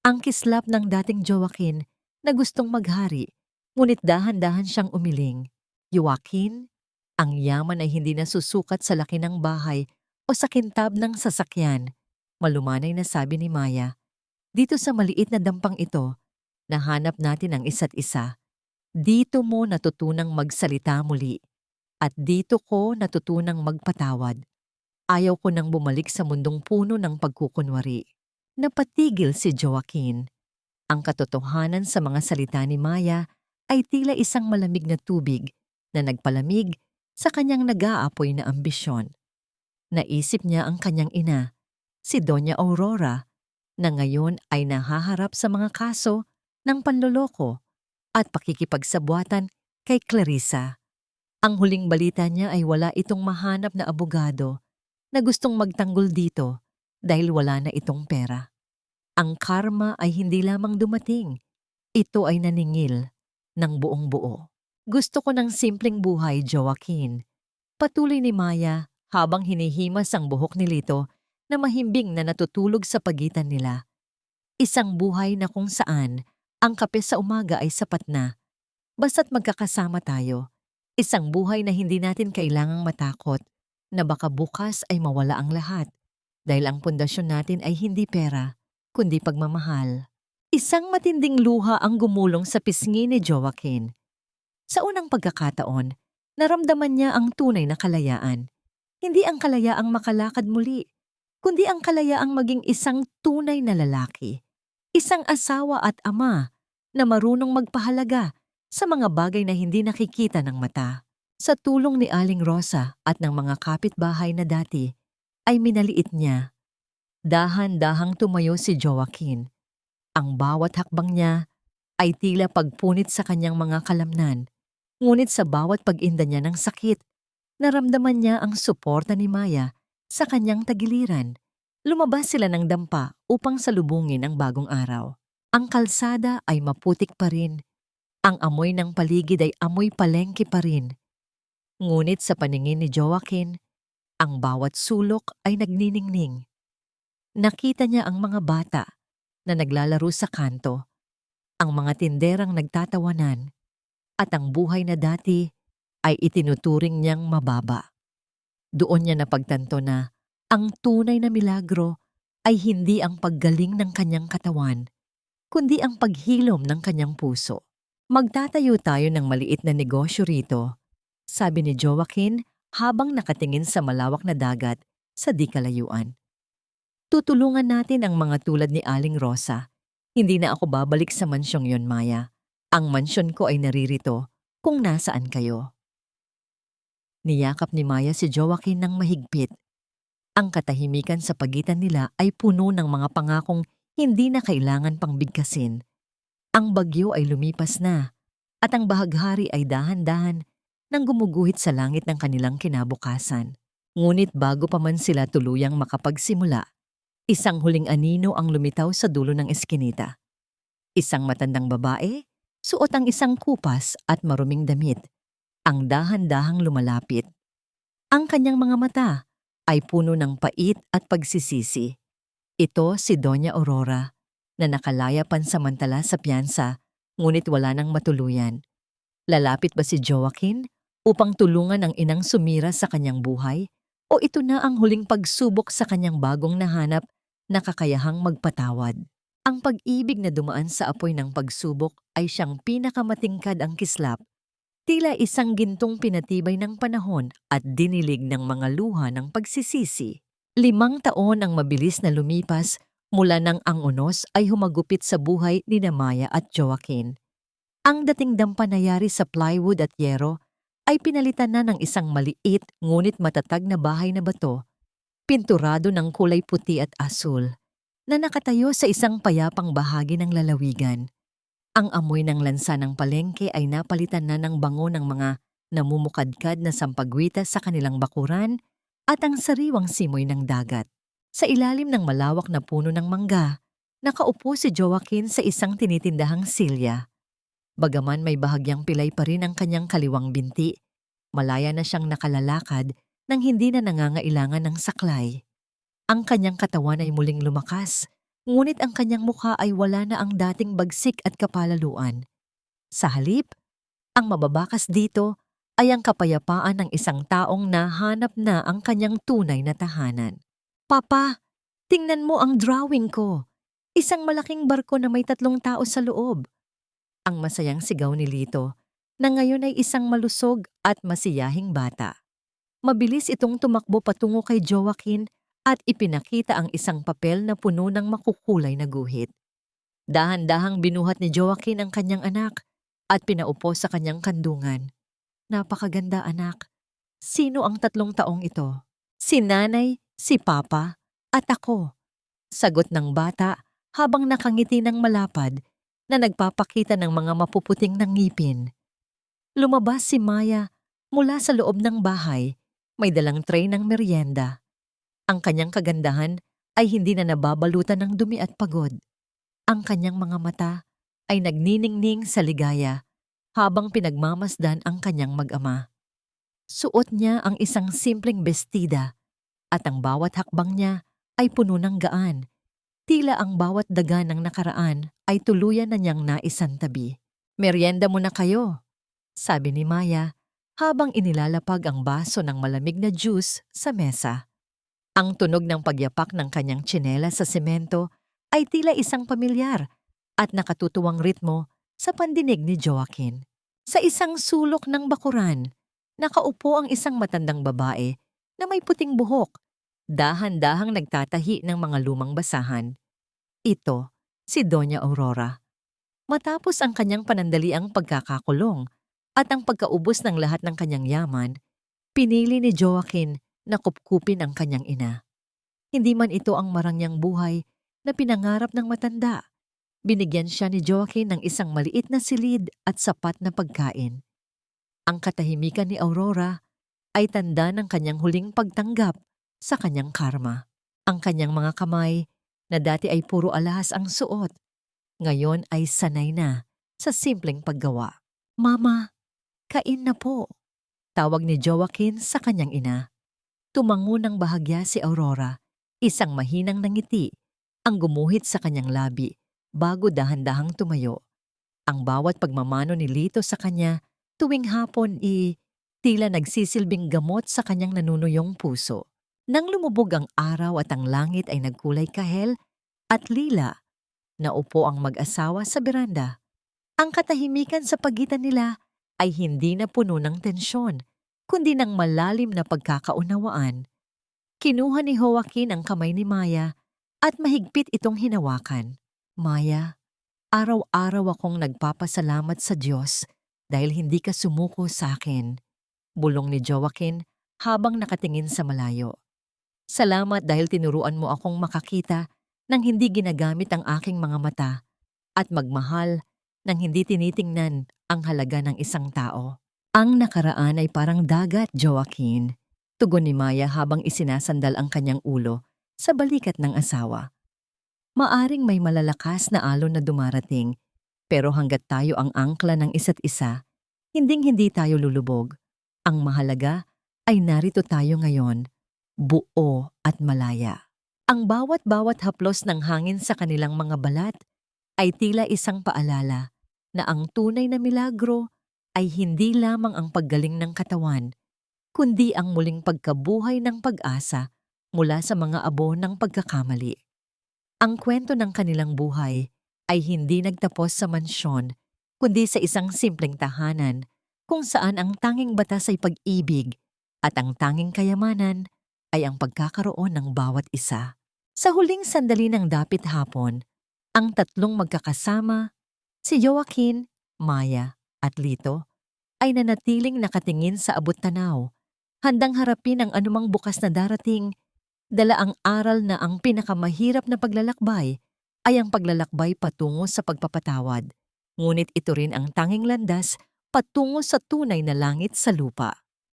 Ang kislap ng dating Joaquin na gustong maghari, ngunit dahan-dahan siyang umiling. Joaquin, ang yaman ay hindi nasusukat sa laki ng bahay o sa kintab ng sasakyan. Malumanay na sabi ni Maya. Dito sa maliit na dampang ito, nahanap natin ang isa't isa. Dito mo natutunang magsalita muli. At dito ko natutunang magpatawad. Ayaw ko nang bumalik sa mundong puno ng pagkukunwari. Napatigil si Joaquin. Ang katotohanan sa mga salita ni Maya ay tila isang malamig na tubig na nagpalamig sa kanyang nag-aapoy na ambisyon. Naisip niya ang kanyang ina, si Doña Aurora, na ngayon ay nahaharap sa mga kaso ng panloloko at pakikipagsabwatan kay Clarissa. Ang huling balita niya ay wala itong mahanap na abogado na gustong magtanggol dito dahil wala na itong pera. Ang karma ay hindi lamang dumating, ito ay naningil ng buong buo. Gusto ko ng simpleng buhay, Joaquin. Patuloy ni Maya habang hinihimas ang buhok ni Lito na mahimbing na natutulog sa pagitan nila. Isang buhay na kung saan ang kape sa umaga ay sapat na. Basta't magkakasama tayo. Isang buhay na hindi natin kailangang matakot na baka bukas ay mawala ang lahat dahil ang pundasyon natin ay hindi pera, kundi pagmamahal. Isang matinding luha ang gumulong sa pisngi ni Joaquin. Sa unang pagkakataon, naramdaman niya ang tunay na kalayaan. Hindi ang kalayaang makalakad muli, kundi ang kalayaang maging isang tunay na lalaki. Isang asawa at ama na marunong magpahalaga sa mga bagay na hindi nakikita ng mata. Sa tulong ni Aling Rosa at ng mga kapitbahay na dati, ay minaliit niya. Dahan-dahang tumayo si Joaquin. Ang bawat hakbang niya ay tila pagpunit sa kanyang mga kalamnan. Ngunit sa bawat pag-inda niya ng sakit, naramdaman niya ang suporta ni Maya sa kanyang tagiliran. Lumabas sila ng dampa upang salubungin ang bagong araw. Ang kalsada ay maputik pa rin. Ang amoy ng paligid ay amoy palengke pa rin. Ngunit sa paningin ni Joaquin, ang bawat sulok ay nagniningning. Nakita niya ang mga bata na naglalaro sa kanto, ang mga tinderang nagtatawanan, at ang buhay na dati ay itinuturing niyang mababa. Doon niya napagtanto na ang tunay na milagro ay hindi ang paggaling ng kanyang katawan, kundi ang paghilom ng kanyang puso. Magtatayo tayo ng maliit na negosyo rito, sabi ni Joaquin habang nakatingin sa malawak na dagat sa di kalayuan. Tutulungan natin ang mga tulad ni Aling Rosa. Hindi na ako babalik sa mansyong yon, Maya. Ang mansyon ko ay naririto kung nasaan kayo. Niyakap ni Maya si Joaquin ng mahigpit. Ang katahimikan sa pagitan nila ay puno ng mga pangakong hindi na kailangan pang bigkasin. Ang bagyo ay lumipas na at ang bahaghari ay dahan-dahan nang gumuguhit sa langit ng kanilang kinabukasan. Ngunit bago pa man sila tuluyang makapagsimula, isang huling anino ang lumitaw sa dulo ng eskinita. Isang matandang babae, suot ang isang kupas at maruming damit, ang dahan-dahang lumalapit. Ang kanyang mga mata ay puno ng pait at pagsisisi. Ito si Doña Aurora, na nakalaya pansamantala sa piyansa, ngunit wala nang matuluyan. Lalapit ba si Joaquin upang tulungan ang inang sumira sa kanyang buhay? O ito na ang huling pagsubok sa kanyang bagong nahanap na kakayahang magpatawad? Ang pag-ibig na dumaan sa apoy ng pagsubok ay siyang pinakamatingkad ang kislap. Tila isang gintong pinatibay ng panahon at dinilig ng mga luha ng pagsisisi. 5 taon ang mabilis na lumipas mula nang ang unos ay humagupit sa buhay ni Maya at Joaquin. Ang dating dampanayari sa plywood at yero ay pinalitan na ng isang maliit ngunit matatag na bahay na bato, pinturado ng kulay puti at asul, na nakatayo sa isang payapang bahagi ng lalawigan. Ang amoy ng lansa ng palengke ay napalitan na ng bango ng mga namumukadkad na sampagwita sa kanilang bakuran at ang sariwang simoy ng dagat. Sa ilalim ng malawak na puno ng mangga, nakaupo si Joaquin sa isang tinitindahang silya. Bagaman may bahagyang pilay pa rin ang kanyang kaliwang binti, malaya na siyang nakalalakad nang hindi na nangangailangan ng saklay. Ang kanyang katawan ay muling lumakas, ngunit ang kanyang mukha ay wala na ang dating bagsik at kapalaluan. Sa halip, ang mababakas dito ay ang kapayapaan ng isang taong nahanap na ang kanyang tunay na tahanan. Papa, tingnan mo ang drawing ko. Isang malaking barko na may 3 tao sa loob. Ang masayang sigaw ni Lito na ngayon ay isang malusog at masiyahing bata. Mabilis itong tumakbo patungo kay Joaquin at ipinakita ang isang papel na puno ng makukulay na guhit. Dahan-dahang binuhat ni Joaquin ang kanyang anak at pinaupo sa kanyang kandungan. Napakaganda, anak. Sino ang 3 taong ito? Si nanay, si papa, at ako. Sagot ng bata habang nakangiti ng malapad na nagpapakita ng mga mapuputing ng ngipin. Lumabas si Maya mula sa loob ng bahay, may dalang tray ng merienda. Ang kanyang kagandahan ay hindi na nababalutan ng dumi at pagod. Ang kanyang mga mata ay nagniningning sa ligaya habang pinagmamasdan ang kanyang mag-ama. Suot niya ang isang simpleng bestida at ang bawat hakbang niya ay puno ng gaan. Tila ang bawat daga ng nakaraan ay tuluyan na niyang naisantabi. Merienda muna kayo, sabi ni Maya habang inilalapag ang baso ng malamig na juice sa mesa. Ang tunog ng pagyapak ng kanyang tsinelas sa semento ay tila isang pamilyar at nakatutuwang ritmo sa pandinig ni Joaquin. Sa isang sulok ng bakuran, nakaupo ang isang matandang babae na may puting buhok, dahan-dahang nagtatahi ng mga lumang basahan. Ito, si Doña Aurora. Matapos ang kanyang panandaliang pagkakakulong at ang pagkaubos ng lahat ng kanyang yaman, pinili ni Joaquin na kupkupin ang kanyang ina. Hindi man ito ang marangyang buhay na pinangarap ng matanda. Binigyan siya ni Joaquin ng isang maliit na silid at sapat na pagkain. Ang katahimikan ni Aurora ay tanda ng kanyang huling pagtanggap sa kanyang karma. Ang kanyang mga kamay na dati ay puro alahas ang suot, ngayon ay sanay na sa simpleng paggawa. Mama, kain na po, tawag ni Joaquin sa kanyang ina. Tumango ng bahagya si Aurora, isang mahinang nangiti ang gumuhit sa kanyang labi bago dahan-dahang tumayo. Ang bawat pagmamano ni Lito sa kanya tuwing hapon tila nagsisilbing gamot sa kanyang nanunuyong puso. Nang lumubog ang araw at ang langit ay nagkulay kahel at lila, naupo ang mag-asawa sa beranda. Ang katahimikan sa pagitan nila ay hindi na puno ng tensyon, kundi ng malalim na pagkakaunawaan. Kinuha ni Joaquin ang kamay ni Maya at mahigpit itong hinawakan. Maya, araw-araw akong nagpapasalamat sa Diyos dahil hindi ka sumuko sa akin, bulong ni Joaquin habang nakatingin sa malayo. Salamat dahil tinuruan mo akong makakita nang hindi ginagamit ang aking mga mata at magmahal nang hindi tinitingnan ang halaga ng isang tao. Ang nakaraan ay parang dagat, Joaquin, tugon ni Maya habang isinasandal ang kanyang ulo sa balikat ng asawa. Maaring may malalakas na alon na dumarating, pero hanggat tayo ang angkla ng isa't isa, hinding-hindi tayo lulubog. Ang mahalaga ay narito tayo ngayon, buo at malaya. Ang bawat haplos ng hangin sa kanilang mga balat ay tila isang paalala na ang tunay na milagro ay hindi lamang ang paggaling ng katawan, kundi ang muling pagkabuhay ng pag-asa mula sa mga abo ng pagkakamali. Ang kwento ng kanilang buhay ay hindi nagtapos sa mansyon, kundi sa isang simpleng tahanan kung saan ang tanging batas ay pag-ibig at ang tanging kayamanan ay ang pagkakaroon ng bawat isa. Sa huling sandali ng dapit hapon, ang 3 magkakasama, si Joaquin, Maya at Lito, ay nanatiling nakatingin sa abot-tanaw, handang harapin ang anumang bukas na darating, dala ang aral na ang pinakamahirap na paglalakbay ay ang paglalakbay patungo sa pagpapatawad, ngunit ito rin ang tanging landas patungo sa tunay na langit sa lupa.